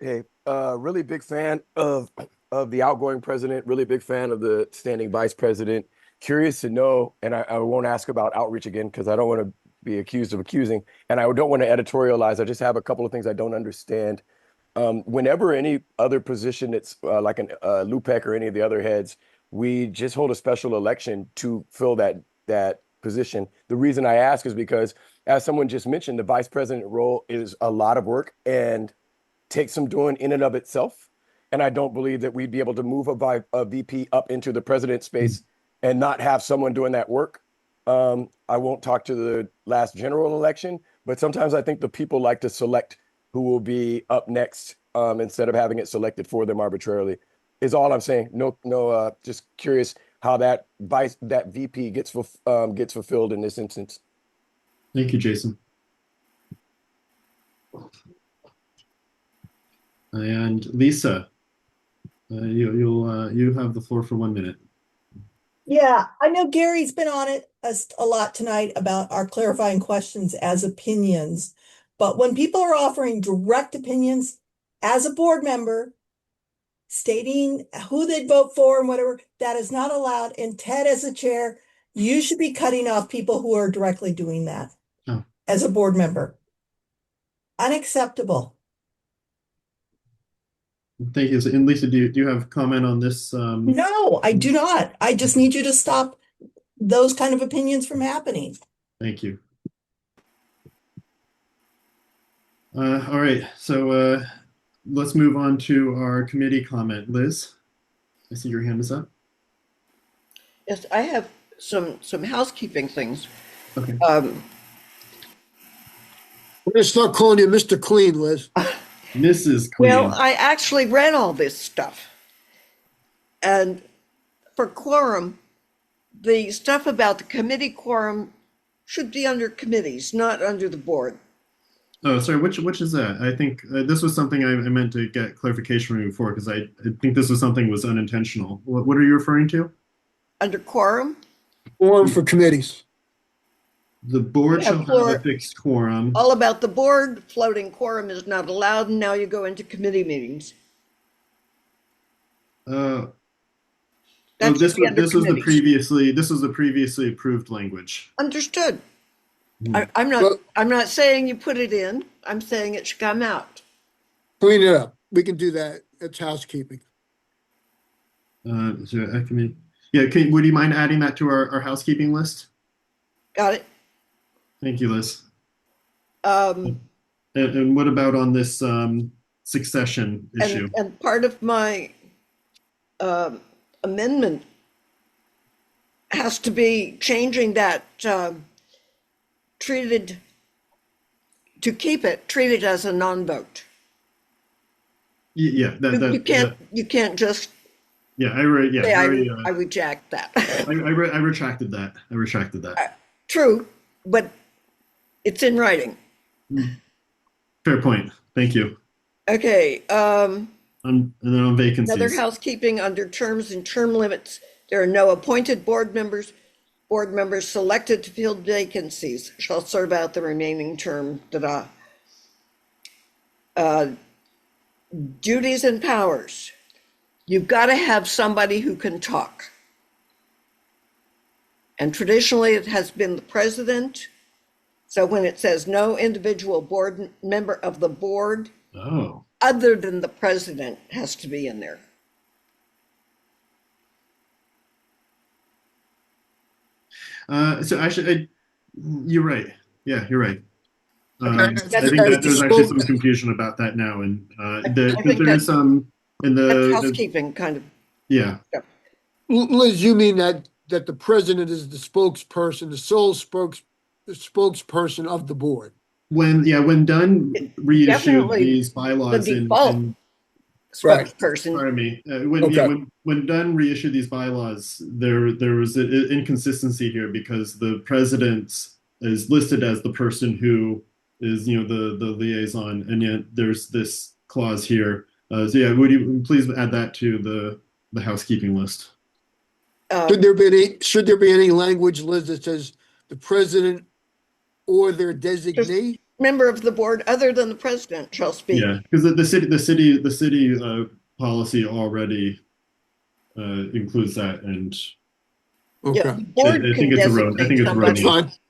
Hey, really big fan of the outgoing president, really big fan of the standing vice president. Curious to know, and I won't ask about outreach again because I don't want to be accused of accusing, and I don't want to editorialize. I just have a couple of things I don't understand. Whenever any other position that's like an LUPEC or any of the other heads, we just hold a special election to fill that position. The reason I ask is because, as someone just mentioned, the vice president role is a lot of work and takes some doing in and of itself. And I don't believe that we'd be able to move a VP up into the president space and not have someone doing that work. I won't talk to the last general election, but sometimes I think the people like to select who will be up next instead of having it selected for them arbitrarily. Is all I'm saying. No. Just curious how that VP gets fulfilled in this instance. Thank you, Jason. And Lisa, you have the floor for 1 minute. Yeah, I know Gary's been on it a lot tonight about our clarifying questions as opinions. But when people are offering direct opinions as a board member, stating who they'd vote for and whatever, that is not allowed. And Ted, as a chair, you should be cutting off people who are directly doing that Oh. as a board member. Unacceptable. Thank you. So, and Lisa, do you have comment on this? No, I do not. I just need you to stop those kind of opinions from happening. Thank you. All right, so let's move on to our committee comment. Liz, I see your hand is up. Yes, I have some housekeeping things. Okay. We're gonna start calling you Mr. Clean, Liz. Mrs. Clean. Well, I actually read all this stuff. And for quorum, the stuff about the committee quorum should be under committees, not under the board. Oh, sorry, which is that? I think this was something I meant to get clarification from you before, because I think this was something was unintentional. What are you referring to? Under quorum? Quorum for committees. The board shall have a fixed quorum. All about the board, floating quorum is not allowed, and now you go into committee meetings. This was the previously approved language. Understood. Hmm. I'm not saying you put it in. I'm saying it should come out. Clean it up. We can do that. It's housekeeping. Would you mind adding that to our housekeeping list? Got it. Thank you, Liz. And what about on this succession issue? And part of my amendment has to be changing that treated as a non-vote. Yeah, you can't just. Yeah, I reject that. I retracted that. I retracted that. True, but it's in writing. Fair point. Thank you. Okay. And then on vacancies. Another housekeeping under terms and term limits. There are no appointed board members. Board members selected to fill vacancies shall serve out the remaining term. Duties and powers. You've got to have somebody who can talk. And traditionally it has been the president. So when it says no individual board member of the board other than the president has to be in there. So actually, you're right. Yeah, you're right. I think that there's actually some confusion about that now, and there is some in the housekeeping kind of. Yeah. Liz, you mean that the president is the spokesperson, the sole spokesperson of the board? When Dunn reissued these bylaws spokesperson. Pardon me. When Dunn reissued these bylaws, there was an inconsistency here because the president is listed as the person who is the liaison, and yet there's this clause here. Would you please add that to the housekeeping list? Should there be any language, Liz, that says the president or their designee? Member of the board other than the president shall speak. Yeah, because the city policy already includes that, and the board I think it's erroneous.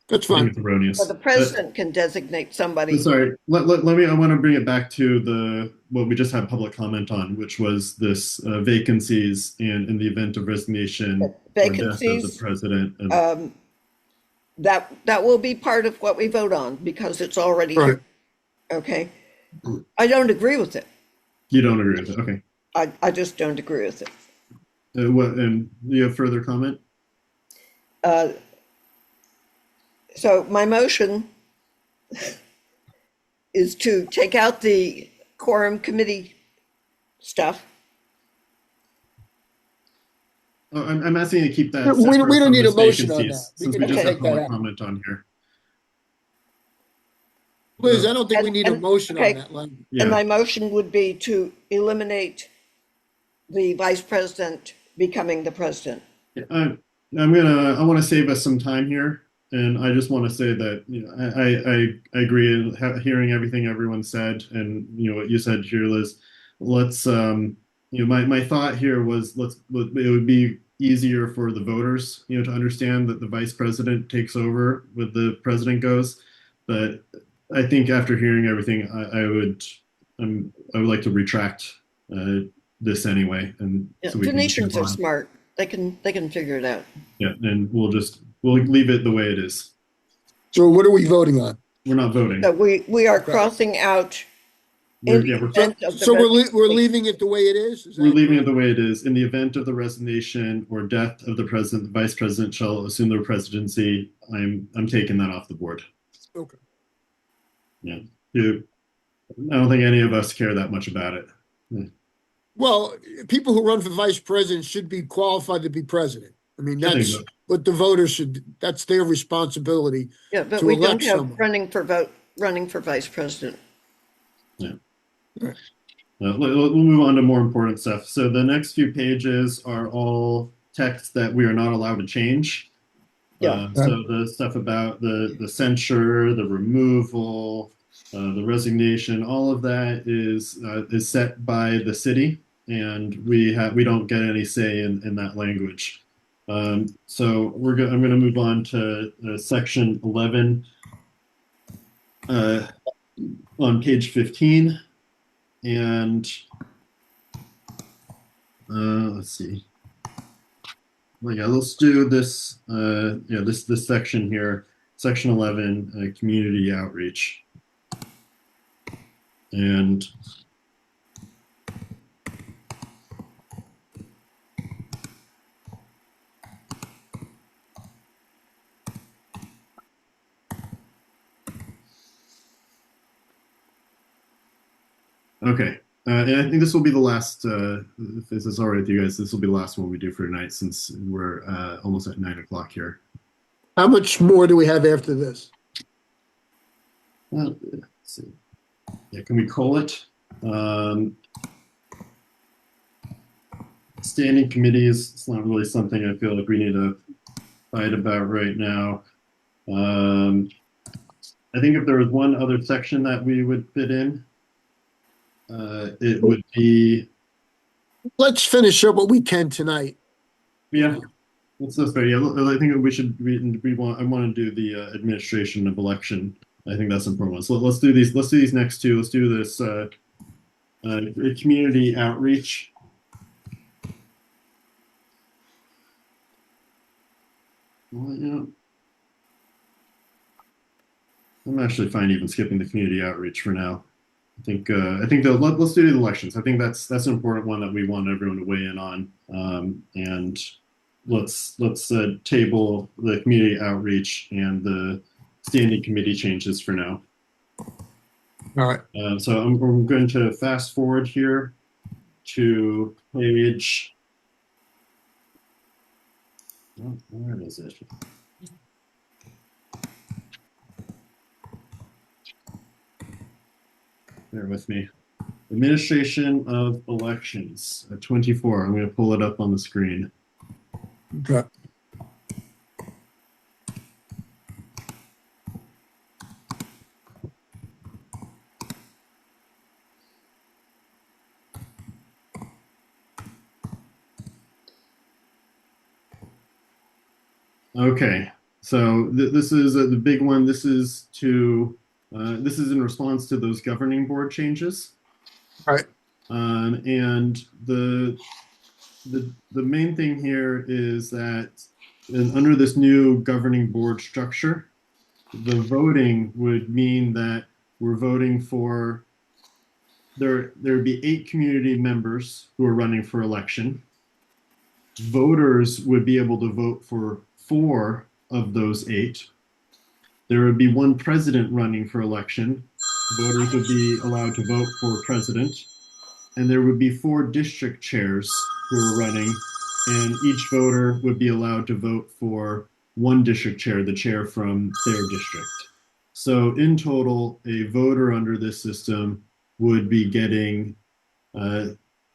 That's fine. I think it's erroneous. Well, the president can designate somebody. Sorry, let me. I want to bring it back to what we just had public comment on, which was this vacancies and in the event of resignation vacancies or death of the president. That will be part of what we vote on because it's already here. Okay. I don't agree with it. You don't agree with it? Okay. I just don't agree with it. And you have further comment? So my motion is to take out the quorum committee stuff. Oh, I'm asking you to keep that. We don't need a motion on that. Since we just have public comment on here. Liz, I don't think we need a motion on that language. Yeah. And my motion would be to eliminate the vice president becoming the president. I want to save us some time here, and I just want to say that I agree. Hearing everything everyone said, and what you said here, Liz. Let's my thought here was it would be easier for the voters to understand that the vice president takes over when the president goes, but I think after hearing everything, I would like to retract this anyway, and Yeah, so we can move Venetians are on. smart. They can figure it out. Yeah, and we'll leave it the way it is. So what are we voting on? We're not voting. So we are Okay. crossing out in the event of the So we're resignation. leaving it the way it is? We're leaving it the way it is. In the event of the resignation or death of the president, the vice president shall assume the presidency. I'm taking that off the board. Okay. Yeah. I don't think any of us care that much about it. Yeah. Well, people who run for vice president should be qualified to be president. I mean, I think that's so. what the voters should, that's their responsibility Yeah, but to we don't elect have someone. running for vice president. Yeah. Right. We'll move on to more important stuff. So the next few pages are all text that we are not allowed to change. Yeah. So the stuff about the censure, the removal, the resignation, all of that is set by the city, and we don't get any say in that language. So I'm going to move on to section 11 on page 15, and let's see. Well, yeah, let's do this. This section here, section 11, community outreach, and okay. And I think this will be the last. If this is all right with you guys, this will be the last one we do for tonight, since we're almost at 9 o'clock here. How much more do we have after this? Let's see. Yeah, can we call it? Standing committees. It's not really something I feel like we need to fight about right now. I think if there was one other section that we would fit in, it would be. Let's finish up what we can tonight. Yeah, that's fair. Yeah, I think we should. I want to do the administration of election. I think that's important. So let's do these. Let's do these next two. Let's do this community outreach. Well, I'm actually fine even skipping the community outreach for now. I think let's do the elections. I think that's an important one that we want everyone to weigh in on. And let's table the community outreach and the standing committee changes for now. All right. So I'm going to fast forward here to page. Oh, where is it? Bear with me. Administration of elections, 24. I'm going to pull it up on the screen. Okay. Okay, so this is the big one. This is in response to those governing board changes. All right. And the main thing here is that under this new governing board structure, the voting would mean that we're voting for there would be 8 community members who are running for election. Voters would be able to vote for 4 of those 8. There would be 1 president running for election. Voters would be allowed to vote for president. And there would be 4 district chairs who are running, and each voter would be allowed to vote for 1 district chair, the chair from their district. So in total, a voter under this system would be getting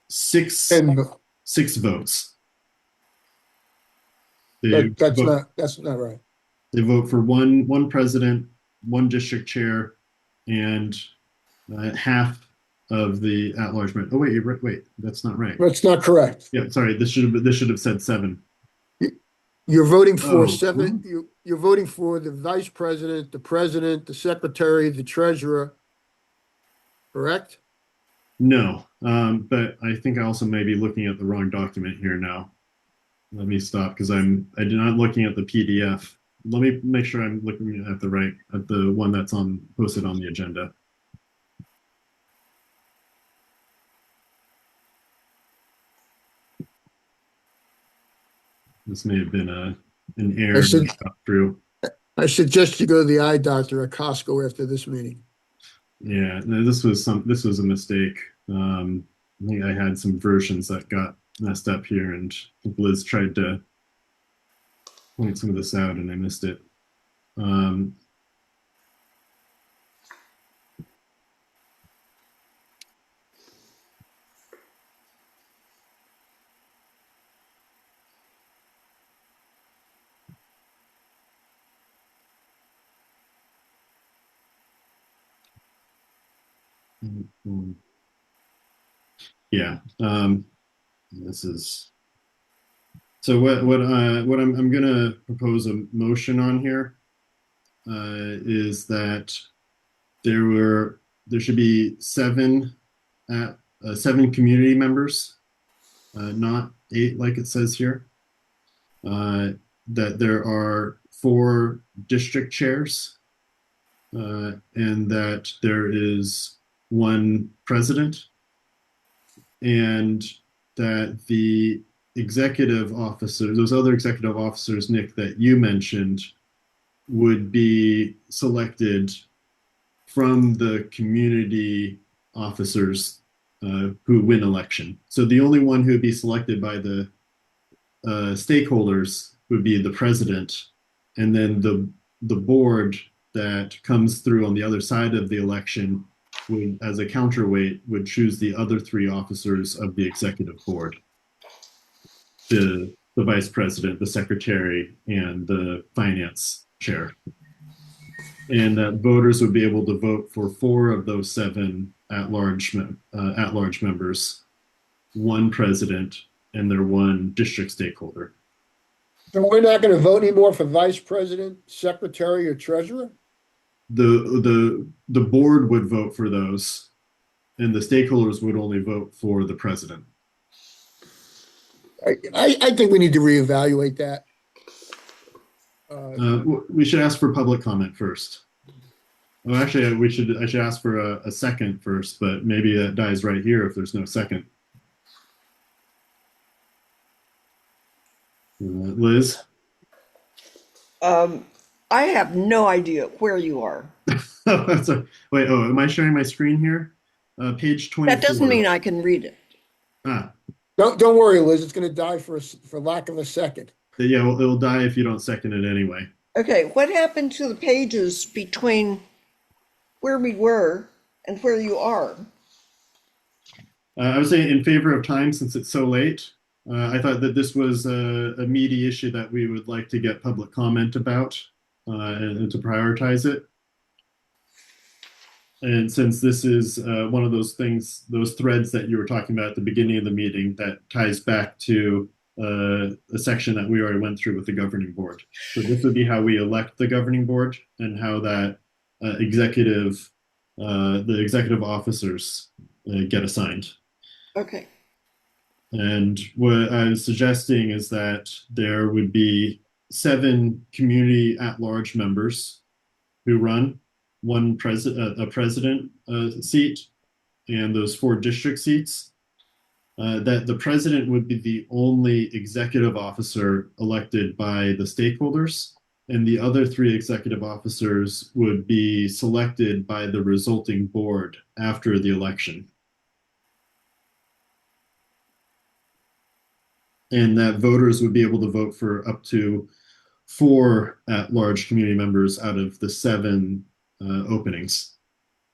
6 votes. They That's vote, not right. they vote for one president, one district chair, and half of the at-large member. Oh wait, that's not right. That's not correct. Yeah, sorry. This should have said 7. You're voting for Oh, 7. You're voting for the vice president, the secretary, the treasurer, correct? no. But I think I also may be looking at the wrong document here now. Let me stop because I'm not looking at the PDF. Let me make sure I'm looking at the one that's posted on the agenda. This may have been an error that got through. I suggest you go to the eye doctor at Costco after this meeting. Yeah, no, this was a mistake. I think I had some versions that got messed up here, and I think Liz tried to point some of this out, and I missed it. Um, yeah, this is so. I'm gonna propose a motion on here is that there should be 7 community members, not 8 like it says here. That there are 4 district chairs, and that there is 1 president, and that the executive officer, those other executive officers, Nick, that you mentioned, would be selected from the community officers who win election. So the only one who would be selected by the stakeholders would be the president, and then the board that comes through on the other side of the election would, as a counterweight, would choose the other 3 officers of the executive board: the vice president, the secretary, and the finance chair. And that voters would be able to vote for 4 of those 7 at-large members, 1 president, and their 1 district stakeholder. So we're not going to vote anymore for vice president, secretary, or treasurer? The board would vote for those, and the stakeholders would only vote for the president. I think we need to reevaluate that. We should ask for public comment first. Well, actually, I should ask for a second first, but maybe that dies right here if there's no second. Liz? I have no idea where you are. Wait, am I sharing my screen here? Page 24. That doesn't mean I can read it. Don't worry, Liz. It's going to die for lack of a second. Yeah, well, it'll die if you don't second it anyway. Okay, what happened to the pages between where we were and where you are? I would say in favor of time, since it's so late. I thought that this was a meaty issue that we would like to get public comment about and to prioritize it. And since this is one of those things, those threads that you were talking about at the beginning of the meeting, that ties back to a section that we already went through with the governing board. So this would be how we elect the governing board and how that the executive officers get assigned. Okay. And what I was suggesting is that there would be 7 community at-large members who run, a president seat, and those 4 district seats. That the president would be the only executive officer elected by the stakeholders, and the other 3 executive officers would be selected by the resulting board after the election. And that voters would be able to vote for up to 4 at-large community members out of the 7 openings.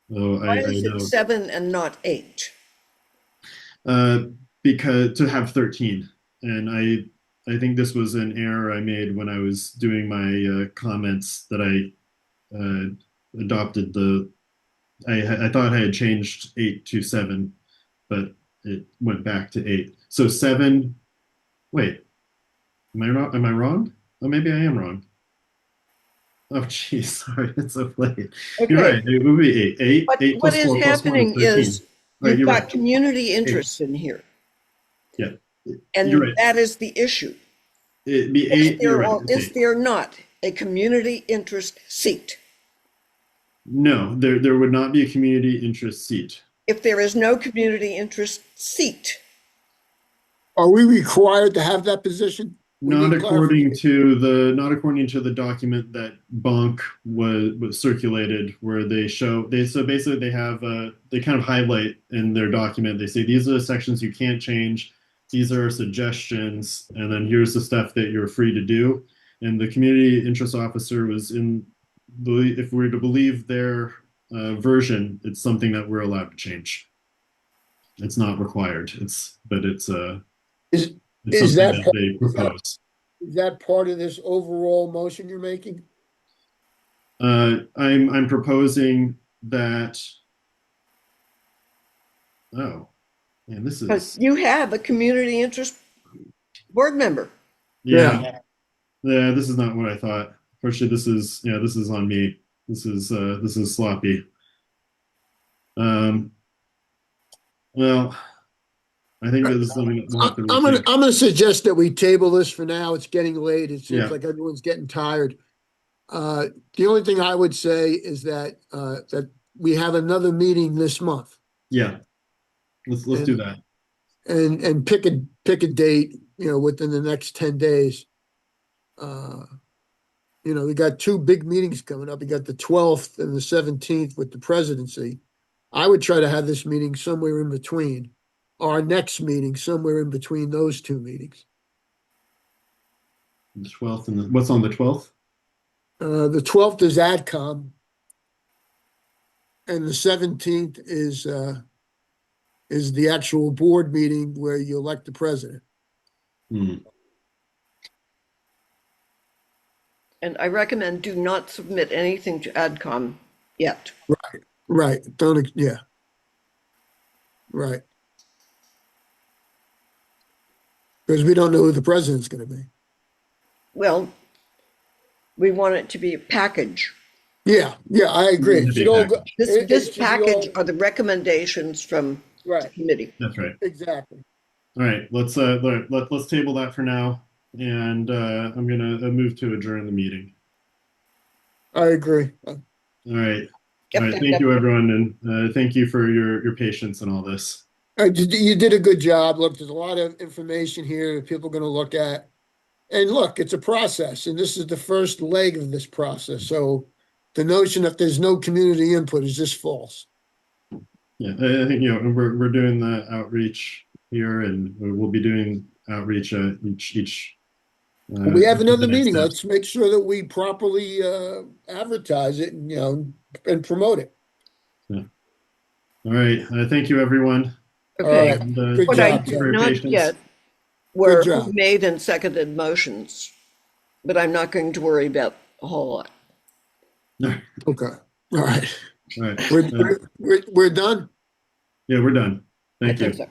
So Why is it 7 and not 8? Because to have 13, and I I think this was an error I made when I was doing my comments that I adopted I thought I had changed 8 to 7, but it went back to 8. So 7, wait, am I wrong? Oh, maybe I am wrong. Oh, geez, sorry, it's so late. You're Okay. right, it would be 8. 8, 8 What plus is 4 plus 1 is happening 13. is All right, you've you're got right. community 8. interest in here, Yeah, you're and right. that is the issue. It'd be Is 8, you're there right. or It's is 8. there not a community interest seat? No, there would not be a community interest seat. If there is no community interest seat, Are we required to have that position? We Not need according clarification. to the document that Bonk was circulated, where so basically they have they kind of highlight in their document. They say these are the sections you can't change, these are suggestions, and then here's the stuff that you're free to do. And the community interest officer was if we're to believe their version, it's something that we're allowed to change. It's not required. It's Is it's is something that that part, they propose. is that part of this overall motion you're making? I'm proposing that. Oh, man, this because is you have a community interest board member. yeah, yeah. This is not what I thought. Fortunately, this is on me. This is sloppy. Um, well, I think that this is something that we'll have to rethink. I'm gonna suggest that we table this for now. It's getting late. It seems Yeah, like everyone's getting tired. The only thing I would say is that we have another meeting this month yeah. Let's do and that. and pick a date, within the next 10 days. Uh, we got two big meetings coming up. We got the 12th and the 17th with the presidency. I would try to have this meeting somewhere in between, our next meeting somewhere in between those two meetings. The 12th and what's on the 12th? The 12th is AdCom, and the 17th is the actual board meeting where you elect the president. Hmm. And I recommend do not submit anything to AdCom yet. Right. Yeah. Right. Because we don't know who the president's going to be. Well, we want it to be a package. Yeah, I agree. It should all go. This it should be package all- are the recommendations from the Right. committee. That's right. Exactly. All right, let's table that for now, and I'm gonna move to adjourn the meeting. I agree. All right. Yep, All right. yep, Thank yep. you, everyone, and thank you for your patience and all this. You did a good job. Look, there's a lot of information here that people are going to look at. And look, it's a process, and this is the first leg of this process. So the notion that there's no community input is just false. Yeah, I think we're doing the outreach here, and we'll be doing outreach each. We have another the next meeting. steps. Let's make sure that we properly advertise it and and promote it. Yeah. All right. Thank you, everyone. Okay. All right. Good What I job, did Ted. not patience. get were Good job. who made and seconded motions, but I'm not going to worry about a whole lot. Okay. All right. All right. We're done. Yeah, we're done. I Thank you. think so.